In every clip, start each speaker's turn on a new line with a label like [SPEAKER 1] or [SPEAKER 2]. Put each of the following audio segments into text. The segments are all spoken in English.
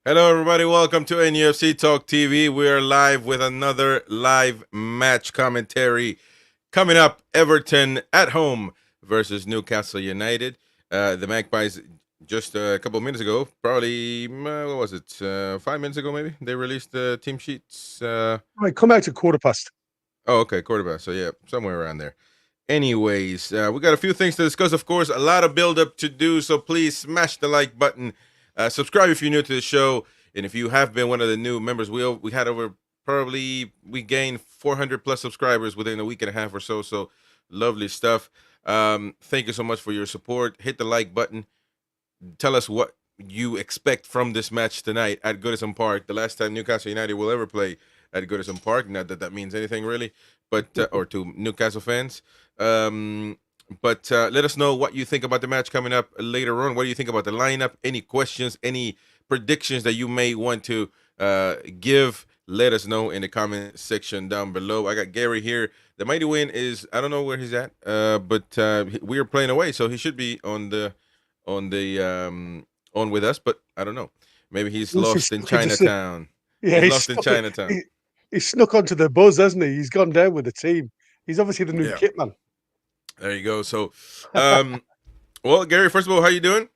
[SPEAKER 1] Hello, everybody. Welcome to NUFC Talk TV. We are live with another live match commentary. Coming up, Everton at home versus Newcastle United. The Magpies, just a couple of minutes ago, probably, what was it, 5 minutes ago maybe, they released the team sheets.
[SPEAKER 2] Right, come out at quarter past.
[SPEAKER 1] Oh, okay, quarterback. So, yeah, somewhere around there. Anyways, we got a few things to discuss, of course, a lot of build up to do. So please smash the like button. Subscribe if you're new to the show. And if you have been one of the new members, we had over we gained 400 plus subscribers within a week and a half or so. So lovely stuff. Thank you so much for your support. Hit the like button. Tell us what you expect from this match tonight at Goodison Park. The last time Newcastle United will ever play at Goodison Park. Not that that means anything really, but or to Newcastle fans. But let us know what you think about the match coming up later on. What do you think about the lineup? Any questions? Any predictions that you may want to give? Let us know in the comment section down below. I got Gary here. The mighty win is, I don't know where he's at, but we are playing away, so he should be on with us, but I don't know. Maybe he's lost in Chinatown.
[SPEAKER 2] Yeah,
[SPEAKER 1] He's lost in Chinatown.
[SPEAKER 2] He snuck onto the buzz, hasn't he? He's gone down with the team. He's obviously the new
[SPEAKER 1] Yeah.
[SPEAKER 2] kit man.
[SPEAKER 1] There you go. So, well, Gary, first of all, how you doing?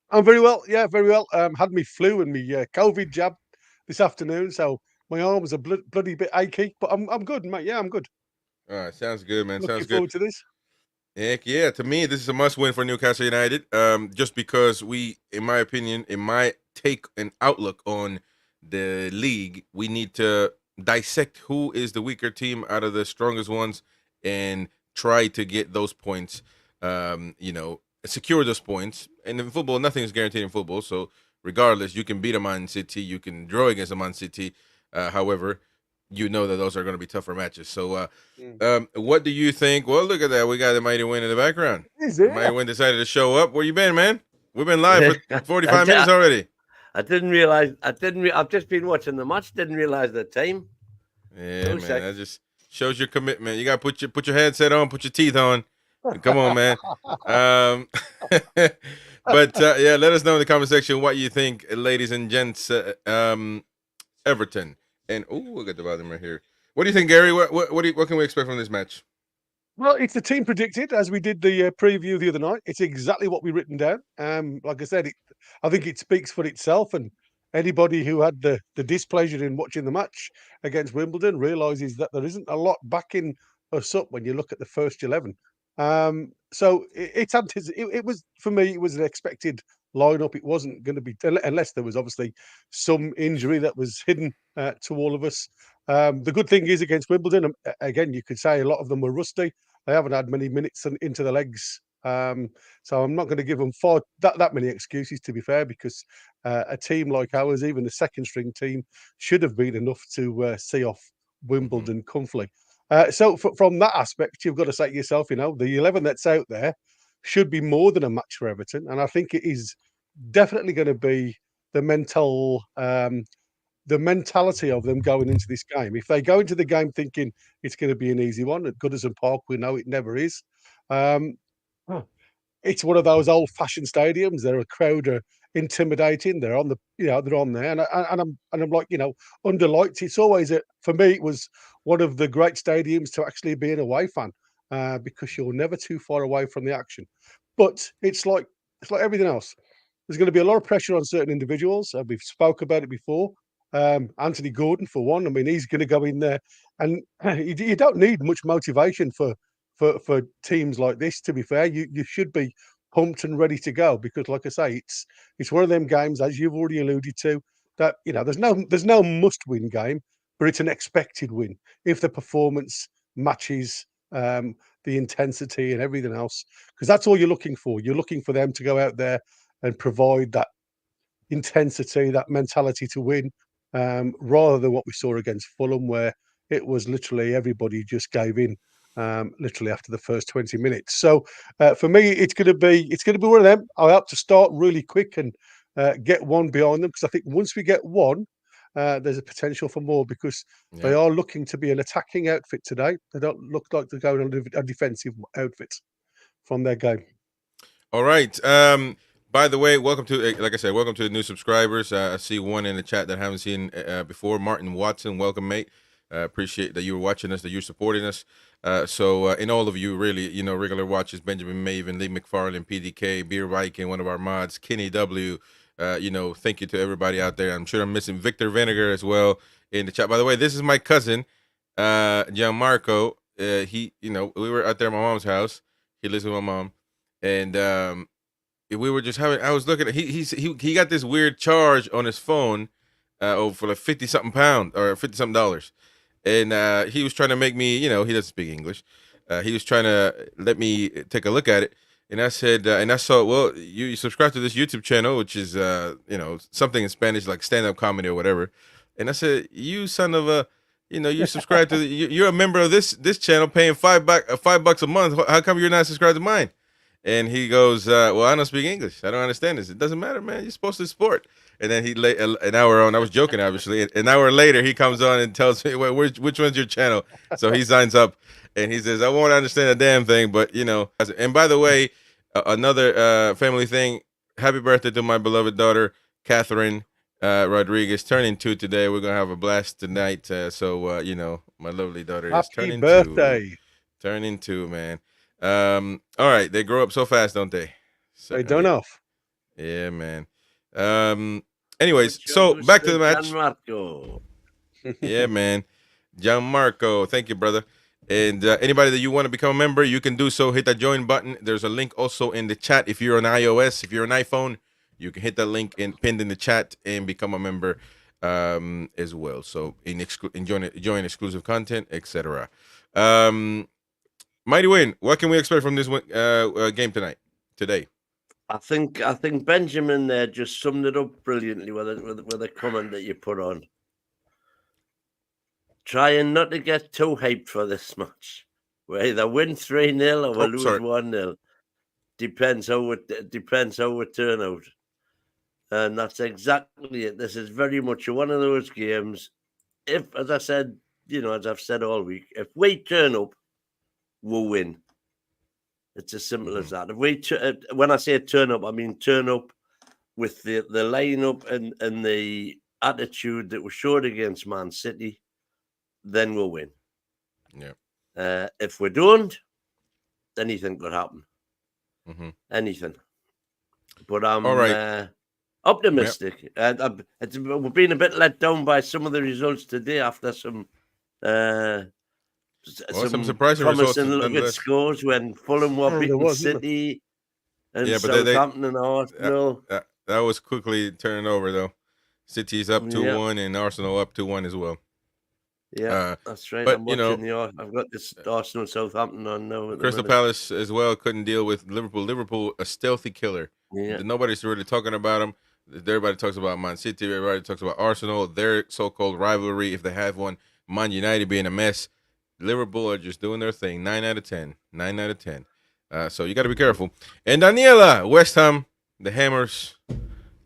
[SPEAKER 2] I'm very well. Yeah, very well. Had me flu and me COVID jab this afternoon, so my arms are bloody bit achy, but I'm good, mate. Yeah, I'm good.
[SPEAKER 1] All right, sounds good, man.
[SPEAKER 2] Looking
[SPEAKER 1] Sounds good.
[SPEAKER 2] forward to this.
[SPEAKER 1] Heck yeah. To me, this is a must win for Newcastle United. Just because we, in my opinion, in my take and outlook on the league, we need to dissect who is the weaker team out of the strongest ones and try to get those points. Secure those points. And in football, nothing is guaranteed in football. So regardless, you can beat a Man City, you can draw against a Man City. However, you know that those are going to be tougher matches. So, what do you think? Well, look at that. We got the mighty win in the background.
[SPEAKER 2] Is it?
[SPEAKER 1] Mighty win decided to show up. Where you been, man? We've been live for 45 minutes already.
[SPEAKER 3] I didn't realize. I've just been watching the match. Didn't realize the time.
[SPEAKER 1] Yeah, man. That just shows your commitment. You got to put your headset on, put your teeth on. Come on, man. But yeah, let us know in the comment section what you think, ladies and gents. Everton. And look at the bottom right here. What do you think, Gary? What can we expect from this match?
[SPEAKER 2] Well, it's the team predicted, as we did the preview the other night. It's exactly what we written down. Like I said, I think it speaks for itself, and anybody who had the displeasure in watching the match against Wimbledon realizes that there isn't a lot backing us up when you look at the first 11. So it was, for me, it was an expected lineup. It wasn't going to be, unless there was obviously some injury that was hidden to all of us. The good thing is against Wimbledon, again, you could say a lot of them were rusty. They haven't had many minutes into the legs. So I'm not going to give them that many excuses, to be fair, because a team like ours, even the second string team, should have been enough to see off Wimbledon comfortably. So from that aspect, you've got to say to yourself, the 11 that's out there should be more than a match for Everton. And I think it is definitely going to be the mentality of them going into this game. If they go into the game thinking it's going to be an easy one, at Goodison Park, we know it never is. It's one of those old-fashioned stadiums. They're a crowd are intimidating. They're on they're on there, and I'm like, under lights. It's always for me. It was one of the great stadiums to actually be an away fan because you're never too far away from the action. But it's like everything else. There's going to be a lot of pressure on certain individuals. We've spoke about it before. Anthony Gordon, for one. I mean, he's going to go in there, and you don't need much motivation for teams like this. To be fair, you should be pumped and ready to go because, like I say, it's one of them games, as you've already alluded to, that there's no must win game, but it's an expected win if the performance matches the intensity and everything else, because that's all you're looking for. You're looking for them to go out there and provide that intensity, that mentality to win, rather than what we saw against Fulham, where it was literally everybody just gave in literally after the first 20 minutes. So for me, it's going to be one of them. I hope to start really quick and get one behind them, because I think once we get one, there's a potential for more, because they are looking to be an attacking outfit today. They don't look like they're going on a defensive outfit from their game.
[SPEAKER 1] All right. By the way, welcome to, like I said, welcome to the new subscribers. I see one in the chat that I haven't seen before. Martin Watson, welcome, mate. Appreciate that you were watching us, that you're supporting us. And all of you, really, regular watchers, Benjamin Maven, Lee McFarlane, PDK, Beer Viking, one of our mods, Kenny W. Thank you to everybody out there. I'm sure I'm missing Victor Vinegar as well in the chat. By the way, this is my cousin, Gianmarco. We were out there at my mom's house. He lives with my mom, and we were just having. I was looking at he got this weird charge on his phone, for like £50-something or $50-something, and he was trying to make me. He doesn't speak English. He was trying to let me take a look at it, and I said, and I saw, well, you subscribe to this YouTube channel, which is something in Spanish like stand-up comedy or whatever, and I said, you son of a. You subscribe to you're a member of this channel, paying $5 a month. How come you're not subscribed to mine? And he goes, well, I don't speak English. I don't understand this. It doesn't matter, man. You're supposed to support. And then an hour on, I was joking, obviously. An hour later, he comes on and tells me, well, which one's your channel? So he signs up and he says, I won't understand a damn thing, but, And by the way, another family thing, happy birthday to my beloved daughter, Catherine Rodriguez, turning 2 today. We're going to have a blast tonight. My lovely daughter is turning 2.
[SPEAKER 2] Happy birthday.
[SPEAKER 1] Turning 2, man. All right, they grow up so fast, don't they?
[SPEAKER 2] They don't know.
[SPEAKER 1] Yeah, man. Anyways, so back to the match.
[SPEAKER 3] Gianmarco.
[SPEAKER 1] Yeah, man. Gianmarco, thank you, brother. And anybody that you want to become a member, you can do so. Hit that join button. There's a link also in the chat. If you're on iOS, if you're an iPhone, you can hit that link pinned in the chat and become a member as well. So enjoying exclusive content, etc. Mighty Win, what can we expect from this game today?
[SPEAKER 3] I think Benjamin there just summed it up brilliantly with a comment that you put on. Trying not to get too hyped for this match. We either win 3-0 or we lose 1-0. Depends how it turn out. And that's exactly it. This is very much one of those games. If, as I said, as I've said all week, if we turn up, we'll win. It's as simple as that. If we when I say turn up, I mean turn up with the lineup and the attitude that was showed against Man City, then we'll win.
[SPEAKER 1] Yeah.
[SPEAKER 3] If we don't, anything could happen. Anything. But I'm
[SPEAKER 1] all right.
[SPEAKER 3] Optimistic. We've been a bit let down by some of the results today after some
[SPEAKER 1] surprising
[SPEAKER 3] promising
[SPEAKER 1] results,
[SPEAKER 3] little scores when Fulham were beating City and Southampton and Arsenal.
[SPEAKER 1] That was quickly turning over, though. City's up 2-1 and Arsenal up 2-1 as well.
[SPEAKER 3] Yeah, that's right.
[SPEAKER 1] But,
[SPEAKER 3] I'm watching I've got this Arsenal Southampton on now.
[SPEAKER 1] Crystal Palace as well couldn't deal with Liverpool. Liverpool, a stealthy killer.
[SPEAKER 3] Yeah.
[SPEAKER 1] Nobody's really talking about them. Everybody talks about Man City. Everybody talks about Arsenal, their so-called rivalry, if they have one. Man United being a mess. Liverpool are just doing their thing. 9 out of 10. 9 out of 10. So you got to be careful. And Daniela, West Ham, the Hammers.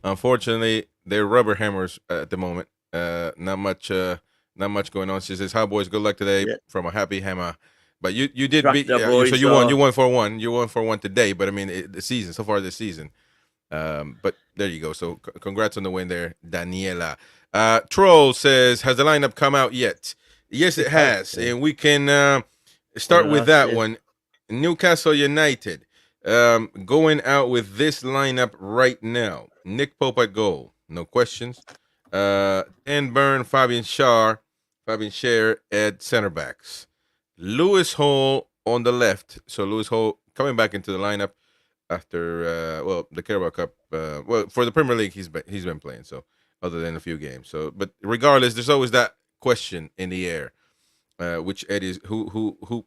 [SPEAKER 1] Unfortunately, they're rubber hammers at the moment. Not much going on. She says, "Hi boys, good luck today from a happy hammer." But you did beat. So you won. You won 4-1. You won 4-1 today. But I mean, the season so far this season. But there you go. So congrats on the win there, Daniela. Troll says, "Has the lineup come out yet?" Yes, it has, and we can start with that one. Newcastle United going out with this lineup right now. Nick Pope at goal, no questions. Dan Burn, Fabian Schär at center backs. Lewis Hall on the left. So Lewis Hall coming back into the lineup after the Carabao Cup. For the Premier League, he's been playing. So other than a few games. So, but regardless, there's always that question in the air. Which Eddie is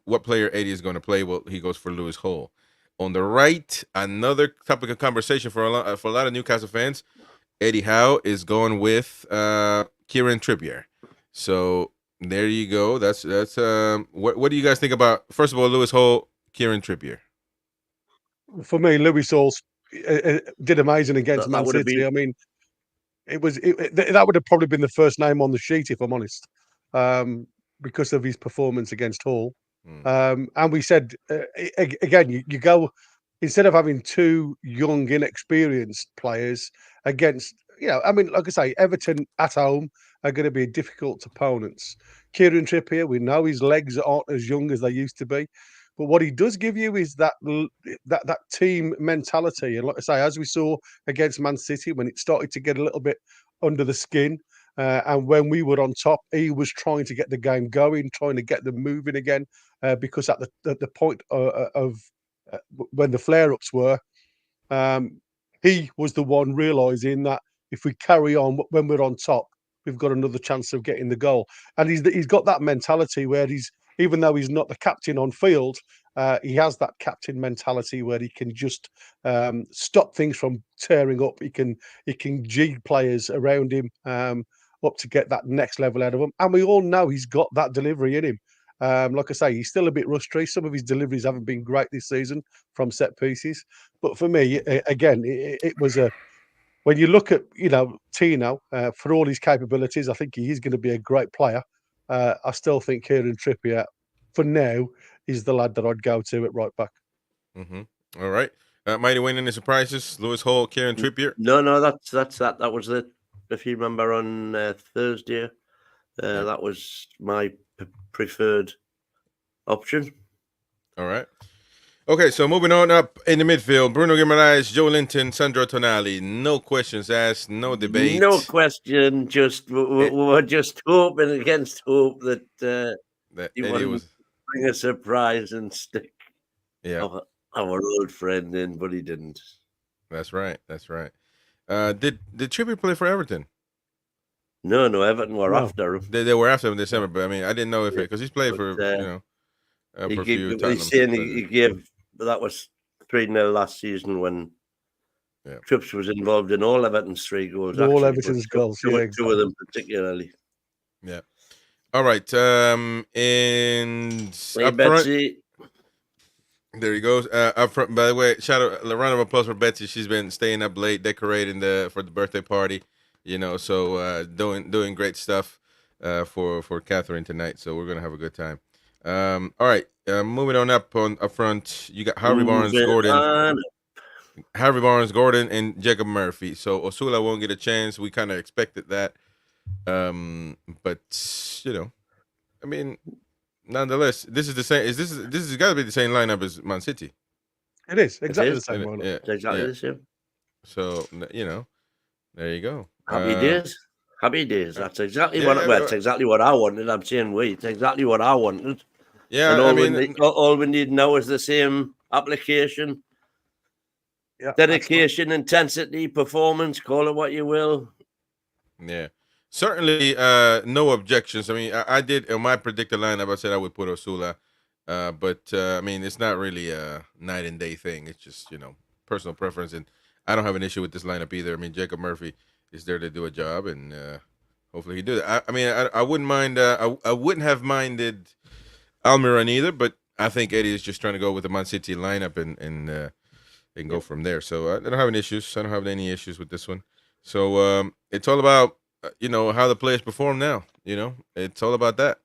[SPEAKER 1] what player Eddie is going to play? Well, he goes for Lewis Hall. On the right, another topic of conversation for a lot of Newcastle fans. Eddie Howe is going with Kieran Trippier. So there you go. That's what do you guys think about, first of all, Lewis Hall, Kieran Trippier?
[SPEAKER 2] For me, Lewis Hall did amazing against Man City. I mean, that would have probably been the first name on the sheet, if I'm honest, because of his performance against Hull. And we said again, you go instead of having two young, inexperienced players against, I mean, like I say, Everton at home are going to be difficult opponents. Kieran Trippier, we know his legs aren't as young as they used to be, but what he does give you is that team mentality. And like I say, as we saw against Man City, when it started to get a little bit under the skin, and when we were on top, he was trying to get the game going, trying to get them moving again, because at the point of when the flare-ups were, he was the one realising that if we carry on when we're on top, we've got another chance of getting the goal. And he's got that mentality where even though he's not the captain on field, he has that captain mentality where he can just stop things from tearing up. He can jig players around him up to get that next level out of them. And we all know he's got that delivery in him. Like I say, he's still a bit rusty. Some of his deliveries haven't been great this season from set pieces. But for me, again, it was when you look at, Tino, for all his capabilities, I think he is going to be a great player. I still think Kieran Trippier, for now, is the lad that I'd go to at right back.
[SPEAKER 1] Mm-hmm. All right. Mighty win any surprises? Lewis Hall, Kieran Trippier?
[SPEAKER 3] No, that's that. That was it. If you remember on Thursday, that was my preferred option.
[SPEAKER 1] All right. Okay, so moving on up in the midfield, Bruno Guimaraes, Joe Linton, Sandro Tonali. No questions asked, no debate.
[SPEAKER 3] No question. Just we're just hoping against hope that he wouldn't bring a surprise and stick our old friend in, but he didn't.
[SPEAKER 1] That's right. That's right. Did Trippier play for Everton?
[SPEAKER 3] No, Everton were after him.
[SPEAKER 1] They were after him in December, but I mean, I didn't know if because he's played for for a few times.
[SPEAKER 3] He's saying he gave, that was 3-0 last season when Trips was involved in all Everton's 3 goals.
[SPEAKER 2] All Everton's goals,
[SPEAKER 3] two of them particularly.
[SPEAKER 1] Yeah. All right. And up
[SPEAKER 3] Betsy.
[SPEAKER 1] front, there he goes. Up front, by the way, a round of applause for Betsy. She's been staying up late decorating for the birthday party. So doing great stuff for Catherine tonight. So we're gonna have a good time. All right, moving on up front, you got Harvey Barnes, Gordon, and Jacob Murphy. So Osula won't get a chance. We kind of expected that, but I mean, nonetheless, this is the same. This has got to be the same lineup as Man City.
[SPEAKER 2] It is exactly the same lineup.
[SPEAKER 1] Yeah,
[SPEAKER 3] exactly the same.
[SPEAKER 1] So there you go.
[SPEAKER 3] Happy days. That's exactly it's exactly what I wanted. I'm saying it's exactly what I wanted.
[SPEAKER 1] Yeah,
[SPEAKER 3] and all we need now is the same application, dedication, intensity, performance. Call it what you will.
[SPEAKER 1] Yeah, certainly. No objections. I mean, I did in my predicted lineup. I said I would put Osula, but I mean, it's not really a night and day thing. It's just personal preference, and I don't have an issue with this lineup either. I mean, Jacob Murphy is there to do a job, and hopefully he do that. I mean, I wouldn't mind. I wouldn't have minded Almiron either, but I think Eddie is just trying to go with the Man City lineup and go from there. So I don't have any issues. I don't have any issues with this one. So it's all about how the players perform now. It's all about that.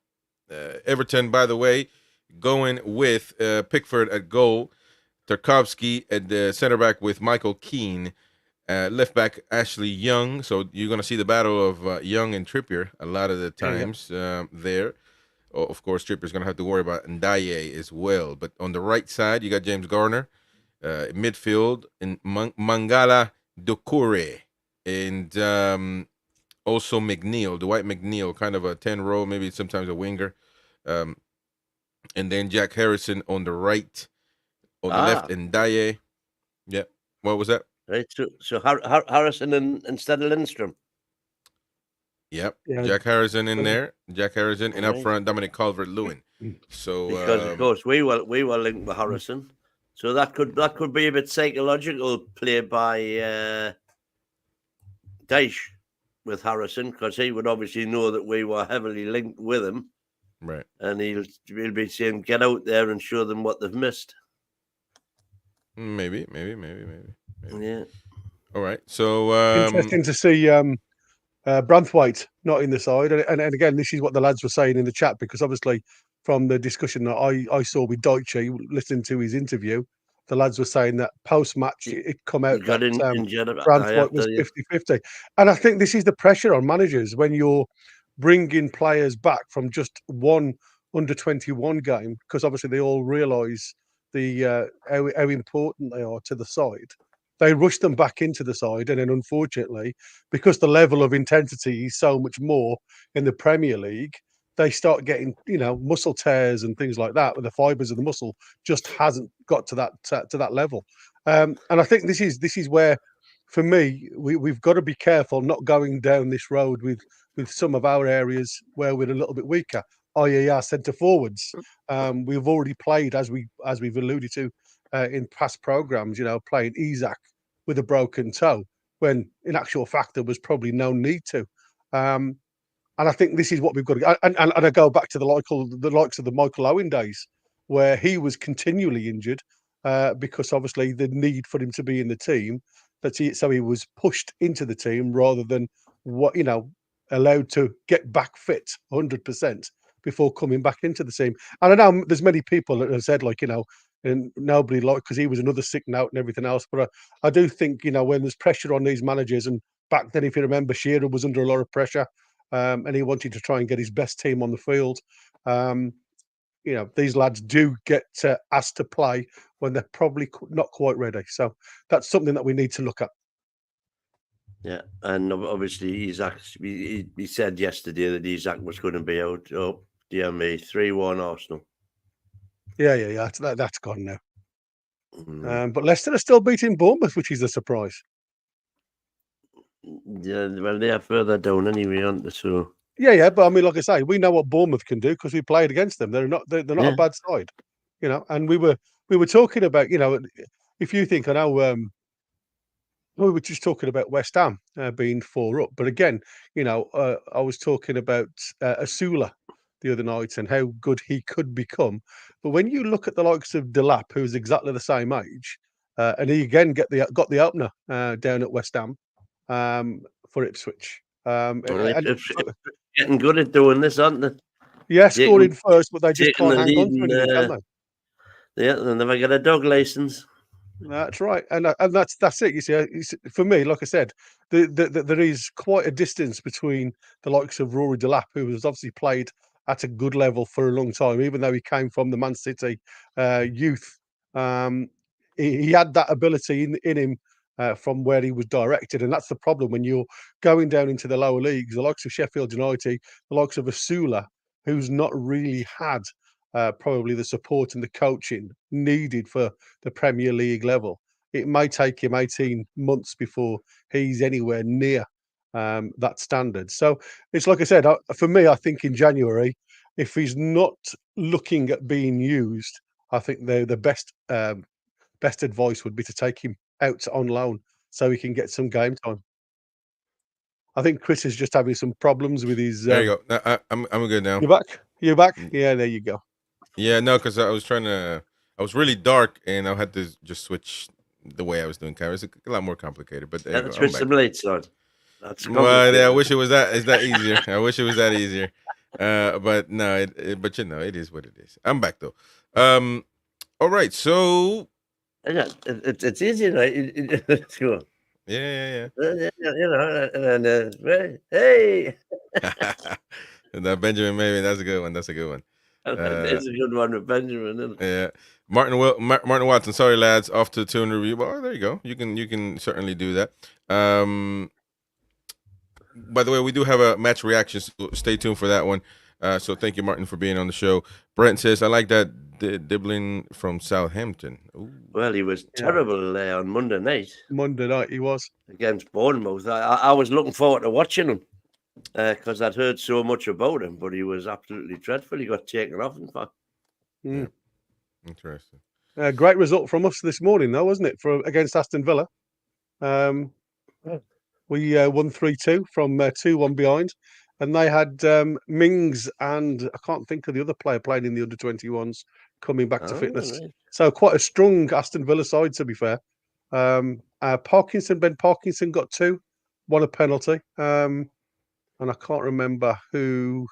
[SPEAKER 1] Everton, by the way, going with Pickford at goal, Tarkowski at the center back with Michael Keane. Left back Ashley Young, so you're going to see the battle of Young and Trippier a lot of the times there. Of course, Trippier's going to have to worry about Ndaye as well. But on the right side, you got James Garner, midfield, and Mangala Doucouré, and also McNeil, Dwight McNeil, kind of a 10 role, maybe sometimes a winger. And then Jack Harrison on the right, on the left, and Ndaye. Yeah, what was that?
[SPEAKER 3] Right, so Harrison instead of Lindstrom.
[SPEAKER 1] Yep, yeah. Jack Harrison in there. Jack Harrison, and up front Dominic Calvert-Lewin. So
[SPEAKER 3] because of course we were linked with Harrison, so that could be a bit psychological play by Dyche with Harrison, because he would obviously know that we were heavily linked with him,
[SPEAKER 1] right?
[SPEAKER 3] And he'll be saying, "Get out there and show them what they've missed."
[SPEAKER 1] Maybe.
[SPEAKER 3] Yeah.
[SPEAKER 1] All right. So
[SPEAKER 2] interesting to see Branthwaite not in the side, and again, this is what the lads were saying in the chat, because obviously from the discussion that I saw with Dyche, listening to his interview, the lads were saying that post-match it come out
[SPEAKER 3] got
[SPEAKER 2] that
[SPEAKER 3] injured.
[SPEAKER 2] Branthwaite was 50-50. And I think this is the pressure on managers when you're bringing players back from just one under-21 game, because obviously they all realise the how important they are to the side. They rush them back into the side, and then unfortunately, because the level of intensity is so much more in the Premier League, they start getting, muscle tears and things like that, where the fibres of the muscle just hasn't got to that level. And I think this is where, for me, we've got to be careful not going down this road with some of our areas where we're a little bit weaker, i.e. our centre forwards. We've already played, as we've alluded to in past programmes, playing Isak with a broken toe, when in actual fact there was probably no need to. And I think this is what we've got to go. And I go back to the likes of the Michael Owen days, where he was continually injured because obviously the need for him to be in the team, so he was pushed into the team rather than allowed to get back fit 100% before coming back into the team. And I know there's many people that have said, and nobody because he was another sick note and everything else. But I do think, when there's pressure on these managers, and back then, if you remember, Shearer was under a lot of pressure, and he wanted to try and get his best team on the field. These lads do get asked to play when they're probably not quite ready. So that's something that we need to look at.
[SPEAKER 3] Yeah, and obviously Isak, he said yesterday that Isak was going to be out. Oh, dear me, 3-1 Arsenal.
[SPEAKER 2] Yeah. That's gone now. But Leicester are still beating Bournemouth, which is a surprise.
[SPEAKER 3] Yeah, well, they are further down anyway, aren't they? So
[SPEAKER 2] yeah. But I mean, like I say, we know what Bournemouth can do because we played against them. They're not a bad side, And we were talking about, if you think, I know. We were just talking about West Ham being 4 up, but again, I was talking about Asula the other night and how good he could become. But when you look at the likes of Delap, who's exactly the same age, and he again got the opener down at West Ham for Ipswich.
[SPEAKER 3] Getting good at doing this, aren't they?
[SPEAKER 2] Yeah, scoring first, but they just can't hang on to anything, can they?
[SPEAKER 3] Yeah, they never get a dog license.
[SPEAKER 2] That's right, and that's it. You see, for me, like I said, there is quite a distance between the likes of Rory Delap, who has obviously played at a good level for a long time, even though he came from the Man City youth. He had that ability in him from where he was directed, and that's the problem when you're going down into the lower leagues. The likes of Sheffield United, the likes of Asula, who's not really had probably the support and the coaching needed for the Premier League level. It may take him 18 months before he's anywhere near that standard. So it's like I said, for me, I think in January, if he's not looking at being used, I think the best advice would be to take him out on loan so he can get some game time. I think Chris is just having some problems with his.
[SPEAKER 1] There you go. I'm good now.
[SPEAKER 2] You're back. Yeah, there you go.
[SPEAKER 1] Yeah, no, because I was really dark, and I had to just switch the way I was doing cameras. It's a lot more complicated, but there you go.
[SPEAKER 3] Switch some lights on.
[SPEAKER 1] That's I wish it was that. Is that easier? I wish it was that easier. But no, it is what it is. I'm back though. All right, so
[SPEAKER 3] it's easy, right? Let's go.
[SPEAKER 1] Yeah.
[SPEAKER 3] Hey.
[SPEAKER 1] That Benjamin, maybe that's a good one.
[SPEAKER 3] That's a good one with Benjamin, isn't it?
[SPEAKER 1] Yeah. Martin Watson, sorry lads, off to 200 review. Well, there you go. You can certainly do that. By the way, we do have a match reaction, so stay tuned for that one. So thank you, Martin, for being on the show. Brent says, I like that Diblin from Southampton. Ooh.
[SPEAKER 3] Well, he was terrible on Monday night.
[SPEAKER 2] Monday night he was.
[SPEAKER 3] Against Bournemouth. I was looking forward to watching him because I'd heard so much about him, but he was absolutely dreadful. He got taken off, in fact.
[SPEAKER 1] Yeah. Interesting.
[SPEAKER 2] Great result from us this morning, though, wasn't it, against Aston Villa? We won 3-2 from 2-1 behind. And they had Mings and I can't think of the other player playing in the under-21s coming back to fitness. Right. So quite a strong Aston Villa side, to be fair. Ben Parkinson got 2, won a penalty. And I can't remember who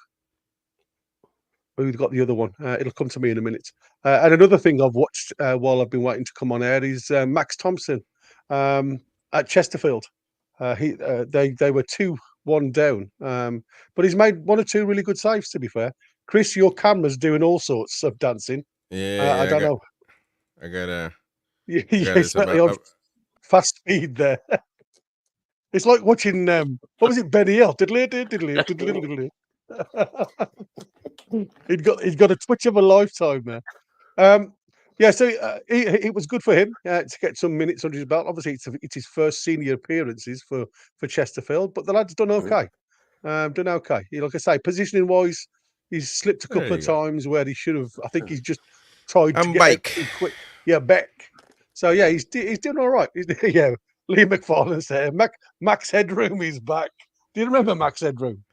[SPEAKER 2] We've got the other one. It'll come to me in a minute. And another thing I've watched while I've been waiting to come on air is Max Thompson at Chesterfield. They were 2-1 down, but he's made 1 or 2 really good saves. To be fair, Chris, your camera's doing all sorts of dancing. I don't know.
[SPEAKER 1] I got
[SPEAKER 2] Yes, on fast speed there. It's like watching what was it, Benny Hill? He'd got a twitch of a lifetime there. Yeah, so it was good for him to get some minutes under his belt. Obviously, it's his first senior appearances for Chesterfield, but the lad's done okay. Done okay. Like I say, positioning wise, he's slipped a couple of times where he should have. I think he's just tried to get out too quick. Yeah, Beck. So yeah, he's doing all right. Yeah, Lee McFarlane said Max Headroom is back. Do you remember Max Headroom?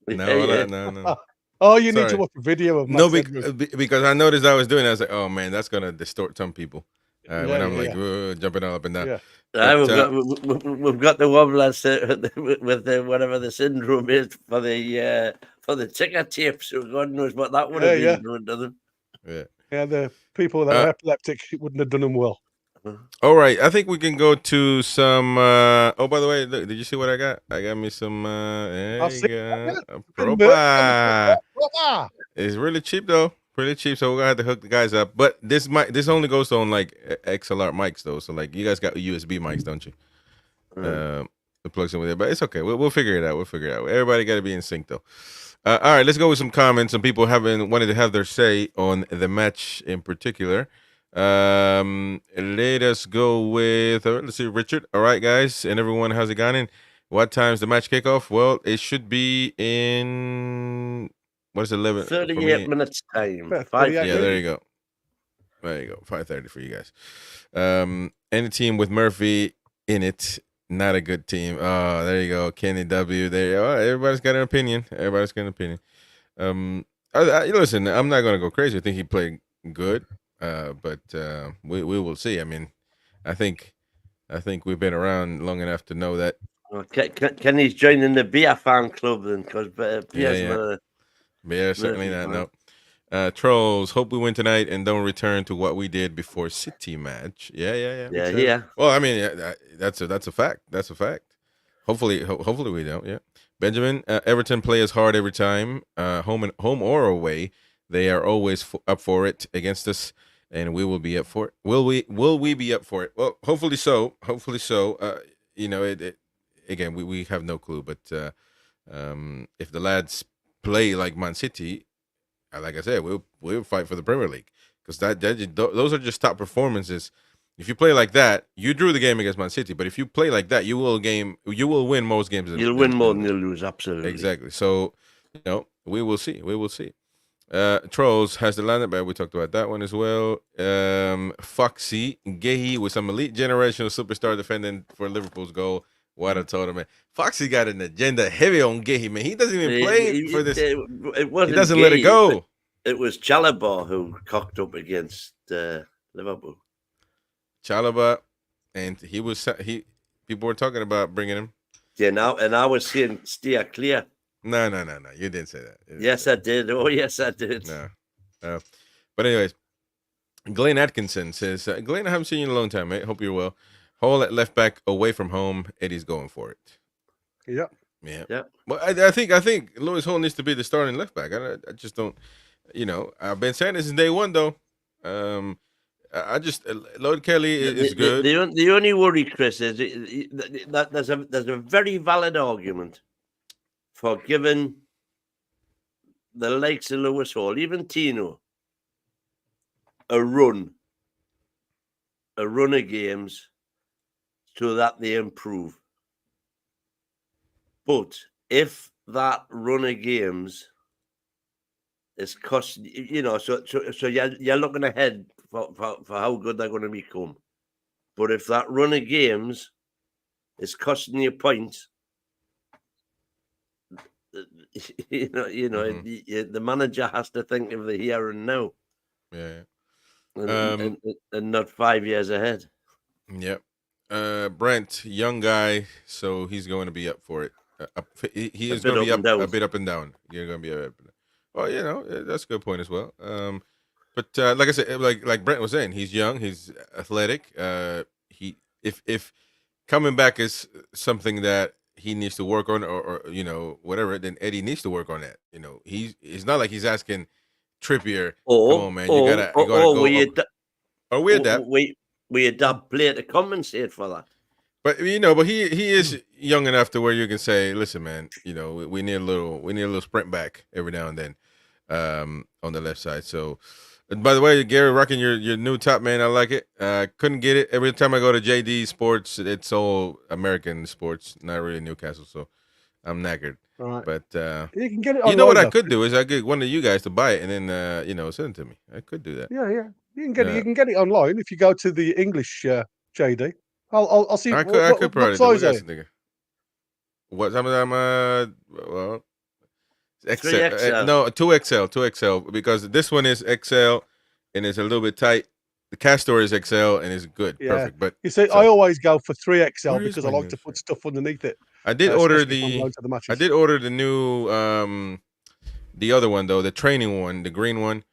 [SPEAKER 1] No.
[SPEAKER 2] Oh, you need to watch a video of Max Headroom.
[SPEAKER 1] Because I noticed I was doing it. I was like, oh man, that's gonna distort some people. When I'm jumping all up and down.
[SPEAKER 2] Yeah.
[SPEAKER 3] We've got the one with the whatever the syndrome is for the ticker tape. So God knows what that would have been doing to them.
[SPEAKER 2] Yeah, the people that are epileptic wouldn't have done them well.
[SPEAKER 1] All right, I think we can go to some. Oh, by the way, look, did you see what I got? I got me some. Propa. It's really cheap though, pretty cheap. So we're gonna have to hook the guys up. But this only goes on like XLR mics though. So like you guys got USB mics, don't you? The plugs in with it, but it's okay. We'll figure it out. Everybody got to be in sync though. All right, let's go with some comments. Some people wanted to have their say on the match in particular. Let us go with let's see, Richard. All right, guys, and everyone, how's it gone? What time's the match kickoff? Well, it should be in
[SPEAKER 3] 38 minutes time.
[SPEAKER 2] 5.
[SPEAKER 1] Yeah, there you go. 5:30 for you guys. Any team with Murphy in it, not a good team. Oh, there you go, Kenny W. There. Everybody's got an opinion. Listen, I'm not gonna go crazy. I think he played good. But we will see. I mean, I think we've been around long enough to know that.
[SPEAKER 3] Kenny's joining the beer fan club then, because
[SPEAKER 1] beer certainly not. No. Trolls, hope we win tonight and don't return to what we did before City match. Yeah. Well, I mean, that's a fact. That's a fact. Hopefully we don't. Yeah. Benjamin, Everton play as hard every time, home or away. They are always up for it against us, and we will be up for it. Will we be up for it? Well, hopefully so. Again, we have no clue, but if the lads play like Man City, like I said, we'll fight for the Premier League, because those are just top performances. If you play like that, you drew the game against Man City, but if you play like that, you will win most games.
[SPEAKER 3] You'll win more than you'll lose, absolutely.
[SPEAKER 1] Exactly. So, we will see. Trolls has the landed back. We talked about that one as well. Foxy Gehi with some elite generational superstar defending for Liverpool's goal. What a tournament. Foxy got an agenda heavy on Gehi, man. He doesn't even play for this. He doesn't let it go.
[SPEAKER 3] It was Chalobah who cocked up against Liverpool.
[SPEAKER 1] Chalobah, and people were talking about bringing him.
[SPEAKER 3] Yeah, and I was saying steer clear.
[SPEAKER 1] No. You didn't say that.
[SPEAKER 3] Yes, I did. Oh, yes, I did.
[SPEAKER 1] No. But anyways, Glenn Atkinson says, Glenn, I haven't seen you in a long time, mate. Hope you're well. Hole at left back away from home. Eddie's going for it.
[SPEAKER 2] Yeah.
[SPEAKER 1] Well, I think Lewis Hall needs to be the starting left back. I just don't. I've been saying this since day one, though. Lloyd Kelly is good.
[SPEAKER 3] The only worry, Chris, is that there's a very valid argument for giving the likes of Lewis Hall, even Tino, a run of games so that they improve. But if that run of games is costing, so you're looking ahead for how good they're going to become. But if that run of games is costing you points, the manager has to think of the here and now.
[SPEAKER 1] Yeah.
[SPEAKER 3] And not 5 years ahead.
[SPEAKER 1] Yep. Brent, young guy, so he's going to be up for it. He is going to be a bit up and down. You're going to be up and down. Well, that's a good point as well. But like I said, like Brent was saying, he's young, he's athletic. He if coming back is something that he needs to work on, or whatever, then Eddie needs to work on that. It's not like he's asking Trippier, come on, man, you gotta go
[SPEAKER 3] we
[SPEAKER 1] up. Or we adapt.
[SPEAKER 3] we adapt play to compensate for that.
[SPEAKER 1] But but he is young enough to where you can say, listen, man, we need a little sprint back every now and then, on the left side. So, and by the way, Gary, rocking your new top, man. I like it. Couldn't get it. Every time I go to JD Sports, it's all American sports, not really Newcastle. So I'm knackered.
[SPEAKER 2] All right.
[SPEAKER 1] But
[SPEAKER 2] you can get it.
[SPEAKER 1] You know what I could do is I get one of you guys to buy it and then send it to me. I could do that.
[SPEAKER 2] Yeah. You can get it. You can get it online if you go to the English JD. I'll see.
[SPEAKER 1] I could probably
[SPEAKER 2] what size
[SPEAKER 1] do
[SPEAKER 2] are
[SPEAKER 1] it. Nigga. What some of them? Well, XL.
[SPEAKER 3] 3XL.
[SPEAKER 1] No, 2XL, because this one is XL and it's a little bit tight. The Castor is XL and it's good, perfect. But
[SPEAKER 2] you see, I always go for 3XL
[SPEAKER 1] Where is
[SPEAKER 2] because I
[SPEAKER 1] my
[SPEAKER 2] like to put stuff underneath it.
[SPEAKER 1] I did order
[SPEAKER 2] especially if I'm going to the matches.
[SPEAKER 1] I did order the new the other one though, the training one, the green one.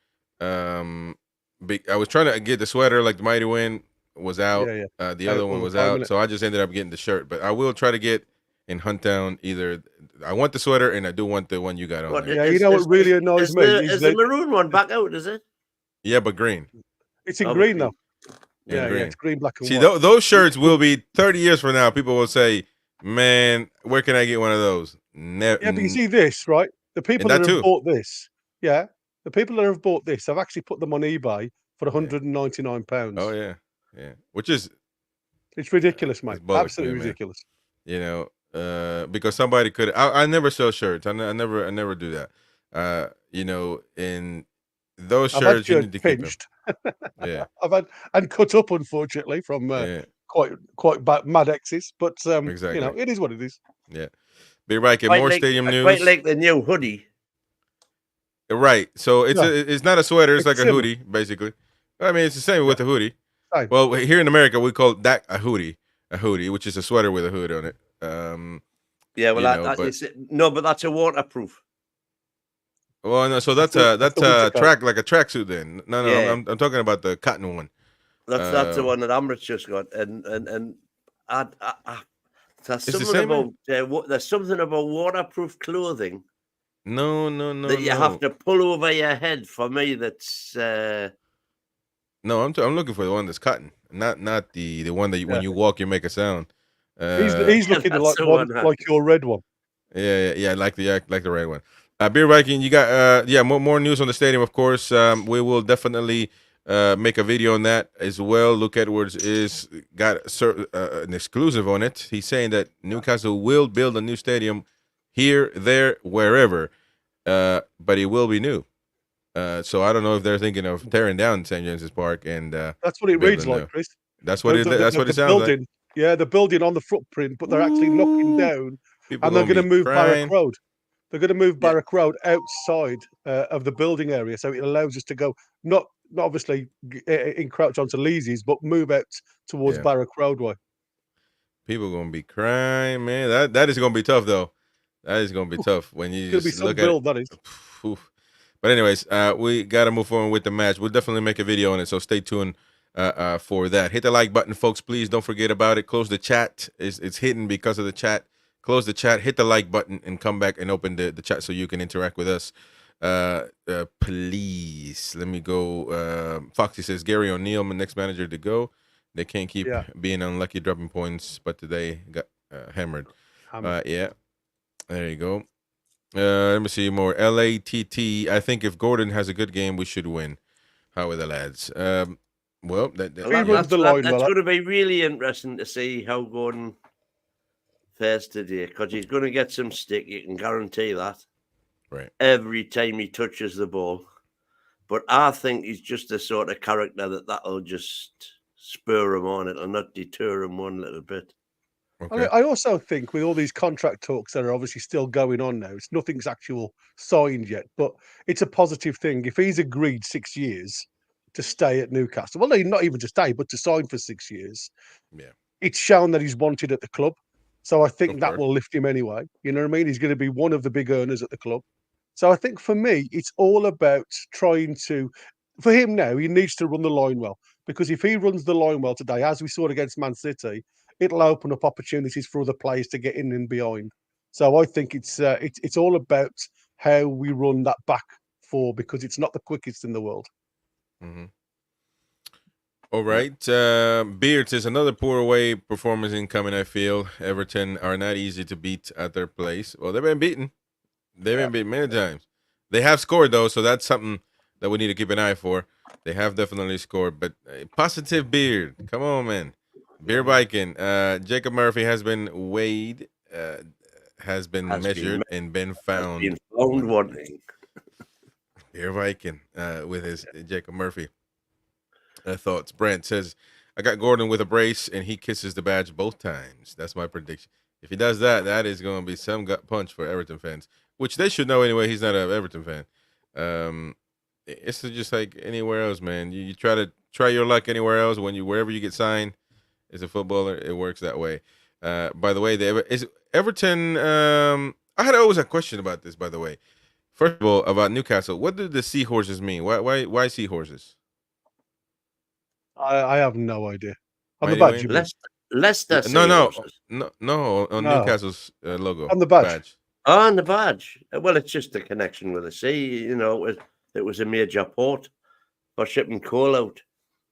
[SPEAKER 1] I was trying to get the sweater, like the Mighty Wind was out. The other one was out, so I just ended up getting the shirt. But I will try to get in Hunt Down either. I want the sweater and I do want the one you got on there.
[SPEAKER 2] Yeah, you know what really annoys me
[SPEAKER 3] is the maroon one back out? Is it?
[SPEAKER 1] Yeah, but green.
[SPEAKER 2] It's in green though.
[SPEAKER 1] Yeah,
[SPEAKER 2] it's green, black, and
[SPEAKER 1] white.
[SPEAKER 2] See,
[SPEAKER 1] those shirts will be 30 years from now. People will say, "Man, where can I get one of those?"
[SPEAKER 2] But you see this, right? The people that have bought this, the people that have bought this, I've actually put them on eBay for £199.
[SPEAKER 1] Oh yeah, which is
[SPEAKER 2] it's ridiculous, mate.
[SPEAKER 1] Bollocks,
[SPEAKER 2] absolutely ridiculous.
[SPEAKER 1] Because somebody could. I never sell shirts. I never do that. In those shirts you need to
[SPEAKER 2] pinched.
[SPEAKER 1] Keep them.
[SPEAKER 2] I've had and cut up, unfortunately, from quite bad, mad exes. But
[SPEAKER 1] exactly.
[SPEAKER 2] It is what it is.
[SPEAKER 1] Yeah. Be right. Get more stadium news.
[SPEAKER 3] Quite like the new hoodie.
[SPEAKER 1] Right. So it's not a sweater. It's like a hoodie, basically. I mean, it's the same with the hoodie.
[SPEAKER 2] Same.
[SPEAKER 1] Well, here in America, we call that a hoodie, which is a sweater with a hood on it.
[SPEAKER 3] But that's a waterproof.
[SPEAKER 1] Well, no, so that's a track, like a tracksuit. Then no, I'm talking about the cotton one.
[SPEAKER 3] That's the one that Amrit just got, and there's something about waterproof clothing.
[SPEAKER 1] No.
[SPEAKER 3] That you have to pull over your head. For me, that's.
[SPEAKER 1] No, I'm looking for the one that's cotton, not the one that when you walk you make a sound.
[SPEAKER 2] He's looking like your red one.
[SPEAKER 1] Yeah, like the red one. Beer Viking, you got more news on the stadium, of course. We will definitely make a video on that as well. Luke Edwards got an exclusive on it. He's saying that Newcastle will build a new stadium here, there, wherever, but it will be new. So I don't know if they're thinking of tearing down St. James's Park, and
[SPEAKER 2] that's what it reads like, Chris.
[SPEAKER 1] That's what it sounds like.
[SPEAKER 2] Yeah, they're building on the footprint, but they're actually knocking down, and they're going to move Barrack Road. They're going to move Barrack Road outside of the building area, so it allows us to go not obviously encroach onto Leesy's, but move out towards Barrack Roadway.
[SPEAKER 1] People are going to be crying, man. That is going to be tough, though. That is going to be tough when you just look at it.
[SPEAKER 2] That is.
[SPEAKER 1] But anyways, we got to move forward with the match. We'll definitely make a video on it, so stay tuned for that. Hit the like button, folks. Please don't forget about it. Close the chat. It's hidden because of the chat. Close the chat, hit the like button, and come back and open the chat so you can interact with us. Please, let me go. Foxy says, Gary O'Neill, my next manager to go. They can't keep being unlucky dropping points, but today got hammered. There you go. Let me see more. LATT, I think if Gordon has a good game, we should win. How are the lads? That's
[SPEAKER 3] going to be really interesting to see how Gordon fares today, because he's going to get some stick. You can guarantee that.
[SPEAKER 1] Right.
[SPEAKER 3] Every time he touches the ball. But I think he's just the sort of character that'll just spur him on. It'll not deter him one little bit.
[SPEAKER 2] Okay. I also think with all these contract talks that are obviously still going on now, nothing's actual signed yet, but it's a positive thing. If he's agreed 6 years to stay at Newcastle, well, not even to stay, but to sign for 6 years, it's shown that he's wanted at the club. So I think that will lift him anyway. You know what I mean? He's going to be one of the big earners at the club. So I think for me, it's all about trying to. For him now, he needs to run the line well, because if he runs the line well today, as we saw against Man City, it'll open up opportunities for other players to get in and behind. So I think it's all about how we run that back four, because it's not the quickest in the world.
[SPEAKER 1] Mm-hmm. All right. Beard says another poor away performance incoming, I feel. Everton are not easy to beat at their place. Well, they've been beaten. They've been beaten many times. They have scored, though, so that's something that we need to keep an eye for. They have definitely scored, but positive Beard. Come on, man. Beer Viking. Jacob Murphy has been weighed, has been measured, and been found.
[SPEAKER 3] Been found wanting.
[SPEAKER 1] Beer Viking with his Jacob Murphy. Thoughts. Brent says, I got Gordon with a brace, and he kisses the badge both times. That's my prediction. If he does that, that is going to be some gut punch for Everton fans, which they should know anyway. He's not an Everton fan. It's just like anywhere else, man. You try your luck anywhere else. Wherever you get signed as a footballer, it works that way. By the way, is Everton. I had always a question about this. By the way, first of all, about Newcastle. What do the seahorses mean? Why seahorses?
[SPEAKER 2] I have no idea. On
[SPEAKER 1] Why
[SPEAKER 2] the badge,
[SPEAKER 3] Leicester.
[SPEAKER 1] No. On Newcastle's logo.
[SPEAKER 2] On the badge.
[SPEAKER 3] Oh, on the badge. Well, it's just a connection with the sea. You know, it was a major port for shipping coal out.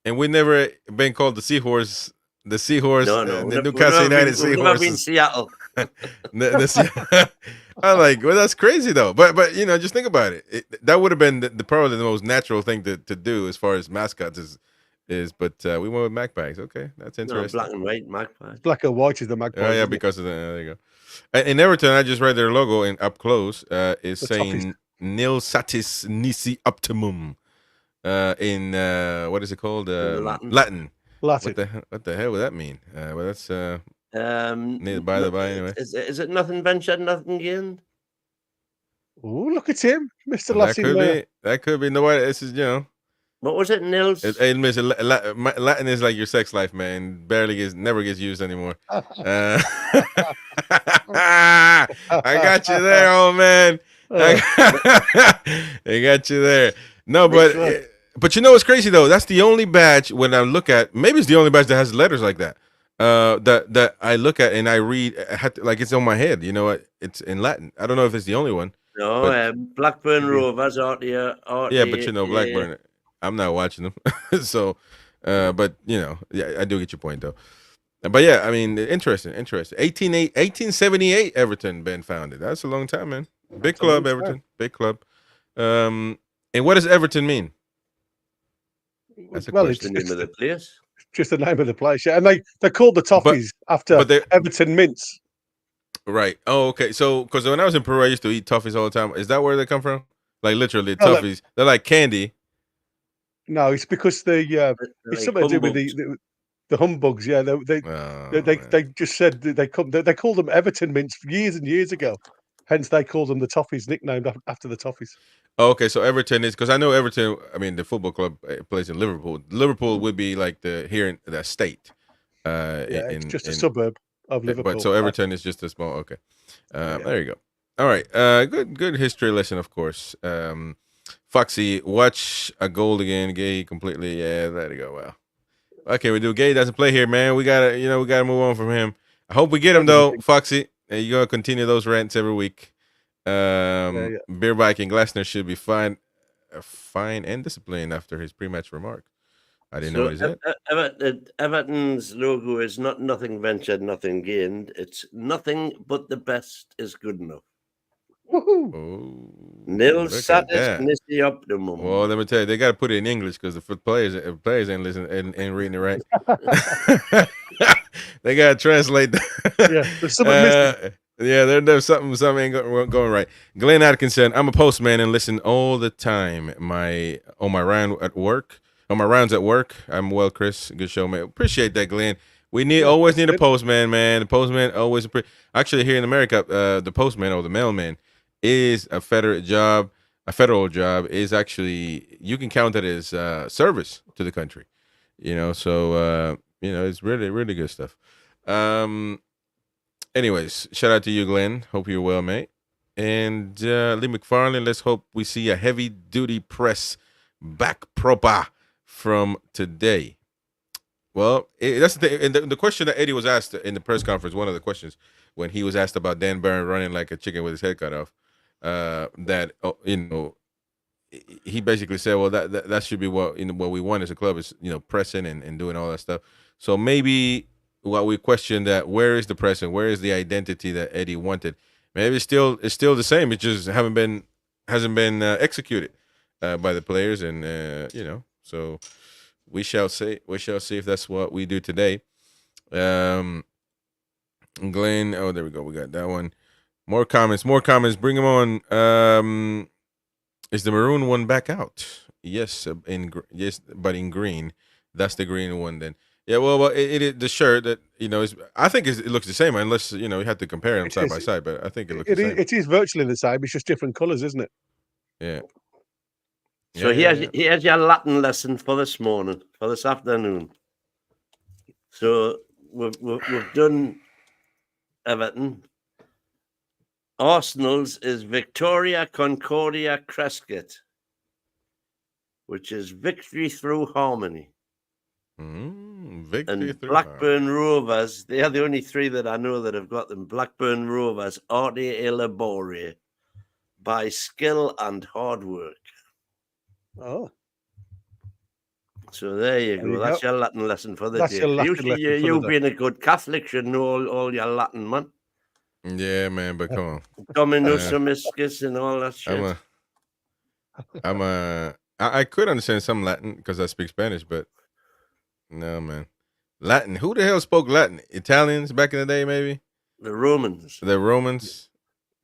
[SPEAKER 1] And we've never been called the Seahorse. The Seahorse.
[SPEAKER 3] No.
[SPEAKER 1] The Newcastle United Seahorses.
[SPEAKER 3] In Seattle.
[SPEAKER 1] I like. Well, that's crazy though. But just think about it. That would have been probably the most natural thing to do as far as mascots is. But we went with Magpies. Okay, that's interesting.
[SPEAKER 3] Black and white Magpies.
[SPEAKER 2] Black and white is the Magpies.
[SPEAKER 1] Oh yeah, because of there you go. In Everton, I just read their logo in up close. Is saying "Nil satis nisi optimum." In what is it called? Latin. What the hell would that mean? Well, that's by the by anyway.
[SPEAKER 3] Is it nothing ventured, nothing gained?
[SPEAKER 2] Oh, look at him, Mr. Latin.
[SPEAKER 1] That could be. Nobody. This is
[SPEAKER 3] What was it, Nils?
[SPEAKER 1] Latin is like your sex life, man. Never gets used anymore. I got you there, old man. I got you there. No, but you know what's crazy though? That's the only badge when I look at. Maybe it's the only badge that has letters like that. That I look at and I read like it's on my head. You know what? It's in Latin. I don't know if it's the only one.
[SPEAKER 3] No, Blackburn Rovers out here.
[SPEAKER 1] Yeah, but Blackburn. I'm not watching them, so. But yeah, I do get your point though. But yeah, I mean, interesting. 1878, Everton been founded. That's a long time, man. Big club, Everton. Big club. And what does Everton mean?
[SPEAKER 3] That's the name of the place.
[SPEAKER 2] Just the name of the place, yeah. And they called the Toffees after Everton Mints.
[SPEAKER 1] Right. Oh, okay. So, because when I was in Peru, I used to eat Toffees all the time. Is that where they come from? Like literally, Toffees. They're like candy.
[SPEAKER 2] No, it's because it's something to do with the humbugs. Yeah, they just said they called them Everton Mints years and years ago. Hence, they called them the Toffees, nicknamed after the Toffees.
[SPEAKER 1] Oh, okay, so Everton is because I know Everton. I mean, the football club plays in Liverpool. Liverpool would be like here in the state.
[SPEAKER 2] It's just a suburb of Liverpool.
[SPEAKER 1] But so Everton is just a small. Okay, there you go. All right, good history lesson, of course. Foxy, watch a goal again. Gay completely. Yeah, there you go. Wow. Okay, we do. Gay doesn't play here, man. We gotta move on from him. I hope we get him though, Foxy. You're gonna continue those rants every week. Beer Viking Glasner should be fine and disciplined after his pre-match remark. I didn't know what he said.
[SPEAKER 3] Everton's logo is not nothing ventured, nothing gained. It's nothing but the best is good enough.
[SPEAKER 2] Woohoo!
[SPEAKER 3] Nil satis nisi optimum.
[SPEAKER 1] Well, let me tell you, they got to put it in English because the players ain't listening and reading it right. They got to translate that.
[SPEAKER 2] Yeah, there's something missing.
[SPEAKER 1] Yeah, there's something ain't going right. Glenn Atkinson, I'm a postman and listen all the time. On my rounds at work. I'm well, Chris. Good show, man. Appreciate that, Glenn. We always need a postman, man. The postman always actually here in America, the postman or the mailman is a federal job. A federal job is actually you can count it as service to the country. So it's really really good stuff. Anyways, shout out to you, Glenn. Hope you're well, mate. And Lee McFarlane, let's hope we see a heavy-duty press back proper from today. Well, that's the thing. And the question that Eddie was asked in the press conference, one of the questions when he was asked about Dan Barron running like a chicken with his head cut off, that he basically said, well, that should be what what we want as a club is pressing and doing all that stuff. So maybe what we question that where is the pressing, where is the identity that Eddie wanted? Maybe it's still the same. It just hasn't been executed by the players, and so we shall see. We shall see if that's what we do today. Glenn, oh, there we go. We got that one. More comments. Bring them on. Is the maroon one back out? Yes, yes, but in green. That's the green one then. Yeah, well, it the shirt that I think it looks the same unless you have to compare them side by side. But I think it looks the same.
[SPEAKER 2] It is virtually the same. It's just different colours, isn't it?
[SPEAKER 1] Yeah.
[SPEAKER 3] So here's your Latin lesson for this morning, for this afternoon. So we've done Everton. Arsenal's is Victoria Concordia Crescit, which is victory through harmony.
[SPEAKER 1] Victory
[SPEAKER 3] and
[SPEAKER 1] through
[SPEAKER 3] Blackburn Rovers, they are the only three that I know that have got them. Blackburn Rovers, arte e labore, by skill and hard work.
[SPEAKER 2] Oh.
[SPEAKER 3] So there you go. That's your Latin lesson for the day.
[SPEAKER 2] You
[SPEAKER 3] being a good Catholic should know all your Latin, man.
[SPEAKER 1] Yeah, man, but come on.
[SPEAKER 3] Dominus Amiscus and all that shit.
[SPEAKER 1] I could understand some Latin because I speak Spanish, but no, man. Latin. Who the hell spoke Latin? Italians back in the day, maybe?
[SPEAKER 3] The Romans.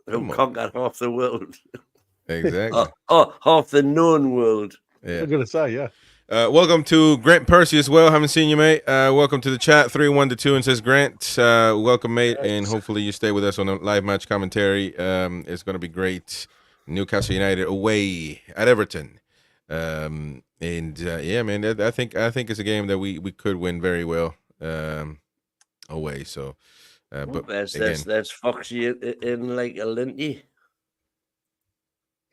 [SPEAKER 1] Who
[SPEAKER 3] conquered half the world.
[SPEAKER 1] Exactly.
[SPEAKER 3] Half the known world.
[SPEAKER 1] Yeah.
[SPEAKER 2] I'm going to say, yeah.
[SPEAKER 1] Welcome to Grant Percy as well. Haven't seen you, mate. Welcome to the chat. 3-1-2 and says Grant. Welcome, mate, and hopefully you stay with us on the live match commentary. It's going to be great. Newcastle United away at Everton. Yeah, man, I think it's a game that we could win very well away. So, but
[SPEAKER 3] there's Foxy in like a Linty.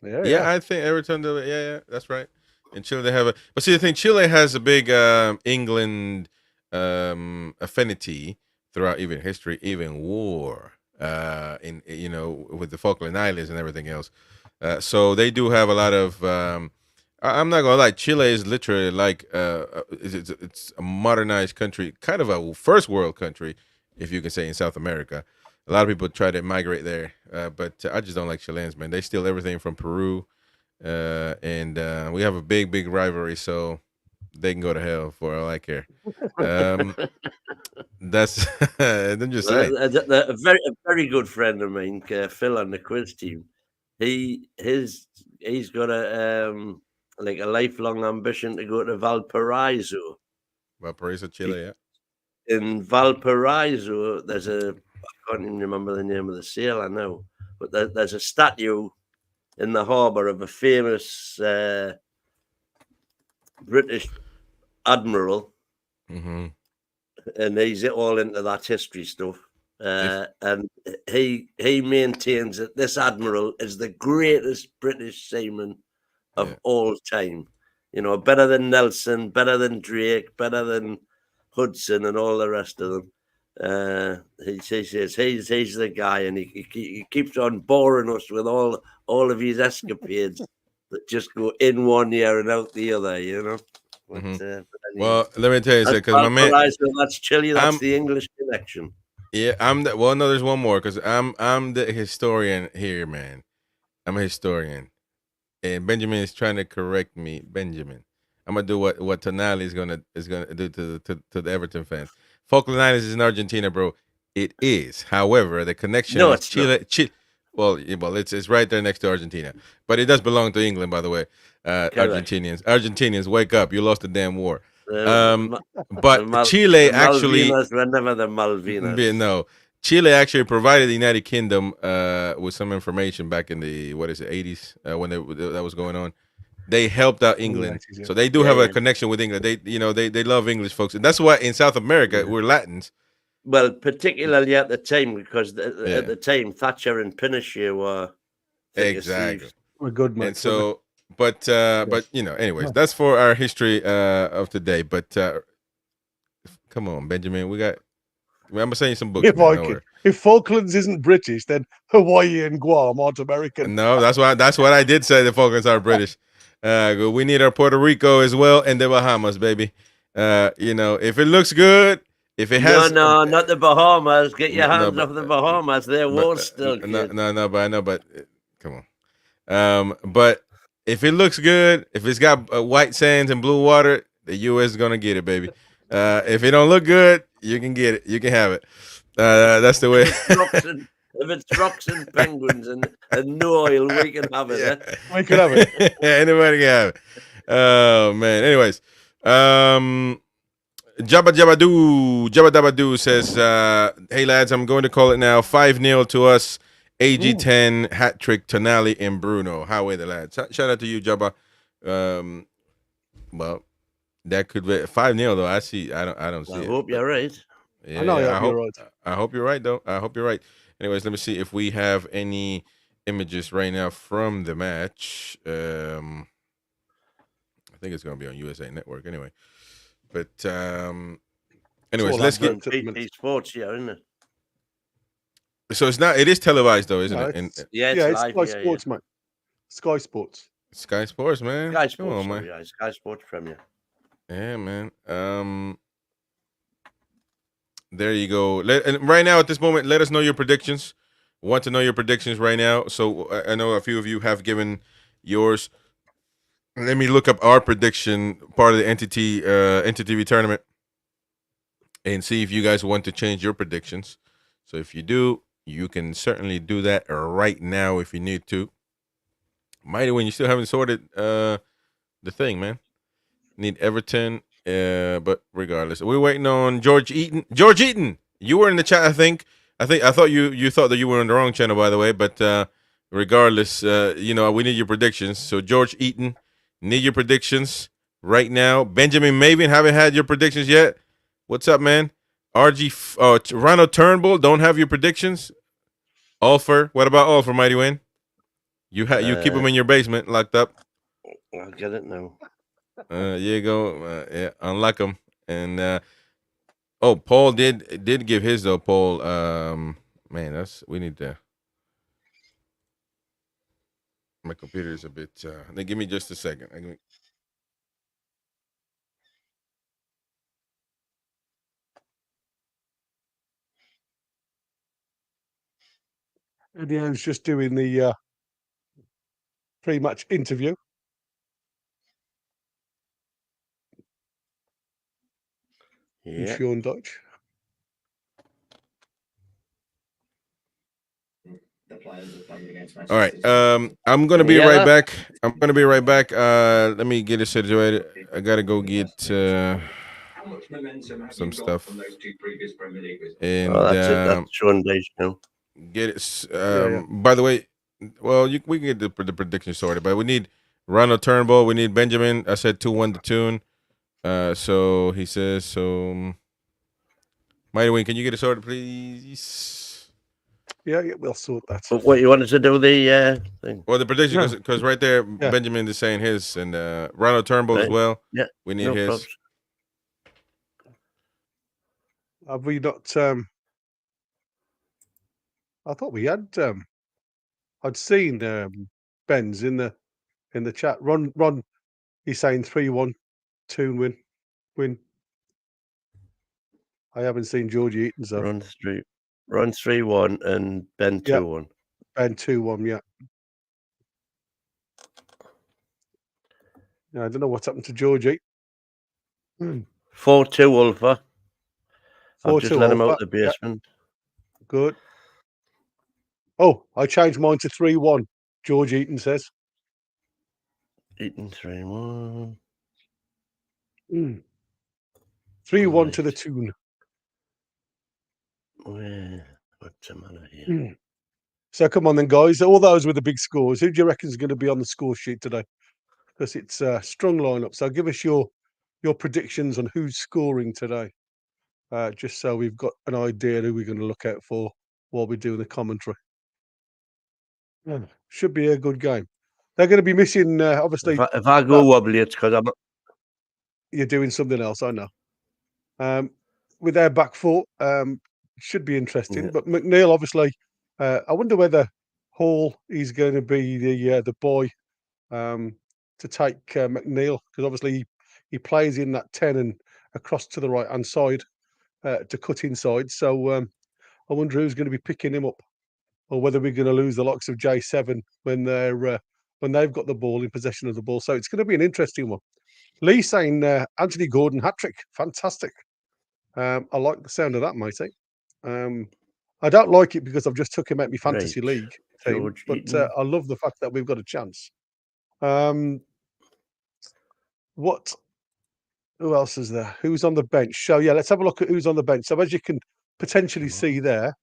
[SPEAKER 1] Yeah, I think Everton. Yeah, that's right. In Chile, they have but see, the thing, Chile has a big England affinity throughout even history, even war. With the Falkland Islands and everything else. So they do have a lot of. I'm not gonna lie, Chile is literally like it's a modernized country, kind of a first world country, if you can say, in South America. A lot of people try to migrate there, but I just don't like Chileans, man. They steal everything from Peru, and we have a big rivalry, so they can go to hell for all I care. That's I'm just saying.
[SPEAKER 3] A very good friend of mine, Phil, on the quiz team. He's got a like a lifelong ambition to go to Valparaiso.
[SPEAKER 1] Valparaiso, Chile, yeah.
[SPEAKER 3] In Valparaiso, there's I can't even remember the name of the sailor now, but there's a statue in the harbour of a famous British admiral, and he's all into that history stuff. And he maintains that this admiral is the greatest British seaman of all time. Better than Nelson, better than Drake, better than Hudson, and all the rest of them. He says he's the guy, and he keeps on boring us with all of his escapades that just go in one year and out the other. But, anyway,
[SPEAKER 1] well, let me tell you, because my man,
[SPEAKER 3] that's Chile. That's the English connection.
[SPEAKER 1] Yeah, no, there's one more, because I'm the historian here, man. I'm a historian, and Benjamin is trying to correct me. Benjamin, I'm gonna do what Tonali is gonna do to the Everton fans. Falkland Islands is in Argentina, bro. It is. However, the connection is Chile. Well, it's right there next to Argentina, but it does belong to England, by the way. Argentinians, wake up! You lost the damn war. But Chile actually
[SPEAKER 3] were never the Malvinas.
[SPEAKER 1] No, Chile actually provided the United Kingdom with some information back in the 80s when that was going on. They helped out England, so they do have a connection with England. They love English folks, and that's why in South America we're Latins.
[SPEAKER 3] Well, particularly at the time, because at the time Thatcher and Pinochet were thick
[SPEAKER 1] Exactly.
[SPEAKER 3] as thieves.
[SPEAKER 2] We're good, mate.
[SPEAKER 1] And so, but anyways, that's for our history of today. But come on, Benjamin, I'm gonna send you some books, man.
[SPEAKER 2] If Falklands isn't British, then Hawaii and Guam aren't American.
[SPEAKER 1] No, that's what I did say. The Falklands are British. We need our Puerto Rico as well and the Bahamas, baby. If it looks good, if it has
[SPEAKER 3] no, not the Bahamas. Get your hands off the Bahamas. They're war still, kid.
[SPEAKER 1] But I know, but come on. But if it looks good, if it's got white sands and blue water, the U.S. is gonna get it, baby. If it don't look good, you can get it. You can have it. That's the way.
[SPEAKER 3] If it's rocks and penguins and no oil, we can have it.
[SPEAKER 2] Yeah. We can have it.
[SPEAKER 1] Anybody can have it. Oh man. Anyways, Jabba Dabba says, "Hey lads, I'm going to call it now. 5-0 to us. AG10 hat trick Tonali and Bruno. How are the lads? Shout out to you, Jabba. Well, that could be 5-0 though. I don't see it.
[SPEAKER 3] I hope you're right.
[SPEAKER 1] Yeah,
[SPEAKER 2] I know you're right.
[SPEAKER 1] I hope you're right though. I hope you're right. Anyways, let me see if we have any images right now from the match. I think it's gonna be on USA Network anyway. But anyways, let's get
[SPEAKER 3] sports here, isn't it?
[SPEAKER 1] So it's not. It is televised though, isn't it?
[SPEAKER 3] It's
[SPEAKER 2] live, Sky Sports, mate. Sky Sports.
[SPEAKER 1] Sky Sports, man.
[SPEAKER 3] Sky Sports,
[SPEAKER 1] come on, man.
[SPEAKER 3] Yeah, Sky Sports Premier.
[SPEAKER 1] Yeah, man. There you go. And right now, at this moment, let us know your predictions. Want to know your predictions right now. So I know a few of you have given yours. Let me look up our prediction, part of the NTTV tournament, and see if you guys want to change your predictions. So if you do, you can certainly do that right now if you need to. Mighty when you still haven't sorted the thing, man. Need Everton, but regardless, we're waiting on George Eaton. George Eaton, you were in the chat, I think. I thought you thought that you were on the wrong channel, by the way. But regardless, we need your predictions. So George Eaton, need your predictions right now. Benjamin Maven, haven't had your predictions yet. What's up, man? Ronald Turnbull, don't have your predictions. Ulfer, what about Ulfer, Mighty Win? You keep them in your basement, locked up.
[SPEAKER 3] I'll get it now.
[SPEAKER 1] There you go. Yeah, unlock them. And Paul did give his though. Paul, man, we need to. My computer is a bit. Then give me just a second.
[SPEAKER 2] And I was just doing the pre-match interview.
[SPEAKER 3] Yeah.
[SPEAKER 2] Sean Dodge.
[SPEAKER 1] All right. I'm gonna be right back. Let me get it situated. I gotta go get some stuff. And
[SPEAKER 3] that's it. That's Sean Dodge now.
[SPEAKER 1] Get it. By the way, well, we can get the prediction sorted, but we need Ronald Turnbull. We need Benjamin. I said 2-1 to Tune. So he says so. Mighty Wing, can you get it sorted, please?
[SPEAKER 2] Yeah, we'll sort that.
[SPEAKER 3] But what you wanted to do the thing?
[SPEAKER 1] Well, the prediction because right there, Benjamin is saying his, and Ronald Turnbull as well.
[SPEAKER 3] Yeah,
[SPEAKER 1] we need his.
[SPEAKER 3] Problems.
[SPEAKER 2] Have we not? I thought we had. I'd seen Ben's in the chat. Ron, he's saying 3-1, Tune win. I haven't seen George Eaton's though.
[SPEAKER 3] Run 3-1 and Ben 2-1.
[SPEAKER 2] Ben 2-1, yeah. I don't know what's happened to George Eaton.
[SPEAKER 3] 4-2 Ulfer.
[SPEAKER 2] 4-2
[SPEAKER 3] just let him out the basement.
[SPEAKER 2] Yeah. Good. Oh, I changed mine to 3-1. George Eaton says.
[SPEAKER 3] Eaton 3-1.
[SPEAKER 2] 3-1 to the Tune.
[SPEAKER 3] What's the matter here?
[SPEAKER 2] So come on then, guys. All those with the big scores. Who do you reckon is going to be on the score sheet today? Because it's a strong lineup. So give us your predictions on who's scoring today. Just so we've got an idea who we're going to look out for while we do the commentary. Yeah, should be a good game. They're going to be missing, obviously.
[SPEAKER 3] If I go wobbly, it's because
[SPEAKER 2] you're doing something else. I know. With their back four, should be interesting.
[SPEAKER 3] Yeah.
[SPEAKER 2] But McNeil, obviously, I wonder whether Hall is going to be the boy to take McNeil, because obviously he plays in that 10 and across to the right hand side to cut inside. So I wonder who's going to be picking him up, or whether we're going to lose the likes of J7 when they've got the ball in possession of the ball. So it's going to be an interesting one. Lee saying Anthony Gordon hat-trick, fantastic. I like the sound of that, matey. I don't like it because I've just took him out my fantasy league team, but I love the fact that we've got a chance. Who else is there? Who's on the bench? So yeah, let's have a look at who's on the bench. So as you can potentially see there,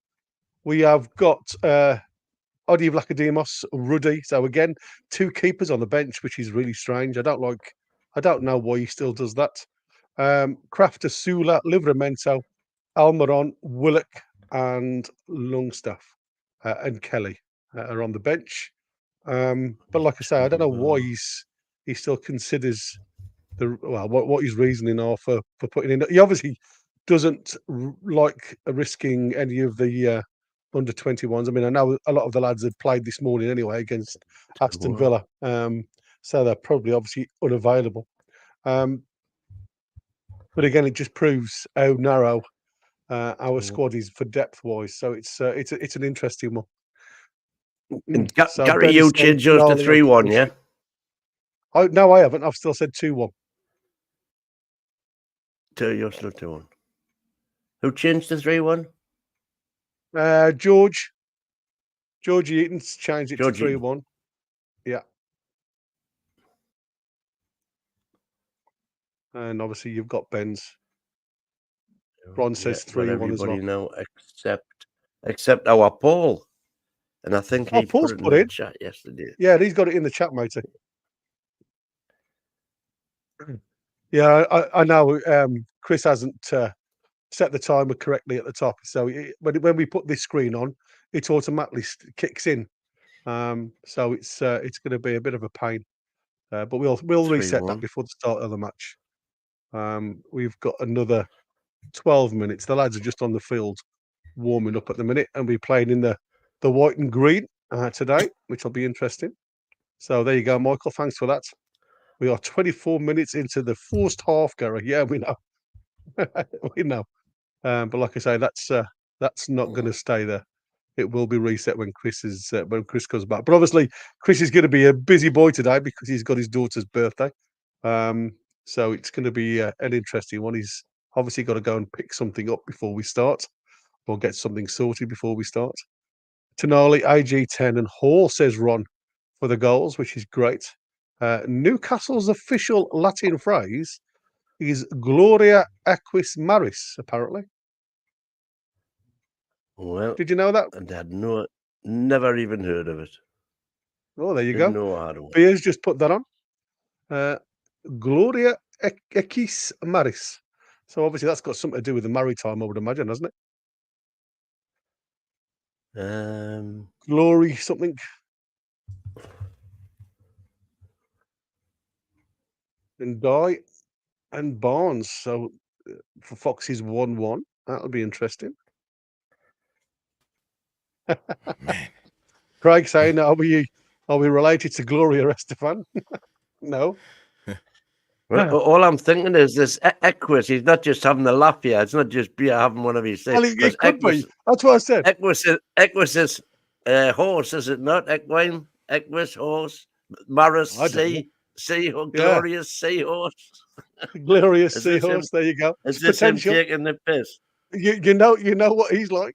[SPEAKER 2] we have got Odi Vlachodimos, Ruddy. So again, 2 keepers on the bench, which is really strange. I don't know why he still does that. Crafter, Sula, Livramento, Almiron, Willock, and Longstaff and Kelly are on the bench. But like I say, I don't know why he still considers what his reasoning are for putting in. He obviously doesn't like risking any of the under 21s. I mean, I know a lot of the lads had played this morning anyway against Aston Villa, so they're probably obviously unavailable. But again, it just proves how narrow our squad is for depth wise. So it's an interesting one.
[SPEAKER 3] And Gary, you changed yours to 3-1, yeah?
[SPEAKER 2] No, I haven't. I've still said 2-1.
[SPEAKER 3] You're still 2-1. Who changed to 3-1?
[SPEAKER 2] George Eaton's changed it to 3-1. Yeah. And obviously you've got Ben's. Ron says 3-1 as well.
[SPEAKER 3] Now except our Paul. And I think he
[SPEAKER 2] Paul's
[SPEAKER 3] put it in the chat yesterday.
[SPEAKER 2] Yeah, he's got it in the chat, matey. Yeah, I know Chris hasn't set the timer correctly at the top. So when we put this screen on, it automatically kicks in. So it's going to be a bit of a pain. But we'll reset that before the start of the match. We've got another 12 minutes. The lads are just on the field warming up at the minute, and we're playing in the white and green today, which will be interesting. So there you go, Michael. Thanks for that. We are 24 minutes into the first half, Gary. Yeah, we know. We know. But like I say, that's not going to stay there. It will be reset when Chris comes back. But obviously, Chris is going to be a busy boy today because he's got his daughter's birthday. So it's going to be an interesting one. He's obviously got to go and pick something up before we start, or get something sorted before we start. Tonali, AG10, and Hall, says Ron, for the goals, which is great. Newcastle's official Latin phrase is Gloria Equis Maris, apparently.
[SPEAKER 3] Well,
[SPEAKER 2] did you know that?
[SPEAKER 3] I had never even heard of it.
[SPEAKER 2] Oh, there you go. Beers just put that on. Gloria Equis Maris. So obviously that's got something to do with the maritime, I would imagine, hasn't it? Glory something. And Die and Barnes. So for Fox's 1-1, that'll be interesting.
[SPEAKER 1] Man.
[SPEAKER 2] Craig saying, are we related to Gloria Estefan? No.
[SPEAKER 3] Well, all I'm thinking is this Equus. He's not just having a laugh here. It's not just having one of his things.
[SPEAKER 2] Well, it could be. That's what I said.
[SPEAKER 3] Equus is horse, is it not? Equine, Equus, horse, Maris, glorious seahorse.
[SPEAKER 2] Glorious seahorse. There you go.
[SPEAKER 3] Is this him taking the piss?
[SPEAKER 2] You know what he's like.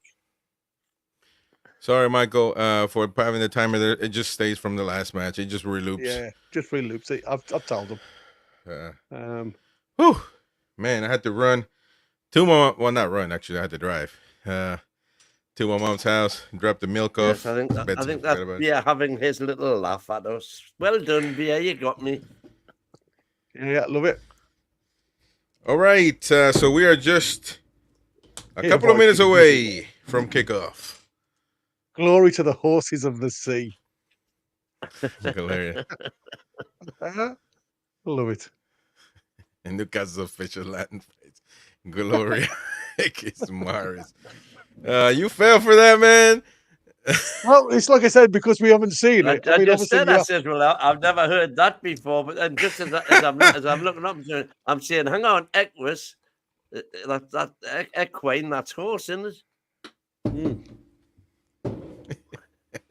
[SPEAKER 1] Sorry, Michael, for having the timer there. It just stays from the last match. It just reloops.
[SPEAKER 2] Yeah, just reloops. I've told him.
[SPEAKER 1] Whew, man, I had to run to my not run, actually. I had to drive to my mom's house, drop the milk off.
[SPEAKER 3] Yes, I think that's having his little laugh at us. Well done, Bia, you got me.
[SPEAKER 2] Yeah, love it.
[SPEAKER 1] All right, so we are just a couple of minutes away from kickoff.
[SPEAKER 2] Glory to the horses of the sea.
[SPEAKER 1] Hilarious.
[SPEAKER 2] Love it.
[SPEAKER 1] And Newcastle's official Latin phrase, Gloria X Maris. You fell for that, man.
[SPEAKER 2] Well, it's like I said, because we haven't seen it.
[SPEAKER 3] I just said, I said, well, I've never heard that before. But then just as I'm looking up, I'm saying, hang on, Equus, that equine, that's horse, isn't it?
[SPEAKER 2] Mm.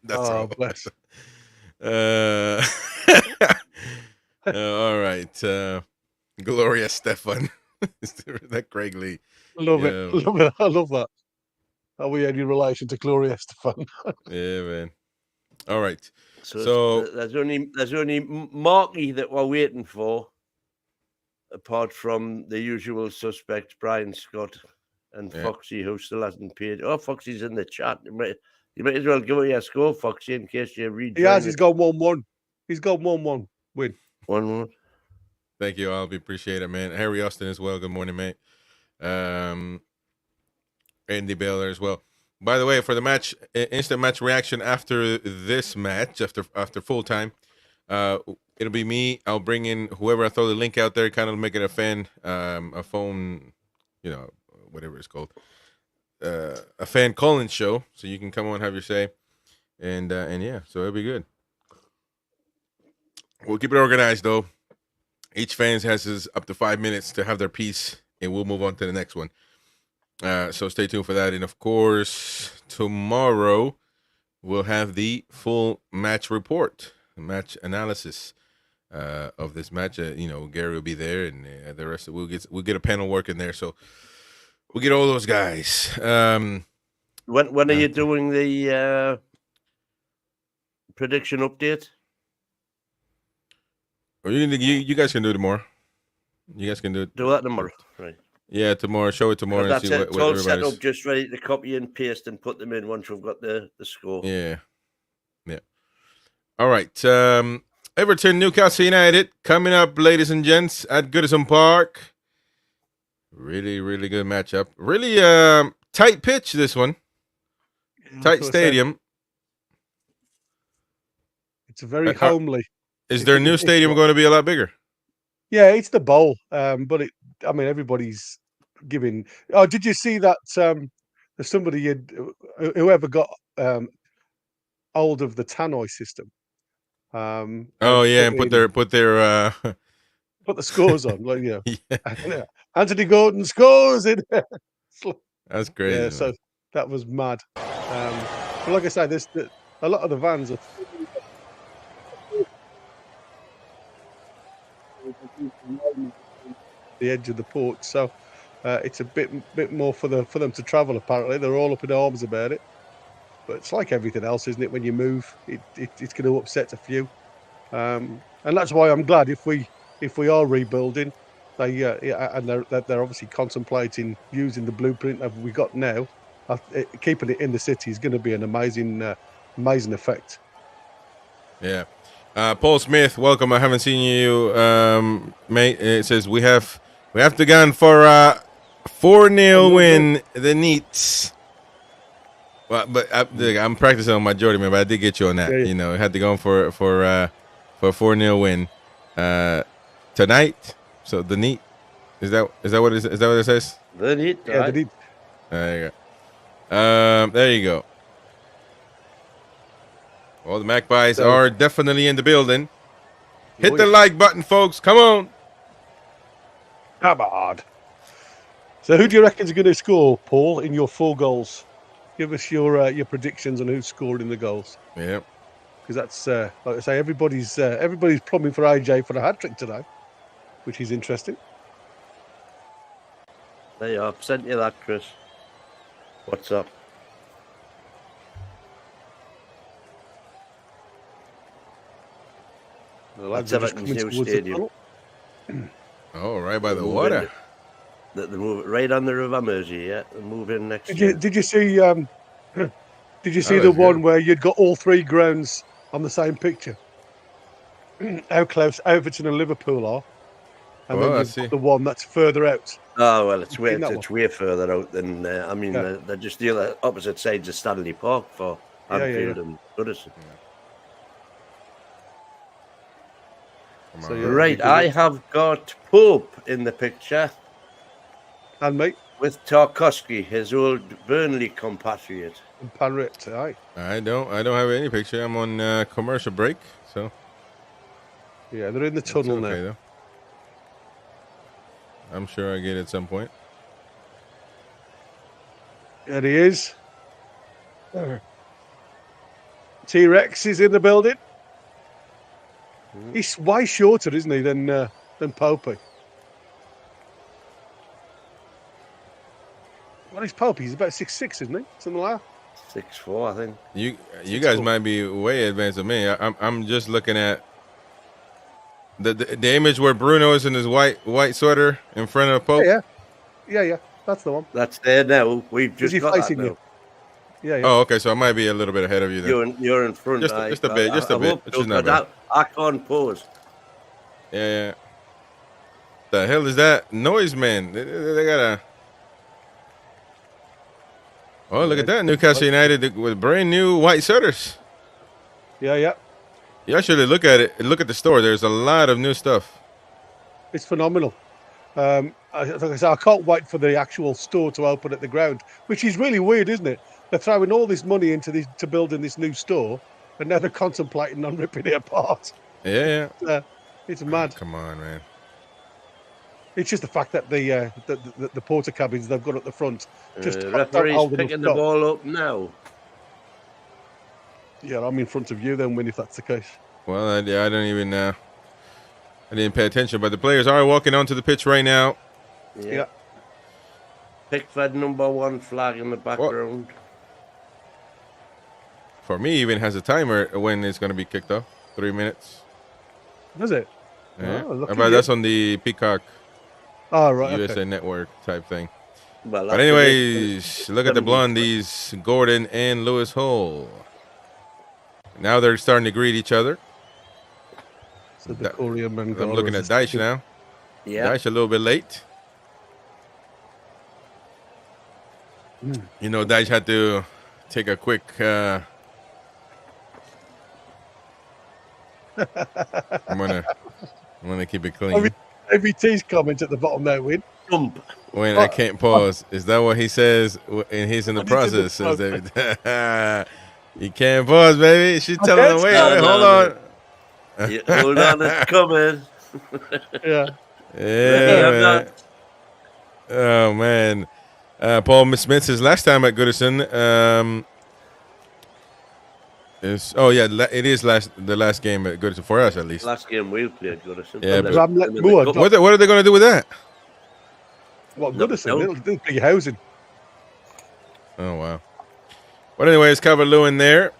[SPEAKER 1] That's all.
[SPEAKER 2] Bless.
[SPEAKER 1] All right. Gloria Stefan. That Craig Lee.
[SPEAKER 2] Love it. I love that. Are we any relation to Gloria Stefan?
[SPEAKER 1] Yeah, man. All right.
[SPEAKER 3] So there's only Marky that we're waiting for, apart from the usual suspects, Brian Scott and Foxy, who still hasn't paid. Oh, Foxy's in the chat. You might as well give me a score, Foxy, in case you read.
[SPEAKER 2] He has. He's got 1-1. He's got 1-1 win.
[SPEAKER 3] 1-1.
[SPEAKER 1] Thank you, Albie. Appreciate it, man. Harry Austin as well. Good morning, mate. Andy Baylor as well. By the way, for the match, instant match reaction after this match, after full time, it'll be me. I'll bring in whoever I throw the link out there, kind of make it a phone, whatever it's called, a fan call-in show, so you can come on, have your say, and yeah, so it'll be good. We'll keep it organized though. Each fan has his up to 5 minutes to have their piece, and we'll move on to the next one. So stay tuned for that. And of course, tomorrow we'll have the full match report, match analysis of this match. Gary will be there, and the rest of we'll get a panel working there. So we'll get all those guys.
[SPEAKER 3] When are you doing the prediction update?
[SPEAKER 1] Or you guys can do it tomorrow. You guys can do it.
[SPEAKER 3] Do that tomorrow, right?
[SPEAKER 1] Yeah, tomorrow. Show it tomorrow.
[SPEAKER 3] That's
[SPEAKER 1] and see
[SPEAKER 3] it.
[SPEAKER 1] what
[SPEAKER 3] It's all set up, just ready to copy and paste and put them in once we've got the score.
[SPEAKER 1] Yeah. All right. Everton, Newcastle United coming up, ladies and gents, at Goodison Park. Really, really good matchup. Really tight pitch, this one. Tight stadium.
[SPEAKER 2] It's a very homely.
[SPEAKER 1] Is their new stadium going to be a lot bigger?
[SPEAKER 2] Yeah, it's the Bowl, but everybody's giving. Oh, did you see that? There's somebody whoever got hold of the Tannoy system.
[SPEAKER 1] And put their
[SPEAKER 2] put the scores on, yeah. Anthony Gordon scores in.
[SPEAKER 1] That's crazy.
[SPEAKER 2] Yeah, so that was mad. But like I say, a lot of the vans are. The edge of the port, so it's a bit more for them to travel. Apparently, they're all up in arms about it. But it's like everything else, isn't it? When you move, it's going to upset a few, and that's why I'm glad if we are rebuilding, and they're obviously contemplating using the blueprint that we got now. Keeping it in the city is going to be an amazing effect.
[SPEAKER 1] Yeah. Paul Smith, welcome. I haven't seen you, mate. It says we have to go for a 4-0 win. The Neats. Well, but I'm practicing on my Jordan, man. But I did get you on that. Yeah. I had to go for a 4-0 win tonight. So the Neat, is that what it is? Is that what it says?
[SPEAKER 3] The Neat.
[SPEAKER 2] Yeah, right. The Neat.
[SPEAKER 1] There you go. There you go. Well, the Magpies are definitely in the building. Hit the like button, folks. Come on.
[SPEAKER 2] Come on. So who do you reckon is going to score, Paul, in your 4 goals? Give us your predictions on who's scored in the goals.
[SPEAKER 1] Yeah.
[SPEAKER 2] Because that's, like I say, everybody's plumbing for AJ for a hat-trick today, which is interesting.
[SPEAKER 3] There you are. I've sent you that, Chris. What's up? That's Everton's new stadium.
[SPEAKER 1] Oh, right by the water.
[SPEAKER 3] They move right on the River Mersey. Yeah, they move in next
[SPEAKER 2] did
[SPEAKER 3] year.
[SPEAKER 2] Did you see? Did you see the one where you'd got all 3 grounds on the same picture? How close Everton and Liverpool are, and then you've got the one that's further out.
[SPEAKER 3] Oh well, it's way further out than. They're just the other opposite sides of Stanley Park for Anfield and Goodison.
[SPEAKER 1] Come
[SPEAKER 2] So,
[SPEAKER 1] on.
[SPEAKER 2] yeah,
[SPEAKER 3] Right, I have got Pope in the picture
[SPEAKER 2] And mate,
[SPEAKER 3] with Tarkowski, his old Burnley compatriot.
[SPEAKER 2] and Panrit, aye.
[SPEAKER 1] I don't have any picture. I'm on commercial break, so
[SPEAKER 2] Yeah, they're in the
[SPEAKER 1] that's
[SPEAKER 2] tunnel
[SPEAKER 1] okay
[SPEAKER 2] now.
[SPEAKER 1] though. I'm sure I get it at some point.
[SPEAKER 2] There he is. T-Rex is in the building. He's way shorter, isn't he, than Popey? What is Popey? He's about 6'6", isn't he? Something like that.
[SPEAKER 3] 6'4", I think.
[SPEAKER 1] You guys might be way advanced of me. I'm just looking at the image where Bruno is in his white sweater in front of Pope.
[SPEAKER 2] Yeah. That's the one.
[SPEAKER 3] That's there now. We've just
[SPEAKER 2] he
[SPEAKER 3] got that
[SPEAKER 2] facing
[SPEAKER 3] now.
[SPEAKER 2] you? Yeah.
[SPEAKER 1] Oh, okay. So I might be a little bit ahead of you then.
[SPEAKER 3] You're in front.
[SPEAKER 1] Just a bit. Just a bit. Which is not bad.
[SPEAKER 3] I can't pause.
[SPEAKER 1] Yeah. The hell is that noise, man? They got a. Oh, look at that! Newcastle United with brand new white sweaters.
[SPEAKER 2] Yeah.
[SPEAKER 1] You actually look at it. Look at the store. There's a lot of new stuff.
[SPEAKER 2] It's phenomenal. Like I said, I can't wait for the actual store to open at the ground, which is really weird, isn't it? They're throwing all this money into to building this new store, and now they're contemplating on ripping it apart.
[SPEAKER 1] Yeah.
[SPEAKER 2] It's mad.
[SPEAKER 1] Come on, man.
[SPEAKER 2] It's just the fact that the porter cabins they've got at the front just
[SPEAKER 3] referee's picking the ball up now.
[SPEAKER 2] Yeah, I'm in front of you then, Win, if that's the case.
[SPEAKER 1] Well, I don't even. I didn't pay attention, but the players are walking onto the pitch right now.
[SPEAKER 2] Yeah.
[SPEAKER 3] Pickford #1 flag in the background.
[SPEAKER 1] For me, even has a timer when it's going to be kicked off. 3 minutes.
[SPEAKER 2] Is it?
[SPEAKER 1] Yeah.
[SPEAKER 2] Oh,
[SPEAKER 1] But that's on the Peacock
[SPEAKER 2] right.
[SPEAKER 1] USA
[SPEAKER 2] Okay.
[SPEAKER 1] Network type thing.
[SPEAKER 3] Well,
[SPEAKER 1] But anyways, look at the blondies, Gordon and Lewis Hull. Now they're starting to greet each other.
[SPEAKER 2] So the Korean man.
[SPEAKER 1] I'm looking at Dyche now.
[SPEAKER 3] Yeah.
[SPEAKER 1] Dyche a little bit late. You know, Dyche had to take a quick. I'm gonna keep it clean.
[SPEAKER 2] MVT's comment at the bottom there, Win.
[SPEAKER 3] Jump.
[SPEAKER 1] When I can't pause, is that what he says? And he's in the process. Says David. You can't pause, baby. She's telling him, wait, hold on.
[SPEAKER 3] Hold on, it's coming.
[SPEAKER 2] Yeah.
[SPEAKER 1] Yeah, man. Oh man. Paul Smith says last time at Goodison. It is the last game at Goodison for us at least.
[SPEAKER 3] Last game we played Goodison.
[SPEAKER 1] Yeah, but
[SPEAKER 2] What
[SPEAKER 1] are they going to do with that?
[SPEAKER 2] What Goodison? Little big housing.
[SPEAKER 1] Oh wow. But anyways, Calvert-Lewin there,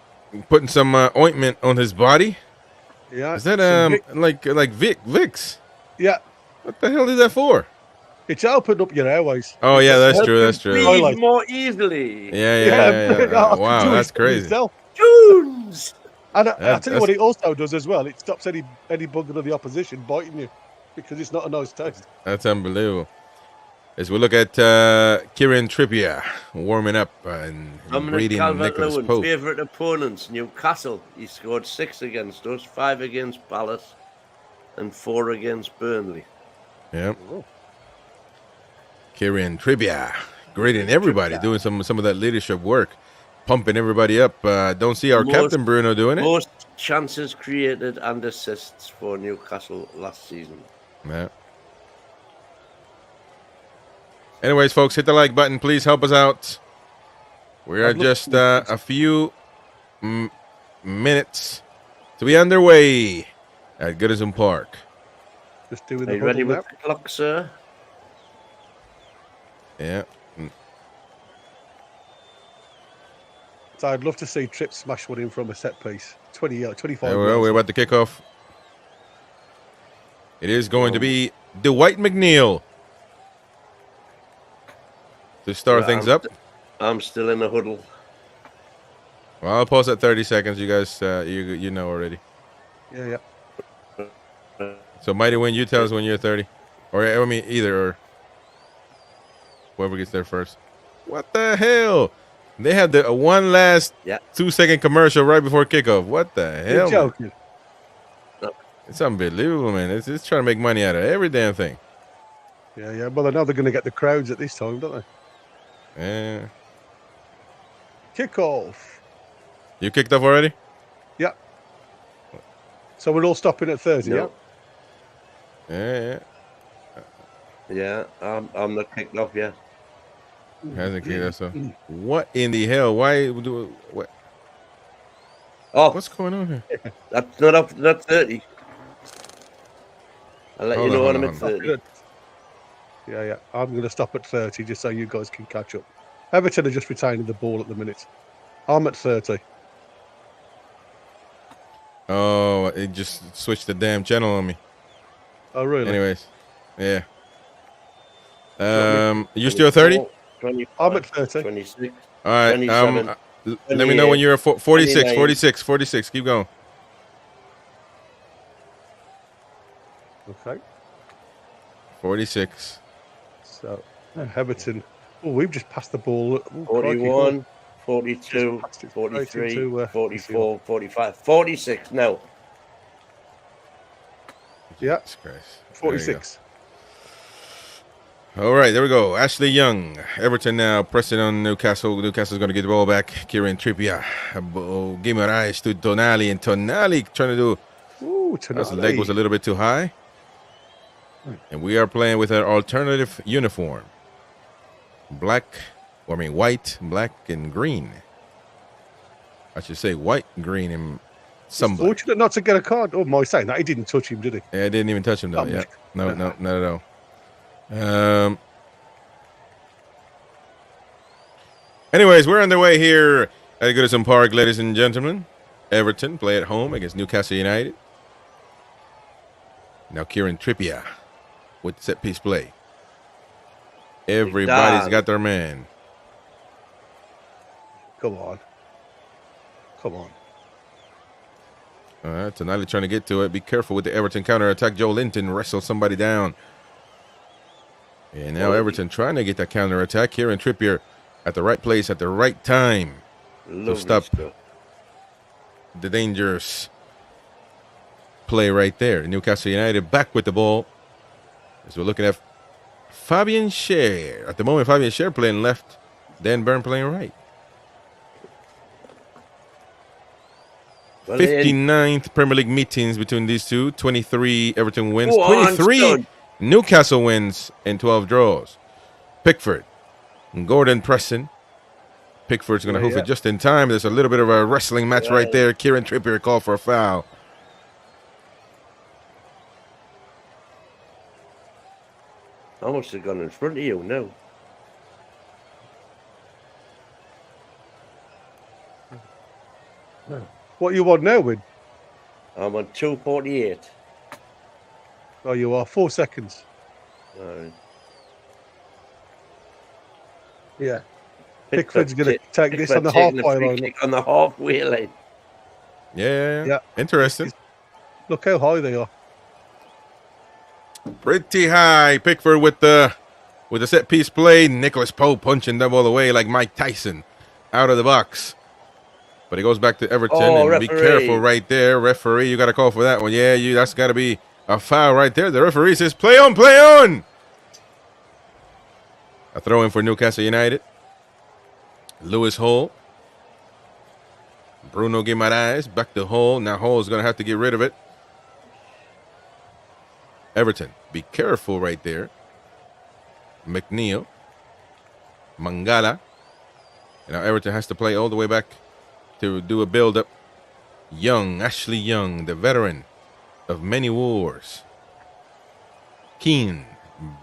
[SPEAKER 1] putting some ointment on his body.
[SPEAKER 2] Yeah.
[SPEAKER 1] Is that like Vicks?
[SPEAKER 2] Yeah.
[SPEAKER 1] What the hell is that for?
[SPEAKER 2] It's opened up your airways.
[SPEAKER 1] Oh yeah, that's true. That's true.
[SPEAKER 3] Breathe more easily.
[SPEAKER 1] Yeah. Wow, that's crazy.
[SPEAKER 3] Tunes.
[SPEAKER 2] And I tell you what, it also does as well. It stops any bugger of the opposition biting you because it's not a nice taste.
[SPEAKER 1] That's unbelievable. As we look at Kieran Trippier warming up and greeting Nicholas Pope.
[SPEAKER 3] Favourite opponents, Newcastle. He scored 6 against us, 5 against Palace, and 4 against Burnley.
[SPEAKER 1] Yep. Kieran Trippier greeting everybody, doing some of that leadership work, pumping everybody up. Don't see our captain Bruno doing it.
[SPEAKER 3] Most chances created and assists for Newcastle last season.
[SPEAKER 1] Yeah. Anyways, folks, hit the like button. Please help us out. We are just a few minutes to be underway at Goodison Park.
[SPEAKER 2] Just doing
[SPEAKER 3] Are you ready with the clock, sir?
[SPEAKER 1] Yeah.
[SPEAKER 2] So I'd love to see Tripp smash one in from a set piece. 25.
[SPEAKER 1] Well, we're about to kick off. It is going to be Dwight McNeil to start things up.
[SPEAKER 3] I'm still in the huddle.
[SPEAKER 1] Well, I'll pause at 30 seconds. You guys, you know already.
[SPEAKER 2] Yeah.
[SPEAKER 1] So Mighty Win, you tell us when you're 30. Or, I mean, either or. Whoever gets there first. What the hell? They had the one last 2-second commercial right before kickoff. What the hell?
[SPEAKER 2] You're joking.
[SPEAKER 1] It's unbelievable, man. It's trying to make money out of every damn thing.
[SPEAKER 2] Yeah. Well, I know they're going to get the crowds at this time, don't they?
[SPEAKER 1] Yeah.
[SPEAKER 2] Kick off.
[SPEAKER 1] You kicked off already?
[SPEAKER 2] Yeah. So we're all stopping at 30,
[SPEAKER 3] No.
[SPEAKER 1] Yeah.
[SPEAKER 3] Yeah, I'm not kicked off yet.
[SPEAKER 1] Hasn't kicked off. So what in the hell? Why do what?
[SPEAKER 3] Oh,
[SPEAKER 1] What's going on here?
[SPEAKER 3] that's not up. Not 30. I'll let
[SPEAKER 1] Hold
[SPEAKER 3] you
[SPEAKER 1] on,
[SPEAKER 3] know when
[SPEAKER 1] hold
[SPEAKER 3] I'm
[SPEAKER 1] on,
[SPEAKER 3] at
[SPEAKER 1] hold
[SPEAKER 3] 30.
[SPEAKER 2] Yeah. I'm going to stop at 30 just so you guys can catch up. Everton are just retaining the ball at the minute. I'm at 30.
[SPEAKER 1] Oh, it just switched the damn channel on me.
[SPEAKER 2] Oh, really?
[SPEAKER 1] Anyways, yeah.
[SPEAKER 2] want
[SPEAKER 1] You're still 30?
[SPEAKER 3] 25,
[SPEAKER 2] I'm at 30.
[SPEAKER 3] 26.
[SPEAKER 1] All right.
[SPEAKER 3] 27,
[SPEAKER 1] Let me know when you're at 46,
[SPEAKER 3] 29.
[SPEAKER 1] 46. Keep going.
[SPEAKER 2] Okay.
[SPEAKER 1] 46.
[SPEAKER 2] So, Everton. Oh, we've just passed the ball. Oh,
[SPEAKER 3] 41, 42,
[SPEAKER 2] Just passed it straight
[SPEAKER 3] 43,
[SPEAKER 2] into,
[SPEAKER 3] 44, 45, 46 now.
[SPEAKER 2] Yeah.
[SPEAKER 1] Jesus Christ. There you
[SPEAKER 2] 46.
[SPEAKER 1] go. All right, there we go. Ashley Young, Everton now pressing on Newcastle. Newcastle's going to get the ball back. Kieran Trippier, Guimaraes to Tonali, and Tonali trying to do.
[SPEAKER 2] Ooh,
[SPEAKER 1] His leg was a little bit too high. And we are playing with an alternative uniform. White, black, and green. I should say white, green, and some black.
[SPEAKER 2] Fortunate not to get a card. Oh, my saying that. He didn't touch him, did he?
[SPEAKER 1] Yeah, I didn't even touch him, though. Yeah. No, not at all. Anyways, we're underway here at Goodison Park, ladies and gentlemen. Everton play at home against Newcastle United. Now Kieran Trippier with set-piece play. Everybody's got their man.
[SPEAKER 2] Come on.
[SPEAKER 1] All right, Tonali trying to get to it. Be careful with the Everton counter-attack. Joe Linton wrestles somebody down. And now Everton trying to get that counter-attack. Kieran Trippier at the right place at the right time to stop the dangerous play right there. Newcastle United back with the ball. As we're looking at Fabian Schär. At the moment, Fabian Schär playing left, Dan Burn playing right.
[SPEAKER 3] Well,
[SPEAKER 1] 59th Premier League meetings between these two. 23 Everton wins.
[SPEAKER 3] Go on,
[SPEAKER 1] 23
[SPEAKER 3] son.
[SPEAKER 1] Newcastle wins and 12 draws. Pickford and Gordon pressing. Pickford's going to hoof it just in time. There's a little bit of a wrestling match right there. Kieran Trippier called for a foul.
[SPEAKER 3] I must have gone in front of you now.
[SPEAKER 2] What you want now, Win?
[SPEAKER 3] I'm on 2:48.
[SPEAKER 2] Oh, you are. 4 seconds.
[SPEAKER 3] All right.
[SPEAKER 2] Yeah. Pickford's going to take this on the halfway line.
[SPEAKER 3] On the halfway line.
[SPEAKER 1] Yeah. Interesting.
[SPEAKER 2] Look how high they are.
[SPEAKER 1] Pretty high. Pickford with the set piece play. Nicholas Pope punching them all the way like Mike Tyson out of the box. But he goes back to Everton and referee. Be careful right there. Referee, you got a call for that one. Yeah, that's got to be a foul right there. The referee says, play on, play on. A throw in for Newcastle United. Lewis Hall. Bruno Guimaraes back to Hall. Now Hall's going to have to get rid of it. Everton, be careful right there. McNeil. Mangala. And now Everton has to play all the way back to do a build-up. Young, Ashley Young, the veteran of many wars. Keane,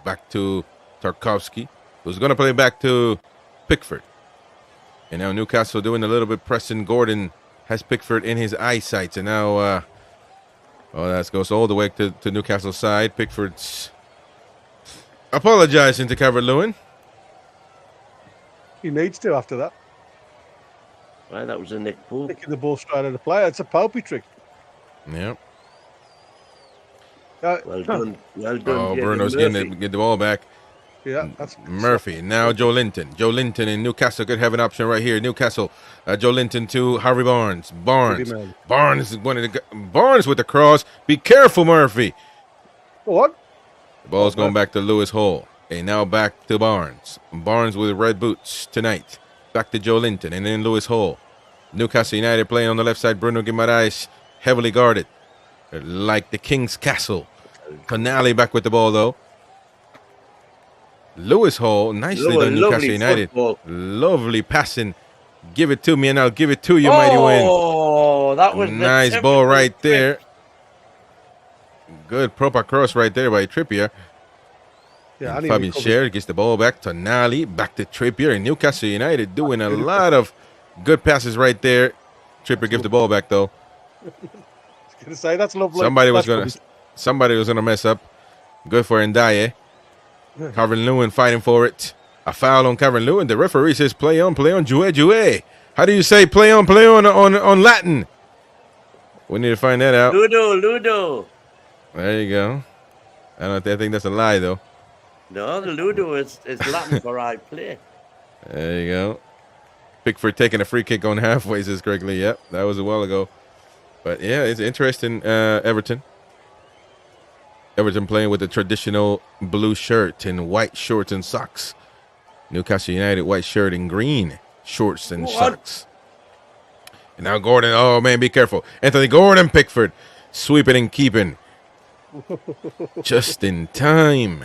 [SPEAKER 1] back to Tarkovsky, who's going to play back to Pickford. And now Newcastle doing a little bit pressing. Gordon has Pickford in his eyesight. And now, that goes all the way to Newcastle's side. Pickford's apologizing to Calvert-Lewin.
[SPEAKER 2] He needs to after that.
[SPEAKER 3] Well, that was a Nick Pope.
[SPEAKER 2] Picking the ball straight out of play. It's a Popey trick.
[SPEAKER 1] Yeah.
[SPEAKER 3] Well done.
[SPEAKER 1] Oh, Bruno's getting the ball back.
[SPEAKER 2] Yeah, that's
[SPEAKER 1] Murphy. Now Joe Linton. Joe Linton in Newcastle could have an option right here. Newcastle. Joe Linton to Harvey Barnes. Barnes. Barnes is one of the Barnes with the cross. Be careful, Murphy.
[SPEAKER 2] What?
[SPEAKER 1] The ball's going back to Lewis Hall. And now back to Barnes. Barnes with red boots tonight. Back to Joe Linton and then Lewis Hall. Newcastle United playing on the left side. Bruno Guimaraes heavily guarded. Like the King's Castle. Tonali back with the ball though. Lewis Hall, nicely done, Newcastle United. Football. Lovely passing. Give it to me and I'll give it to you, mighty win.
[SPEAKER 3] Oh, that was
[SPEAKER 1] nice ball right there. Good proper cross right there by Trippier. Yeah, Fabian Scher gets the ball back to Nali, back to Trippier, and Newcastle United doing a lot of good passes right there. Trippier gives the ball back though.
[SPEAKER 2] I was gonna say that's lovely.
[SPEAKER 1] Somebody was gonna mess up. Good for Ndiaye. Calvin Lewin fighting for it. A foul on Calvin Lewin. The referee says play on, jouer. How do you say play on Latin? We need to find that out.
[SPEAKER 3] Ludo.
[SPEAKER 1] There you go. I think that's a lie though.
[SPEAKER 3] No, the Ludo is Latin for I play.
[SPEAKER 1] There you go. Pickford taking a free kick on halfway, says correctly. Yep, that was a while ago. But yeah, it's interesting. Everton playing with the traditional blue shirt and white shorts and socks. Newcastle United, white shirt and green shorts and socks. And now Gordon, oh man, be careful. Anthony Gordon Pickford, sweeping and keeping. Just in time.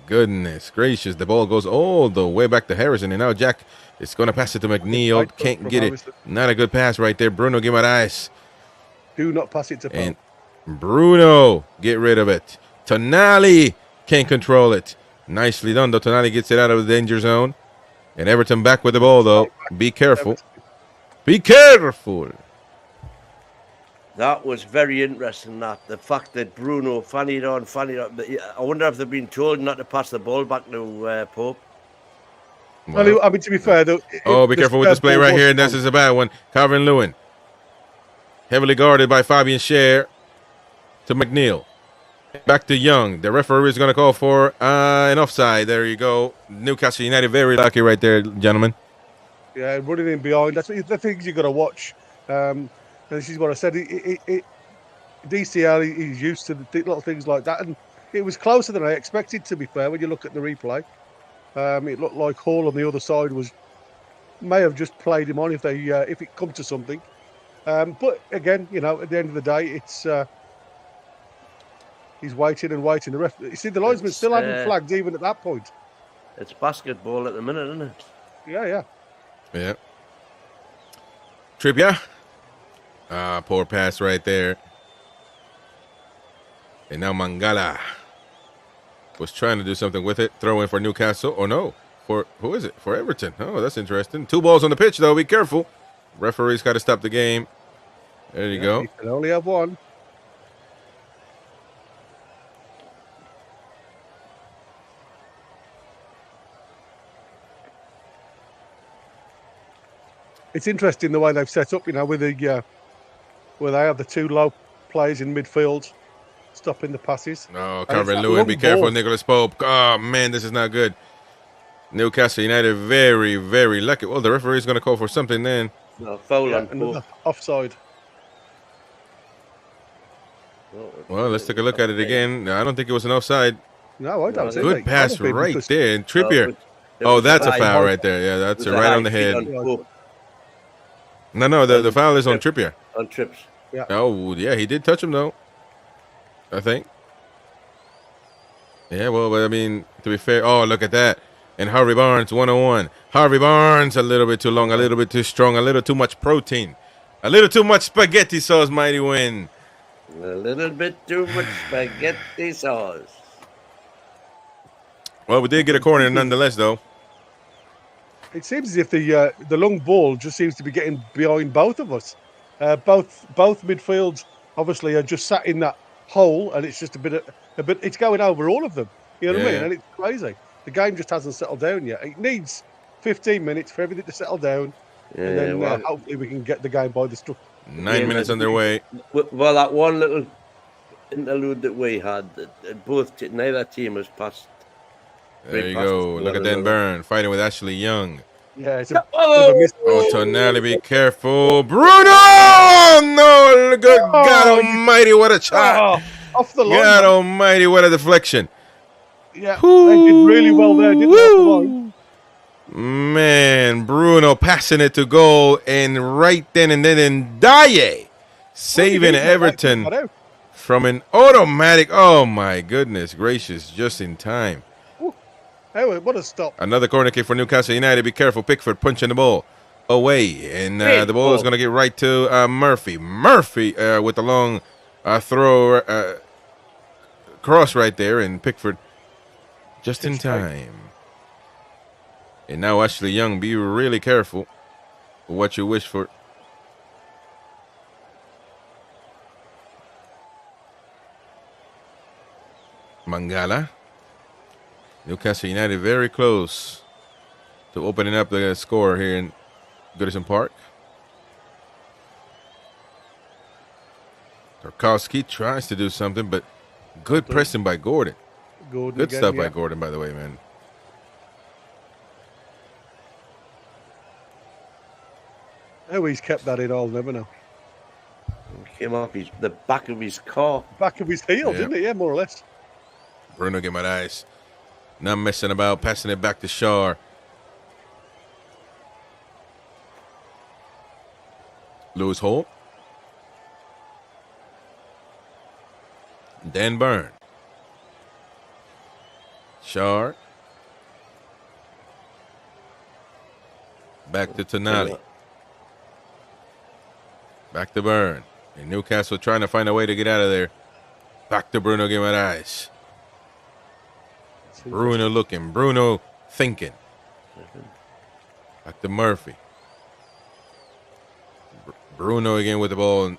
[SPEAKER 1] Goodness gracious, the ball goes all the way back to Harrison. And now Jack is going to pass it to McNeil. Can't get it. Not a good pass right there. Bruno Guimaraes.
[SPEAKER 2] Do not pass it to Paul.
[SPEAKER 1] Bruno, get rid of it. Tonali can't control it. Nicely done, though. Tonali gets it out of the danger zone. And Everton back with the ball, though. Be careful. Be careful.
[SPEAKER 3] That was very interesting, the fact that Bruno fannied on. I wonder if they've been told not to pass the ball back to Pope.
[SPEAKER 2] Well, I mean, to be fair, though.
[SPEAKER 1] Be careful with this play right here. This is a bad one. Calvin Lewin. Heavily guarded by Fabian Scher. To McNeil. Back to Young. The referee is going to call for an offside. There you go. Newcastle United very lucky right there, gentlemen.
[SPEAKER 2] Yeah, running in behind. That's the things you got to watch. This is what I said. DCL, he's used to the little things like that. And it was closer than I expected, to be fair, when you look at the replay. It looked like Hall on the other side may have just played him on if it comes to something. But again, at the end of the day, it's... he's waiting and waiting. You see, the linesman still hadn't flagged even at that point.
[SPEAKER 3] It's basketball at the minute, isn't it?
[SPEAKER 1] Yeah. Trippier. Poor pass right there. And now Mangala was trying to do something with it. Throw in for Newcastle. Or no. For who is it? For Everton. Oh, that's interesting. 2 balls on the pitch, though. Be careful. Referee's got to stop the game. There you go.
[SPEAKER 2] You can only have one. It's interesting the way they've set up, with the where they have the 2 low players in midfield stopping the passes.
[SPEAKER 1] Oh, Calvin Lewin, be careful, Nicholas Pope. Oh, man, this is not good. Newcastle United very, very lucky. Well, the referee is going to call for something then.
[SPEAKER 3] No, foul on Pope.
[SPEAKER 2] Offside.
[SPEAKER 1] Well, let's take a look at it again. I don't think it was an offside.
[SPEAKER 2] No, I don't.
[SPEAKER 1] Good pass right there. And Trippier. Oh, that's a foul right there. Yeah, that's right on the head. No, the foul is on Trippier.
[SPEAKER 3] On Trips.
[SPEAKER 2] Yeah.
[SPEAKER 1] Oh, yeah, he did touch him, though. I think. Yeah, well, but I mean, to be fair, oh, look at that. And Harvey Barnes, 101. Harvey Barnes, a little bit too long, a little bit too strong, a little too much protein. A little too much spaghetti sauce, mighty win.
[SPEAKER 3] A little bit too much spaghetti sauce.
[SPEAKER 1] Well, we did get a corner nonetheless, though.
[SPEAKER 2] It seems as if the long ball just seems to be getting behind both of us. Both midfields obviously are just sat in that hole, and it's just a bit. It's going over all of them. You know what I mean? And it's crazy. The game just hasn't settled down yet. It needs 15 minutes for everything to settle down, and then hopefully we can get the game by the struck.
[SPEAKER 1] 9 minutes underway.
[SPEAKER 3] Well, that one little interlude that we had, neither team has passed
[SPEAKER 1] There you go. Look at Dan Burn fighting with Ashley Young.
[SPEAKER 2] Yeah, it's a bit of a miss.
[SPEAKER 1] Oh, Tonali, be careful. Bruno! No, good God almighty, what a shot.
[SPEAKER 2] Off the line.
[SPEAKER 1] God almighty, what a deflection.
[SPEAKER 2] Yeah, they did really well there, didn't they, off the line?
[SPEAKER 1] Man, Bruno passing it to goal, and right then and then, Ndaye saving Everton from an automatic. Oh, my goodness gracious, just in time.
[SPEAKER 2] Oh, what a stop.
[SPEAKER 1] Another corner kick for Newcastle United. Be careful. Pickford punching the ball away. And the ball is going to get right to Murphy. Murphy with the long throw cross right there. And Pickford just in time. And now Ashley Young, be really careful what you wish for. Mangala. Newcastle United very close to opening up the score here in Goodison Park. Tarkowski tries to do something, but good pressing by Gordon. Good stuff by Gordon, by the way, man.
[SPEAKER 2] Oh, he's kept that in, I'll never know.
[SPEAKER 3] He came off the back of his car.
[SPEAKER 2] Back of his heel, didn't he? Yeah, more or less.
[SPEAKER 1] Bruno Guimaraes. Not messing about, passing it back to Shaw. Lewis Holt. Dan Burn. Shaw. Back to Tonali. Back to Burn. And Newcastle trying to find a way to get out of there. Back to Bruno Guimaraes. Bruno looking. Bruno thinking. Back to Murphy. Bruno again with the ball. And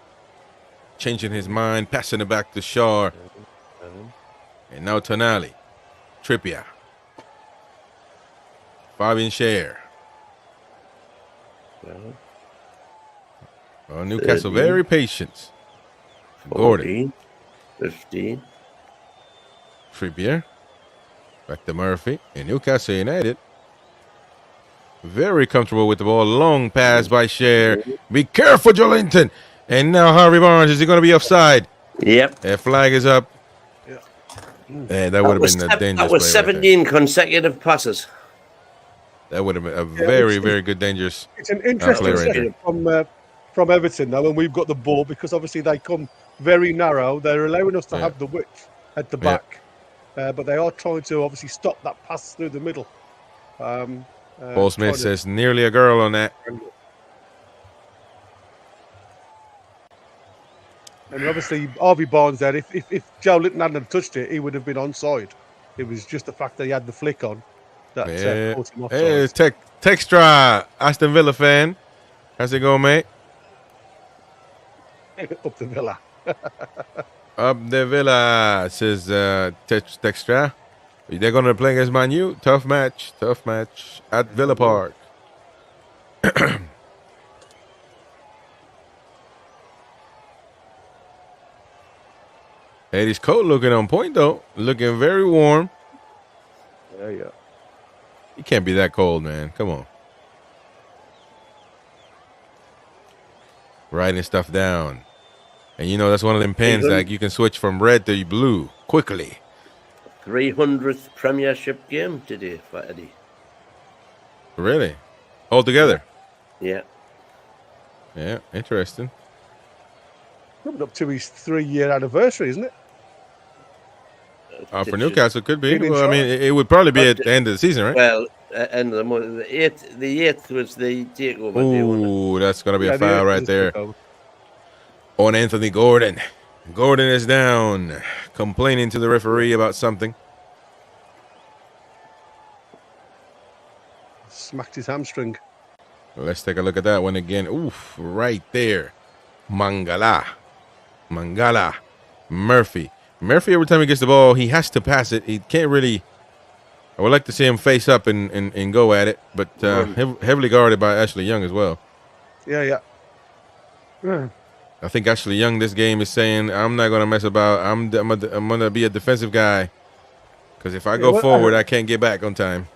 [SPEAKER 1] changing his mind. Passing it back to Shaw. And now Tonali. Trippier. Fabian Schär. Oh, Newcastle 13, very patient. 14, Gordon.
[SPEAKER 3] 15.
[SPEAKER 1] Trippier. Back to Murphy. And Newcastle United very comfortable with the ball. Long pass by Schär. Be careful, Joelinton. And now Harvey Barnes. Is he going to be offside?
[SPEAKER 3] Yep.
[SPEAKER 1] That flag is up. Yeah. And that would have been a dangerous
[SPEAKER 3] That was 17 consecutive passes.
[SPEAKER 1] That would have been a very, very good dangerous.
[SPEAKER 2] It's an interesting second from Everton now, and we've got the ball because obviously they come very narrow. They're allowing us to have the width at the back, but they are trying to obviously stop that pass through the middle.
[SPEAKER 1] Paul Smith says nearly a girl on that.
[SPEAKER 2] And obviously Harvey Barnes there, if Joe Linton hadn't touched it, he would have been onside. It was just the fact that he had the flick on that caught him offside.
[SPEAKER 1] Hey, it's Textra, Aston Villa fan. How's it going, mate?
[SPEAKER 2] Up the Villa.
[SPEAKER 1] Up the Villa, says Textra. They're going to play against Man U. Tough match at Villa Park. Eddie's coat looking on point, though. Looking very warm.
[SPEAKER 2] Yeah.
[SPEAKER 1] He can't be that cold, man. Come on. Writing stuff down. And you know, that's one of them pens that you can switch from red to blue quickly.
[SPEAKER 3] 300th Premiership game today for Eddie.
[SPEAKER 1] Really? All together?
[SPEAKER 3] Yeah.
[SPEAKER 1] Yeah, interesting.
[SPEAKER 2] Coming up to his 3-year anniversary, isn't it?
[SPEAKER 1] For Newcastle, could be. Well, I mean, it would probably be at the end of the season, right?
[SPEAKER 3] Well, end of the month. The 8th was the takeover.
[SPEAKER 1] Ooh, that's going to be a foul right there. On Anthony Gordon. Gordon is down, complaining to the referee about something.
[SPEAKER 2] Smacked his hamstring.
[SPEAKER 1] Let's take a look at that one again. Oof, right there. Mangala. Murphy, every time he gets the ball, he has to pass it. He can't really. I would like to see him face up and go at it, but heavily guarded by Ashley Young as well.
[SPEAKER 2] Yeah.
[SPEAKER 1] I think Ashley Young this game is saying, I'm not going to mess about. I'm going to be a defensive guy. Because if I go forward, I can't get back on time.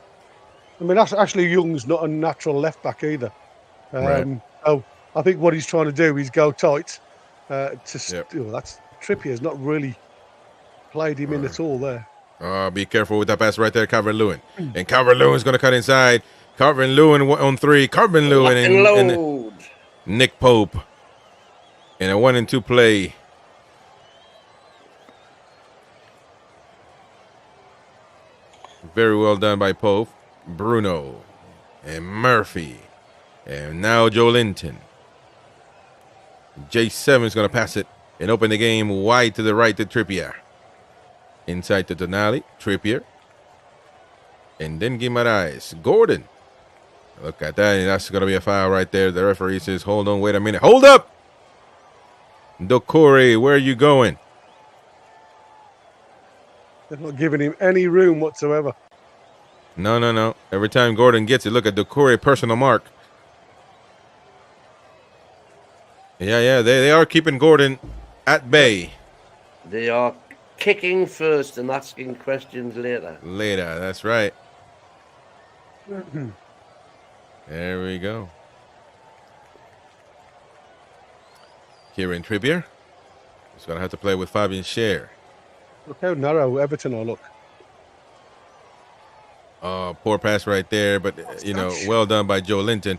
[SPEAKER 2] I mean, Ashley Young's not a natural left back either.
[SPEAKER 1] Right.
[SPEAKER 2] So I think what he's trying to do is go tight. That's Trippier's not really played him in at all there.
[SPEAKER 1] Be careful with that pass right there, Calvert-Lewin. And Calvert-Lewin's going to cut inside. Calvert-Lewin on 3. Calvert-Lewin and Nick Pope. In a 1-2 play. Very well done by Pope. Bruno. And Murphy. And now Joe Linton. J7 is going to pass it and open the game wide to the right to Trippier. Inside to Tonali. Trippier. And then Guimaraes. Gordon. Look at that. And that's going to be a foul right there. The referee says, hold on, wait a minute. Hold up! Doucouré, where are you going?
[SPEAKER 2] They're not giving him any room whatsoever.
[SPEAKER 1] No. Every time Gordon gets it, look at Doucouré, personal mark. Yeah, they are keeping Gordon at bay.
[SPEAKER 3] They are kicking first and asking questions later.
[SPEAKER 1] That's right. There we go. Kieran Trippier is going to have to play with Fabian Schär.
[SPEAKER 2] Look how narrow Everton are, look.
[SPEAKER 1] Poor pass right there, but, well done by Joe Linton.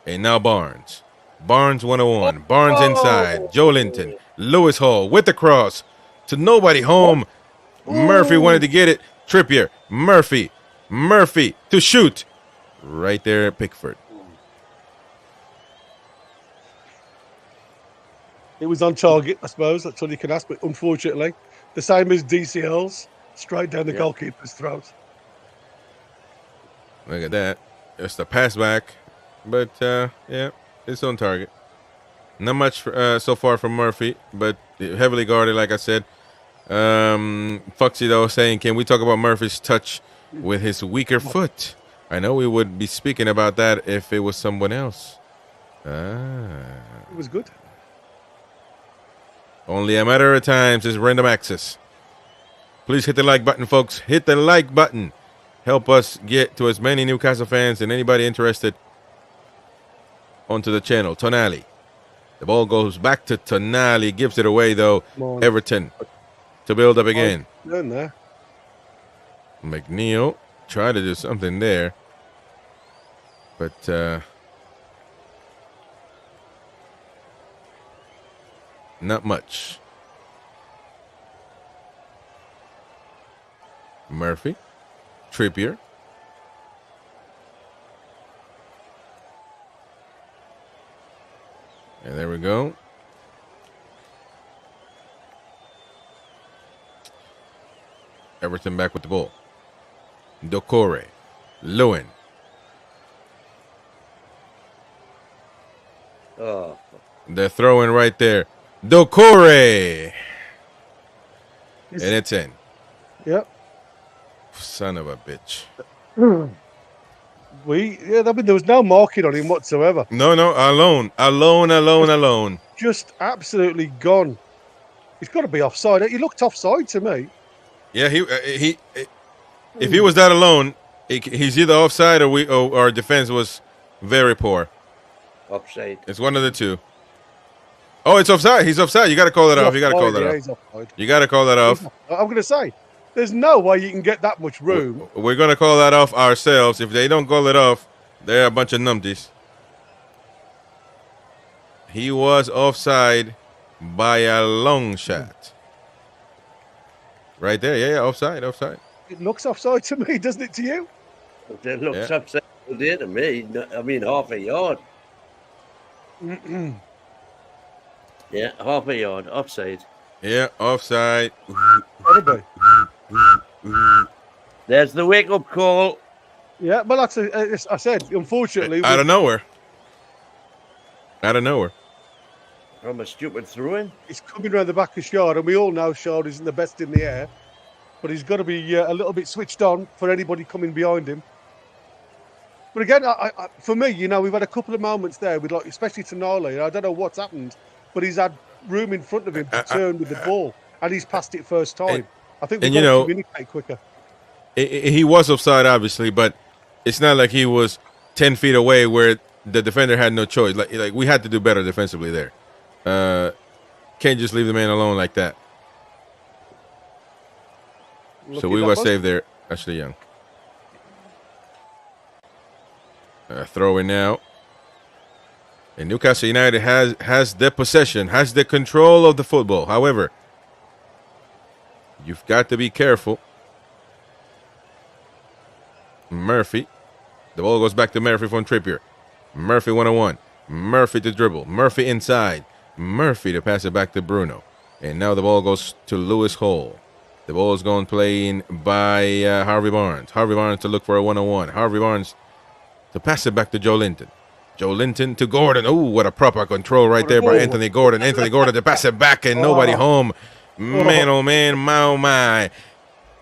[SPEAKER 1] And now Barnes. Barnes 101. Barnes inside. Joe Linton. Lewis Hall with the cross to nobody home. Murphy wanted to get it. Trippier. Murphy to shoot. Right there at Pickford.
[SPEAKER 2] It was on target, I suppose. That's all you can ask. But unfortunately, the same as DCL's, straight down the goalkeeper's throat.
[SPEAKER 1] Look at that. Just a pass back. But, it's on target. Not much so far from Murphy, but heavily guarded, like I said. Foxy, though, saying, can we talk about Murphy's touch with his weaker foot? I know we would be speaking about that if it was someone else.
[SPEAKER 2] It was good.
[SPEAKER 1] Only a matter of time since random access. Please hit the like button, folks. Hit the like button. Help us get to as many Newcastle fans and anybody interested onto the channel. Tonali. The ball goes back to Tonali. Gives it away, though. Everton to build up again.
[SPEAKER 2] There.
[SPEAKER 1] McNeil tried to do something there. But not much. Murphy. Trippier. And there we go. Everton back with the ball. Doucouré. Lewin.
[SPEAKER 3] Oh.
[SPEAKER 1] They're throwing right there. Doucouré. And it's in.
[SPEAKER 2] Yep.
[SPEAKER 1] Son of a bitch.
[SPEAKER 2] There was no marking on him whatsoever.
[SPEAKER 1] No, alone.
[SPEAKER 2] Just absolutely gone. He's got to be offside. He looked offside to me.
[SPEAKER 1] Yeah, he if he was that alone, he's either offside or our defense was very poor.
[SPEAKER 3] Offside.
[SPEAKER 1] It's one of the two. Oh, it's offside. He's offside. You got to call that off. You got to call that off. You got to call that off.
[SPEAKER 2] I'm going to say, there's no way you can get that much room.
[SPEAKER 1] We're going to call that off ourselves. If they don't call it off, they're a bunch of numpties. He was offside by a long shot. Right there. Yeah, offside.
[SPEAKER 2] It looks offside to me, doesn't it to you?
[SPEAKER 3] It looks offside to me. I mean, half a yard. Yeah, half a yard. Offside.
[SPEAKER 1] Yeah, offside.
[SPEAKER 3] There's the wake-up call.
[SPEAKER 2] Yeah, but that's I said, unfortunately.
[SPEAKER 1] Out of nowhere.
[SPEAKER 3] From a stupid throw-in.
[SPEAKER 2] He's coming around the back of Shard, and we all know Shard isn't the best in the air. But he's got to be a little bit switched on for anybody coming behind him. But again, for me, we've had a couple of moments there with, like, especially Tonali. I don't know what's happened, but he's had room in front of him to turn with the ball, and he's passed it first time. I think we've got to communicate quicker.
[SPEAKER 1] He was offside, obviously, but it's not like he was 10 feet away where the defender had no choice. Like we had to do better defensively there. Can't just leave the man alone like that. So we were saved there. Ashley Young. Throw in now. And Newcastle United has the possession, has the control of the football. However, you've got to be careful. Murphy. The ball goes back to Murphy from Trippier. Murphy 1-on-1. Murphy to dribble. Murphy inside. Murphy to pass it back to Bruno. And now the ball goes to Lewis Hall. The ball is going playing by Harvey Barnes. Harvey Barnes to look for a 1-on-1. Harvey Barnes to pass it back to Joe Linton. Joe Linton to Gordon. Oh, what a proper control right there by Anthony Gordon. Anthony Gordon to pass it back and nobody home. Man, oh man, my.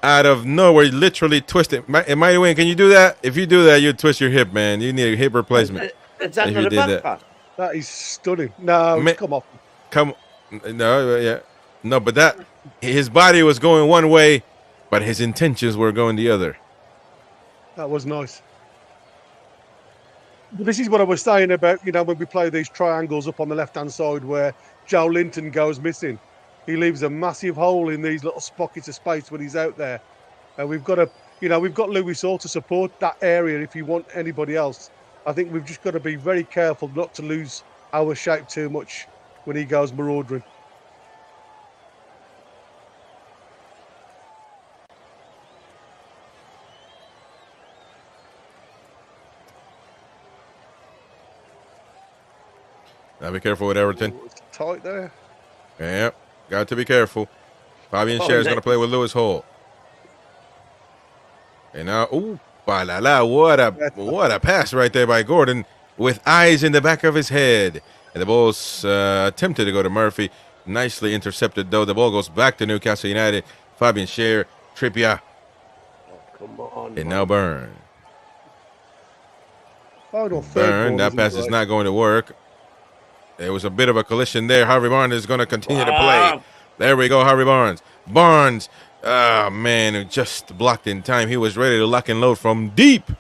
[SPEAKER 1] Out of nowhere, literally twisted. Mighty Wayne, can you do that? If you do that, you twist your hip, man. You need a hip replacement.
[SPEAKER 3] Is that not a back pass?
[SPEAKER 2] That is stunning. No, come on.
[SPEAKER 1] No, but that his body was going one way, but his intentions were going the other.
[SPEAKER 2] That was nice. But this is what I was saying about, when we play these triangles up on the left-hand side where Joe Linton goes missing. He leaves a massive hole in these little pockets of space when he's out there. And we've got to, we've got Lewis Hall to support that area if you want anybody else. I think we've just got to be very careful not to lose our shape too much when he goes marauding.
[SPEAKER 1] Now be careful with Everton.
[SPEAKER 2] Ooh, it's tight there.
[SPEAKER 1] Yeah, got to be careful. Fabian Schär is going to play with Lewis Hall. And now, what a pass right there by Gordon with eyes in the back of his head. And the ball's attempted to go to Murphy. Nicely intercepted, though. The ball goes back to Newcastle United. Fabian Schär, Trippier.
[SPEAKER 3] Come on.
[SPEAKER 1] And now Burn.
[SPEAKER 2] Burn,
[SPEAKER 1] that pass is not going to work. There was a bit of a collision there. Harvey Barnes is going to continue to play. There we go, Harvey Barnes. Barnes, man, just blocked in time. He was ready to lock and load from deep.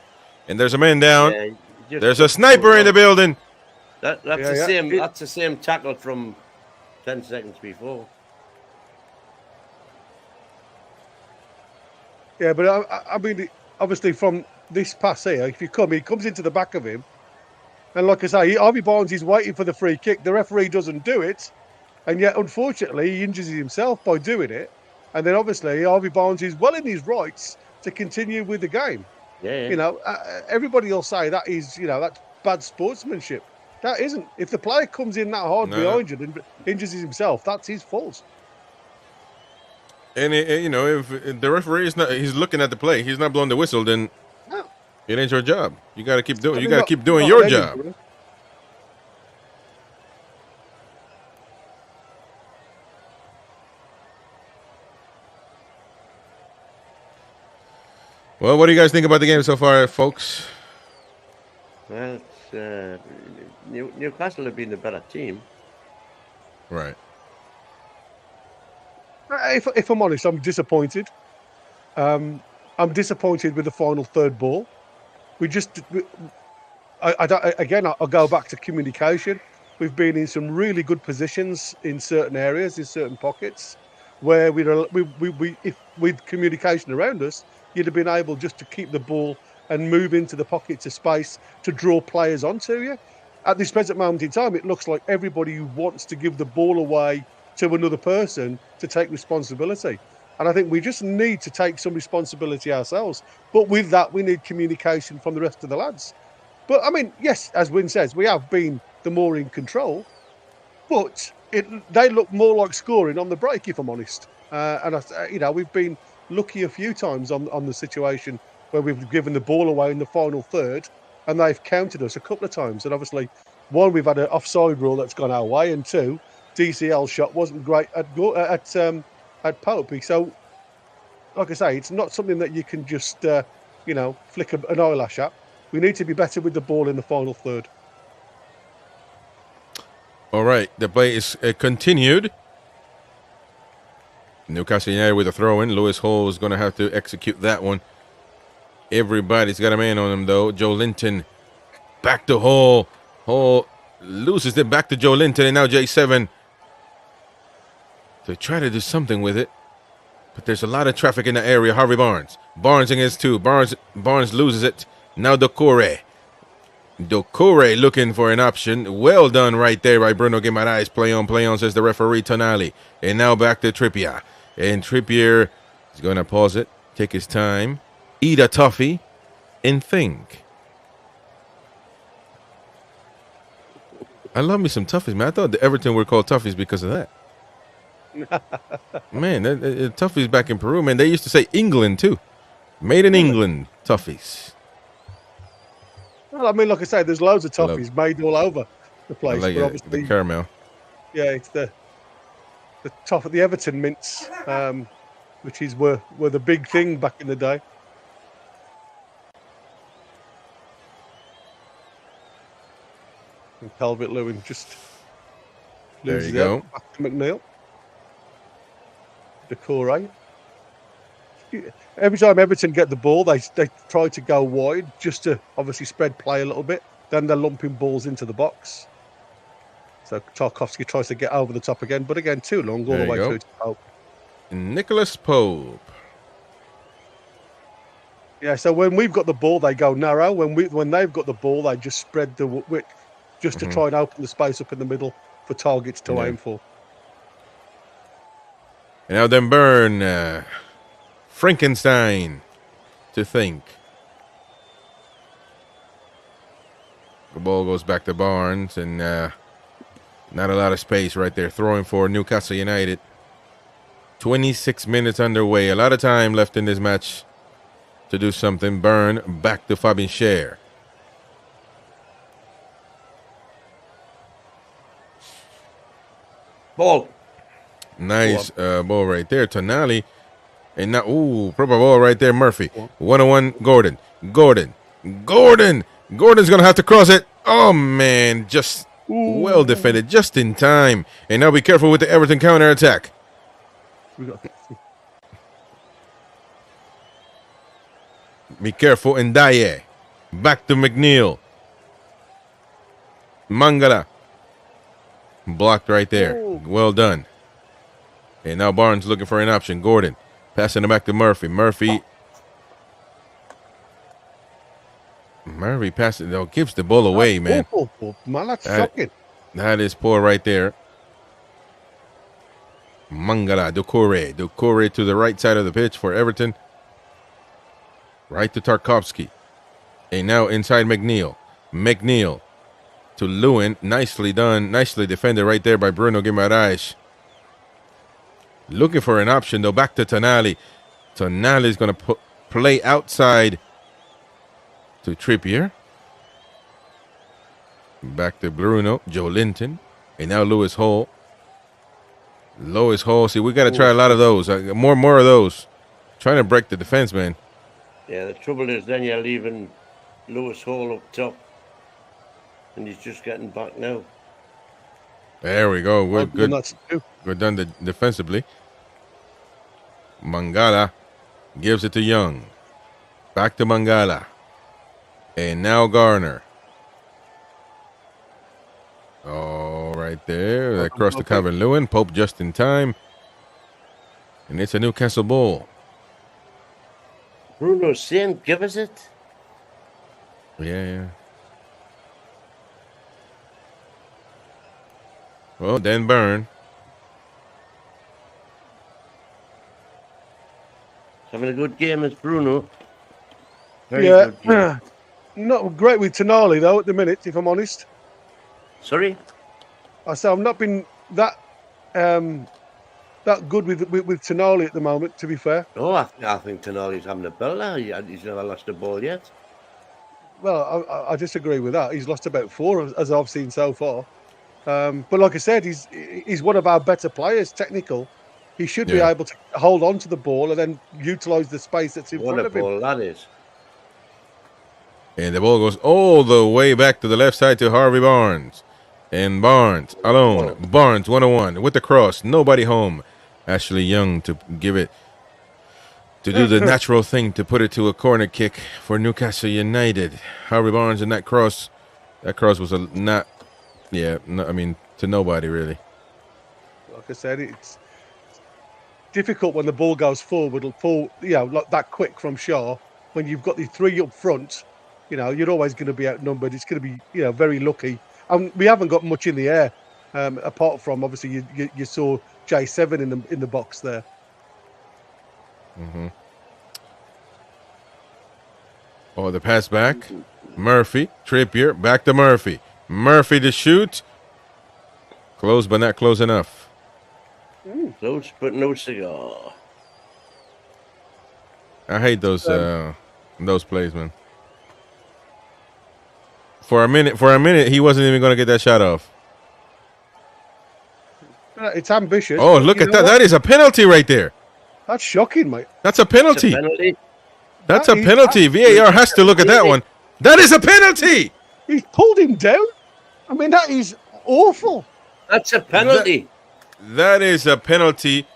[SPEAKER 1] And there's a man down. Yeah, there's a sniper in the building.
[SPEAKER 3] That's the same tackle from 10 seconds before.
[SPEAKER 2] Yeah, but I mean, obviously from this pass here, if he comes into the back of him. And like I say, Harvey Barnes is waiting for the free kick. The referee doesn't do it. And yet, unfortunately, he injures himself by doing it. And then, obviously, Harvey Barnes is well in his rights to continue with the game.
[SPEAKER 3] Yeah.
[SPEAKER 2] Everybody will say that is, that's bad sportsmanship. That isn't. If the player comes in that hard behind you and injures himself, that's his fault.
[SPEAKER 1] And, if the referee is not, he's looking at the play, he's not blowing the whistle, then... It ain't your job. You got to keep doing. You got to keep doing your job. Well, what do you guys think about the game so far, folks?
[SPEAKER 3] Well, Newcastle have been the better team.
[SPEAKER 1] Right.
[SPEAKER 2] If I'm honest, I'm disappointed. I'm disappointed with the final third ball. I'll go back to communication. We've been in some really good positions in certain areas, in certain pockets, where if with communication around us, you'd have been able just to keep the ball and move into the pockets of space to draw players onto you. At this present moment in time, it looks like everybody wants to give the ball away to another person to take responsibility. And I think we just need to take some responsibility ourselves. But with that, we need communication from the rest of the lads. But, I mean, yes, as Wynne says, we have been the more in control. But they look more like scoring on the break, if I'm honest. We've been lucky a few times on the situation where we've given the ball away in the final third, and they've countered us a couple of times. And obviously, one, we've had an offside rule that's gone our way, and two, DCL shot wasn't great at Pope. So, like I say, it's not something that you can just, flick an eyelash at. We need to be better with the ball in the final third.
[SPEAKER 1] All right, the play is continued. Newcastle United with a throw-in. Lewis Hall is going to have to execute that one. Everybody's got a man on him, though. Joe Linton back to Hall. Hall loses it back to Joe Linton, and now J7. They try to do something with it, but there's a lot of traffic in the area. Harvey Barnes. Barnes against two. Barnes loses it. Now Doucouré. Doucouré looking for an option. Well done right there by Bruno Guimaraes. Play on, says the referee Tonali. And now back to Trippier. And Trippier is going to pause it, take his time, eat a toffee, and think. I love me some toffees, man. I thought the Everton were called toffees because of that. Man, toffees back in Peru, man. They used to say England, too. Made in England, toffees.
[SPEAKER 2] Well, I mean, like I say, there's loads of toffees made all over the place.
[SPEAKER 1] I like
[SPEAKER 2] but obviously,
[SPEAKER 1] the caramel.
[SPEAKER 2] Yeah, it's the top of the Everton mints, which is were the big thing back in the day. And Calvert-Lewin just loses
[SPEAKER 1] There you go.
[SPEAKER 2] Back to McNeil. Doucouré. Every time Everton get the ball, they try to go wide just to obviously spread play a little bit. Then they're lumping balls into the box. So Tarkowski tries to get over the top again, but again, too long all the way through to Pope.
[SPEAKER 1] Nicholas Pope.
[SPEAKER 2] Yeah, so when we've got the ball, they go narrow. When they've got the ball, they just spread the width just to try and open the space up in the middle for targets to aim for.
[SPEAKER 1] And now then Burn. Frankenstein to think. The ball goes back to Barnes, and not a lot of space right there. Throwing for Newcastle United. 26 minutes underway. A lot of time left in this match to do something. Burn back to Fabian Schär.
[SPEAKER 3] Ball.
[SPEAKER 1] Nice ball right there. Tonali. And now, proper ball right there, Murphy. 1-on-1, Gordon. Gordon's going to have to cross it. Oh, man, just well defended, just in time. And now be careful with the Everton counterattack. Be careful, Ndiaye. Back to McNeil. Mangala. Blocked right there. Well done. And now Barnes looking for an option. Gordon. Passing it back to Murphy. Murphy passes it. Gives the ball away, man.
[SPEAKER 2] Man, that's shocking.
[SPEAKER 1] That is poor right there. Mangala, Doucouré to the right side of the pitch for Everton. Right to Tarkowski. And now inside McNeil. McNeil to Lewin. Nicely done. Nicely defended right there by Bruno Guimaraes. Looking for an option, though. Back to Tonali. Tonali is going to play outside to Trippier. Back to Bruno. Joe Linton. And now Lewis Hall. Lewis Hall. See, we got to try a lot of those. More of those. Trying to break the defense, man.
[SPEAKER 3] Yeah, the trouble is then you're leaving Lewis Hall up top. And he's just getting back now.
[SPEAKER 1] There we go. We're good. We're done defensively. Mangala gives it to Young. Back to Mangala. And now Garner. Oh, right there. Across the Calvert-Lewin. Pope just in time. And it's a Newcastle ball.
[SPEAKER 3] Bruno's saying, give us it.
[SPEAKER 1] Yeah. Well, Dan Burn.
[SPEAKER 3] Having a good game as Bruno. Very
[SPEAKER 2] good
[SPEAKER 3] game.
[SPEAKER 2] Not great with Tonali, though, at the minute, if I'm honest.
[SPEAKER 3] Sorry?
[SPEAKER 2] I say I've not been that good with Tonali at the moment, to be fair.
[SPEAKER 3] Oh, I think Tonali's having a belter. He's never lost a ball yet.
[SPEAKER 2] Well, I disagree with that. He's lost about 4, as I've seen so far. But like I said, he's one of our better players, technical. He should be able to hold on to the ball and then utilise the space that's in front of him.
[SPEAKER 3] What a ball that is.
[SPEAKER 1] And the ball goes all the way back to the left side to Harvey Barnes. And Barnes alone. Barnes 1-on-1 with the cross. Nobody home. Ashley Young to give it, to do the natural thing, to put it to a corner kick for Newcastle United. Harvey Barnes and that cross was to nobody really.
[SPEAKER 2] Like I said, it's difficult when the ball goes forward, like that quick from Shaw. When you've got the three up front, you're always going to be outnumbered. It's going to be, very lucky. And we haven't got much in the air, apart from obviously you saw J7 in the box there.
[SPEAKER 1] Mm-hmm. Oh, the pass back. Murphy, Trippier, back to Murphy. Murphy to shoot. Close, but not close enough.
[SPEAKER 3] Close, but no cigar.
[SPEAKER 1] I hate those plays, man. For a minute, he wasn't even going to get that shot off.
[SPEAKER 2] It's ambitious.
[SPEAKER 1] Oh, look at that. That is a penalty right there.
[SPEAKER 2] That's shocking, mate.
[SPEAKER 1] That's a penalty. That's a penalty.
[SPEAKER 2] Absolutely.
[SPEAKER 1] VAR has to look at that one. That is a penalty.
[SPEAKER 2] He's pulled him down. I mean, that is awful.
[SPEAKER 3] That's a penalty.
[SPEAKER 1] That is a penalty.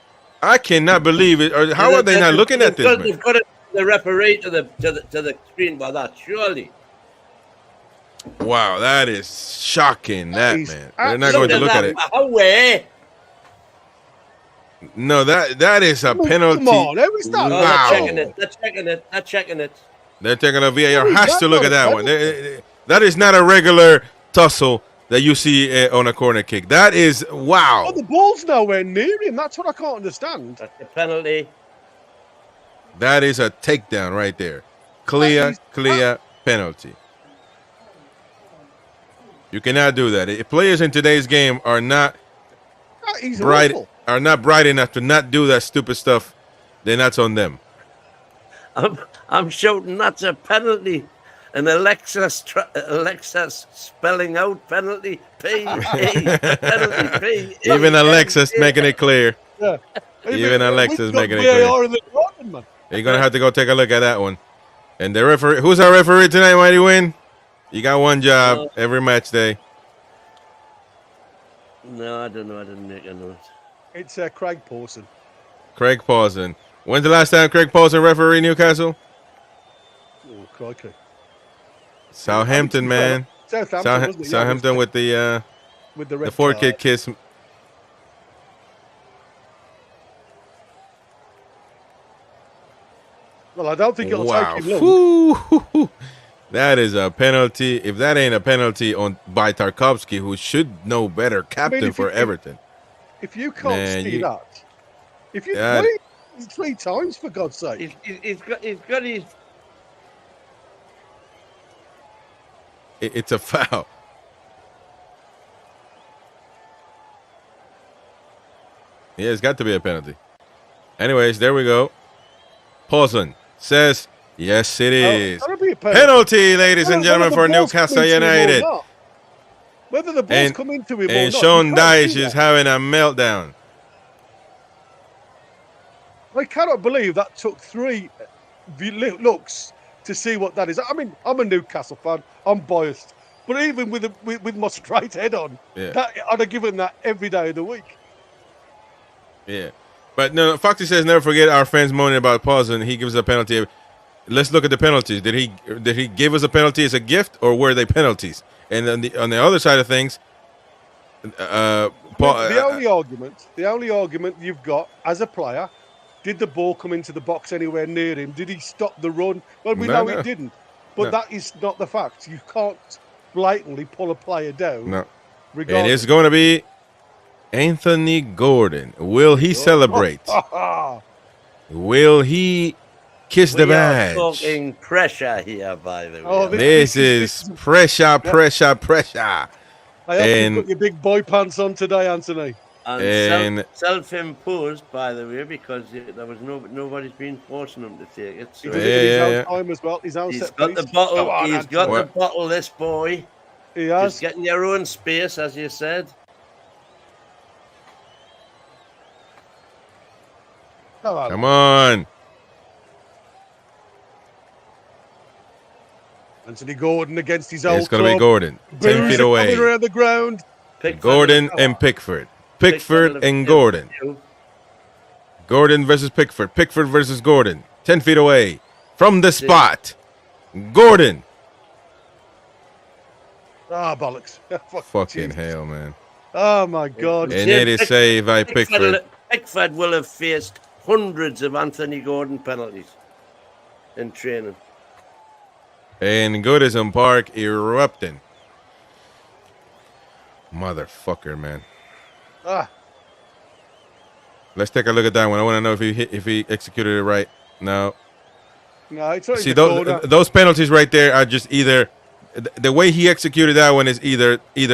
[SPEAKER 1] I cannot believe it. Or how are they not looking at this, man?
[SPEAKER 3] They've got the referee to the screen by that, surely.
[SPEAKER 1] Wow, that is shocking. Man. They're not going to look at it.
[SPEAKER 3] Away.
[SPEAKER 1] No, that is a penalty.
[SPEAKER 2] Come on, how is that?
[SPEAKER 1] Wow.
[SPEAKER 3] They're checking it.
[SPEAKER 1] They're taking a VAR. Has to look at that one. That is not a regular tussle that you see on a corner kick. That is, wow.
[SPEAKER 2] Oh, the ball's nowhere near him. That's what I can't understand.
[SPEAKER 3] That's a penalty.
[SPEAKER 1] That is a takedown right there. Clear penalty. You cannot do that. If players in today's game are not bright enough to not do that stupid stuff, then that's on them.
[SPEAKER 3] I'm shouting that's a penalty. And Alexa's spelling out penalty. Penalty.
[SPEAKER 1] Even Alexa's making it clear.
[SPEAKER 2] Yeah.
[SPEAKER 1] Even Alexa's making it clear. You're gonna have to go take a look at that one. And the referee, who's our referee tonight, Mighty Win? You got one job every match day.
[SPEAKER 3] No, I don't know. I didn't make a note.
[SPEAKER 2] It's Craig Pawson.
[SPEAKER 1] Craig Pawson. When's the last time Craig Pawson refereed Newcastle?
[SPEAKER 2] Oh, crikey.
[SPEAKER 1] Southampton, man. Southampton with the 4-kid kiss.
[SPEAKER 2] Well, I don't think it'll take him long.
[SPEAKER 1] That is a penalty. If that ain't a penalty by Tarkovsky, who should know better, captain for Everton.
[SPEAKER 2] If you can't see that, if you play 3 times, for God's sake.
[SPEAKER 3] He's got his.
[SPEAKER 1] It's a foul. Yeah, it's got to be a penalty. Anyways, there we go. Pawson says, yes, it is. Penalty, ladies and gentlemen, for Newcastle United.
[SPEAKER 2] Whether the ball's come into him or not.
[SPEAKER 1] And Sean Dyche is having a meltdown.
[SPEAKER 2] I cannot believe that took 3 looks to see what that is. I mean, I'm a Newcastle fan. I'm biased. But even with my straight head on, I'd have given that every day of the week.
[SPEAKER 1] Yeah. But no, Foxy says never forget our fans moaning about Pawson. He gives a penalty. Let's look at the penalties. Did he give us a penalty as a gift, or were they penalties? And on the other side of things,
[SPEAKER 2] the only argument you've got as a player, did the ball come into the box anywhere near him? Did he stop the run? Well, we know he didn't. But that is not the fact. You can't blatantly pull a player down.
[SPEAKER 1] No. It is going to be Anthony Gordon. Will he celebrate? Will he kiss the badge?
[SPEAKER 3] We are talking pressure here, by the way.
[SPEAKER 1] Oh, this is pressure.
[SPEAKER 2] I hope you've got your big boy pants on today, Anthony.
[SPEAKER 3] And self-imposed, by the way, because there was nobody's been forcing him to take it. So
[SPEAKER 2] he did it his own time as well. He's
[SPEAKER 3] got the bottle. He's got the bottle. This boy.
[SPEAKER 2] He has.
[SPEAKER 3] Just getting your own space, as you said.
[SPEAKER 1] Come on.
[SPEAKER 2] Anthony Gordon against his old
[SPEAKER 1] It's going to be Gordon. 10 feet away.
[SPEAKER 2] Around the ground.
[SPEAKER 1] Gordon and Pickford. Pickford and Gordon. Gordon versus Pickford. Pickford versus Gordon. 10 feet away from the spot. Gordon.
[SPEAKER 2] Ah, bollocks.
[SPEAKER 1] Fucking
[SPEAKER 2] Jesus.
[SPEAKER 1] hell, man.
[SPEAKER 2] Oh, my God.
[SPEAKER 1] And it is saved by Pickford.
[SPEAKER 3] Pickford will have faced hundreds of Anthony Gordon penalties in training.
[SPEAKER 1] And Goodison Park erupting. Motherfucker, man.
[SPEAKER 2] Ah.
[SPEAKER 1] Let's take a look at that one. I want to know if he executed it right. No.
[SPEAKER 2] No, it's not.
[SPEAKER 1] See, those penalties right there are just either the way he executed that one is either he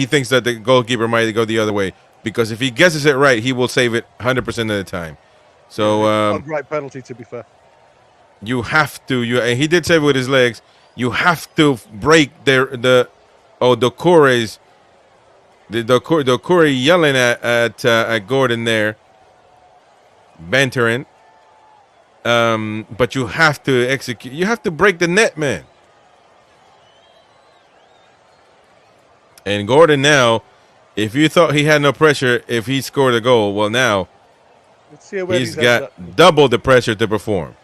[SPEAKER 1] thinks that the goalkeeper might go the other way, because if he guesses it right, he will save it 100% of the time. So
[SPEAKER 2] a great penalty, to be fair.
[SPEAKER 1] You have to. And he did save it with his legs. You have to break the Corey's. The Corey yelling at Gordon there, bantering. But you have to execute. You have to break the net, man. And Gordon now, if you thought he had no pressure if he scored a goal, well now he's got double the pressure to perform.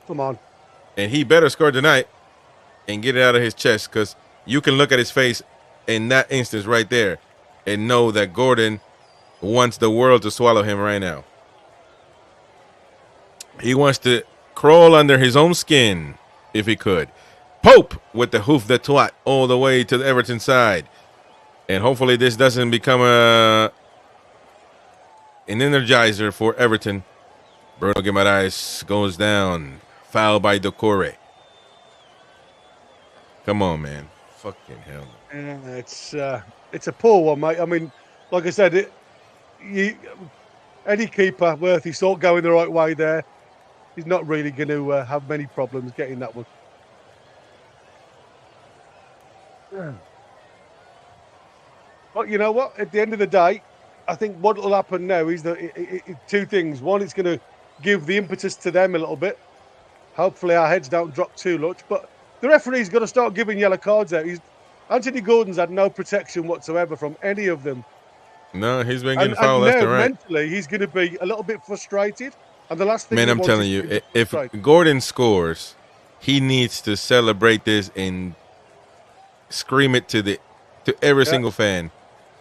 [SPEAKER 2] Come on.
[SPEAKER 1] And he better score tonight and get it out of his chest, because you can look at his face in that instance right there and know that Gordon wants the world to swallow him right now. He wants to crawl under his own skin if he could. Pope with the hoof de twat all the way to the Everton side. And hopefully this doesn't become an energizer for Everton. Bruno Guimaraes goes down. Foul by Doucouré. Come on, man. Fucking hell.
[SPEAKER 2] It's a poor one, mate. I mean, like I said, any keeper worth his salt going the right way there, he's not really going to have many problems getting that one. But you know what? At the end of the day, I think what will happen now is that two things. One, it's going to give the impetus to them a little bit. Hopefully our heads don't drop too much. But the referee's got to start giving yellow cards out. Anthony Gordon's had no protection whatsoever from any of them.
[SPEAKER 1] No, he's been getting fouled left and right.
[SPEAKER 2] Mentally, he's going to be a little bit frustrated. And the last thing,
[SPEAKER 1] man, I'm telling you, if Gordon scores, he needs to celebrate this and scream it to every single fan.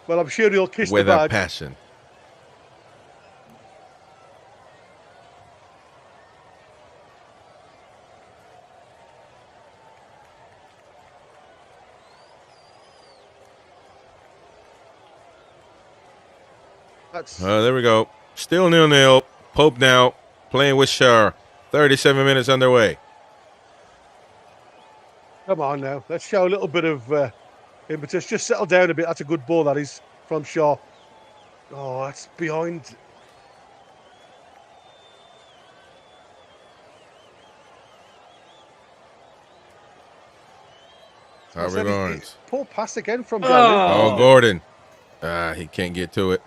[SPEAKER 2] Well, I'm sure he'll kiss
[SPEAKER 1] with
[SPEAKER 2] the badge.
[SPEAKER 1] A passion. There we go. Still 0-0. Pope now playing with Shar. 37 minutes underway.
[SPEAKER 2] Come on now. Let's show a little bit of impetus. Just settle down a bit. That's a good ball, that is, from Shaw. Oh, that's behind.
[SPEAKER 1] Harvey Lawrence.
[SPEAKER 2] Poor pass again from Gordon.
[SPEAKER 1] Oh, Gordon. He can't get to it.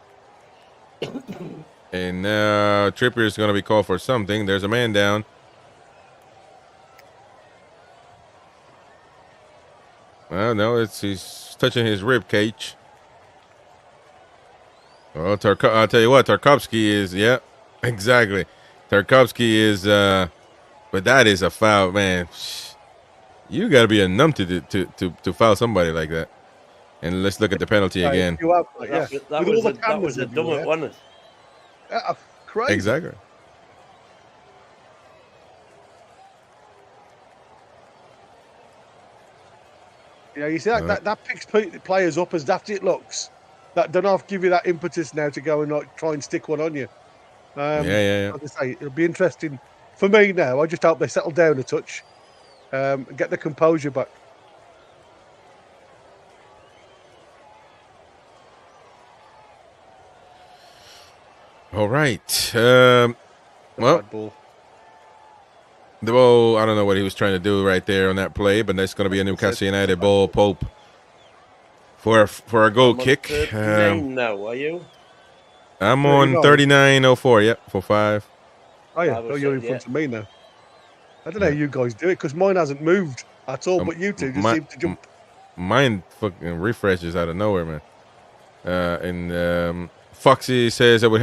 [SPEAKER 1] And now Trippier is going to be called for something. There's a man down. Well, no, he's touching his rib cage. Well, I'll tell you what, Tarkovsky is, yeah, exactly. Tarkovsky is, but that is a foul, man. You got to be a numb to foul somebody like that. And let's look at the penalty again.
[SPEAKER 3] That was a dumb one, wasn't it?
[SPEAKER 2] Crazy.
[SPEAKER 1] Exactly.
[SPEAKER 2] Yeah, you see that picks players up as daft it looks. That don't have to give you that impetus now to go and like try and stick one on you.
[SPEAKER 1] Yeah.
[SPEAKER 2] Like I say, it'll be interesting for me now. I just hope they settle down a touch, and get the composure back.
[SPEAKER 1] All right. Well, the ball, I don't know what he was trying to do right there on that play, but that's going to be a Newcastle United ball. Pope for a goal kick.
[SPEAKER 3] Now, are you?
[SPEAKER 1] I'm on 39.04. Yep, for 5.
[SPEAKER 2] Oh yeah, you're in front of me now. I don't know how you guys do it because mine hasn't moved at all, but you two just seem to jump.
[SPEAKER 1] Mine fucking refreshes out of nowhere, man. And Foxy says I would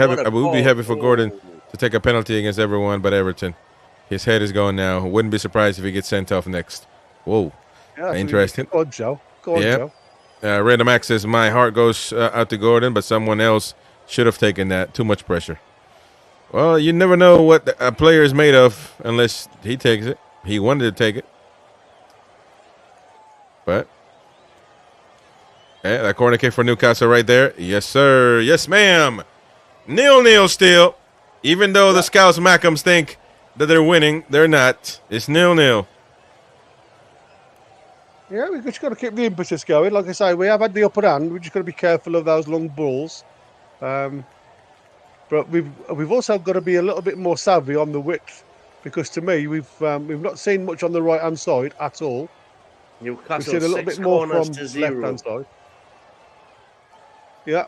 [SPEAKER 1] be happy for Gordon
[SPEAKER 3] Oh.
[SPEAKER 1] to take a penalty against everyone but Everton. His head is going now. Wouldn't be surprised if he gets sent off next. Whoa.
[SPEAKER 2] Yeah,
[SPEAKER 1] Interesting.
[SPEAKER 2] Go on, Joe. Go on, Joe.
[SPEAKER 1] Random Max says, my heart goes out to Gordon, but someone else should have taken that. Too much pressure. Well, you never know what a player is made of unless he takes it. He wanted to take it. But, that corner kick for Newcastle right there. Yes, sir. Yes, ma'am. 0-0 still. Even though the Scouts Mackhams think that they're winning, they're not. It's 0-0.
[SPEAKER 2] Yeah, we've just got to keep the impetus going. Like I say, we have had the upper hand. We've just got to be careful of those long balls. But we've also got to be a little bit more savvy on the width, because to me we've not seen much on the right hand side at all.
[SPEAKER 3] Newcastle
[SPEAKER 2] we've seen a little bit more from left hand side. Yeah,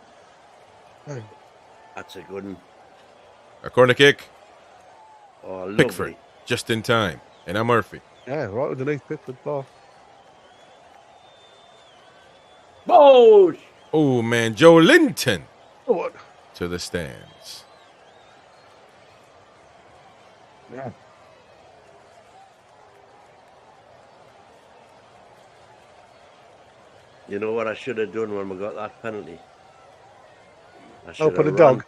[SPEAKER 3] that's a good one.
[SPEAKER 1] A corner kick.
[SPEAKER 3] Oh, lovely.
[SPEAKER 1] Pickford just in time, and now Murphy.
[SPEAKER 2] Yeah, right underneath Pickford bar.
[SPEAKER 3] Oh!
[SPEAKER 1] Oh man, Joe Linton.
[SPEAKER 2] Oh, what?
[SPEAKER 1] To the stands.
[SPEAKER 2] Yeah.
[SPEAKER 3] You know what I should have done when we got that penalty?
[SPEAKER 2] Open a dog.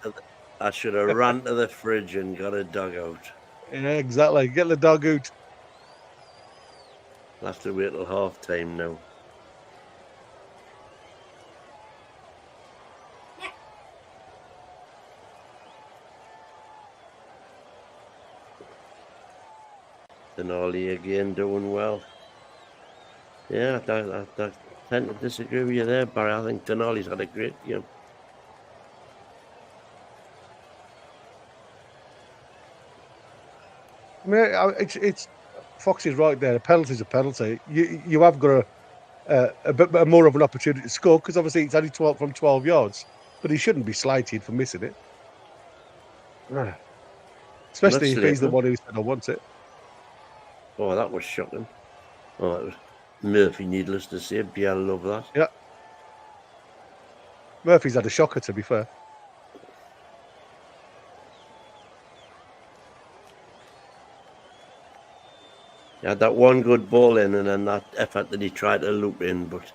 [SPEAKER 3] I should have run to the fridge and got a dog out.
[SPEAKER 2] Yeah, exactly. Get the dog out.
[SPEAKER 3] I'll have to wait till half time now. Denali again doing well. Yeah, I tend to disagree with you there, Barry. I think Denali's had a great game.
[SPEAKER 2] I mean, it's Foxy's right there. A penalty's a penalty. You have got a bit more of an opportunity to score, because obviously it's only 12 from 12 yards, but he shouldn't be slated for missing it. Especially if he's the one who said I want it.
[SPEAKER 3] Oh, that was shocking. Oh, it was Murphy, needless to say. Biel love that.
[SPEAKER 2] Yeah. Murphy's had a shocker, to be fair.
[SPEAKER 3] He had that one good ball in, and then that effort that he tried to loop in, but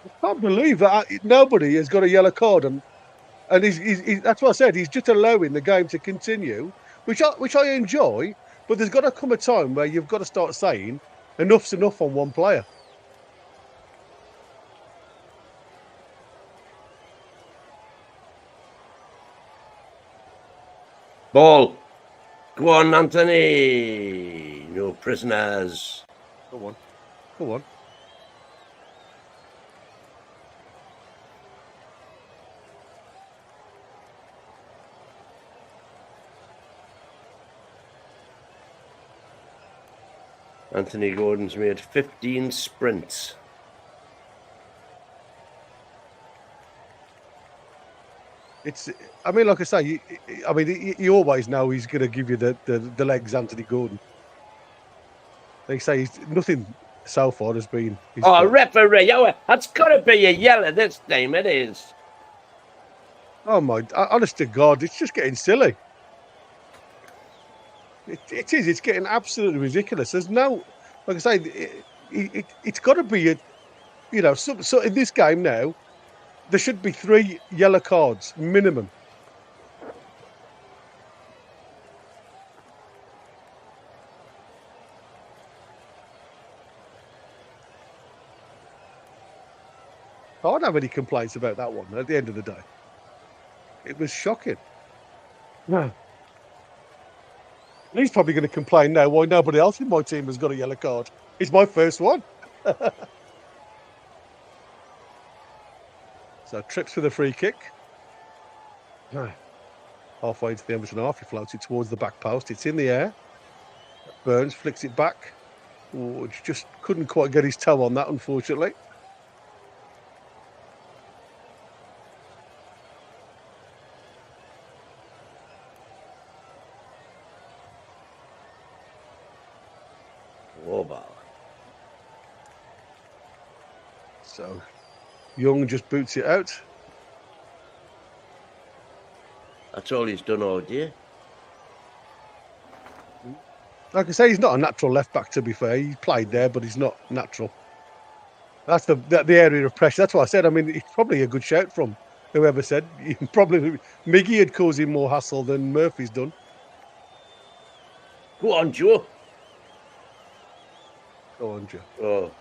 [SPEAKER 2] I can't believe that nobody has got a yellow card, and he's that's what I said. He's just allowing the game to continue, which I enjoy. But there's got to come a time where you've got to start saying enough's enough on one player.
[SPEAKER 3] ball. Go on, Anthony. No prisoners.
[SPEAKER 2] Go on. Go on.
[SPEAKER 3] Anthony Gordon's made 15 sprints.
[SPEAKER 2] I mean, like I say, you always know he's going to give you the legs, Anthony Gordon. They say nothing so far has been.
[SPEAKER 3] Referee! Oh, that's got to be a yellow this time. It is.
[SPEAKER 2] Oh my! Honest to God, it's just getting silly. It is. It's getting absolutely ridiculous. There's no, like I say, it's got to be so in this game now, there should be 3 yellow cards minimum. I don't have any complaints about that one. At the end of the day, it was shocking. No. He's probably going to complain now why nobody else in my team has got a yellow card. It's my first one. So trips for the free kick. Halfway into the Everton half, he floats it towards the back post. It's in the air. Burns flicks it back. Oh, just couldn't quite get his toe on that, unfortunately.
[SPEAKER 3] Over.
[SPEAKER 2] So Young just boots it out.
[SPEAKER 3] That's all he's done all year.
[SPEAKER 2] Like I say, he's not a natural left back. To be fair, he played there, but he's not natural. That's the area of pressure. That's what I said. I mean, it's probably a good shout from whoever said. Probably Miggy had caused him more hassle than Murphy's done.
[SPEAKER 3] Go on, Joe.
[SPEAKER 2] Go on, Joe.
[SPEAKER 3] Oh.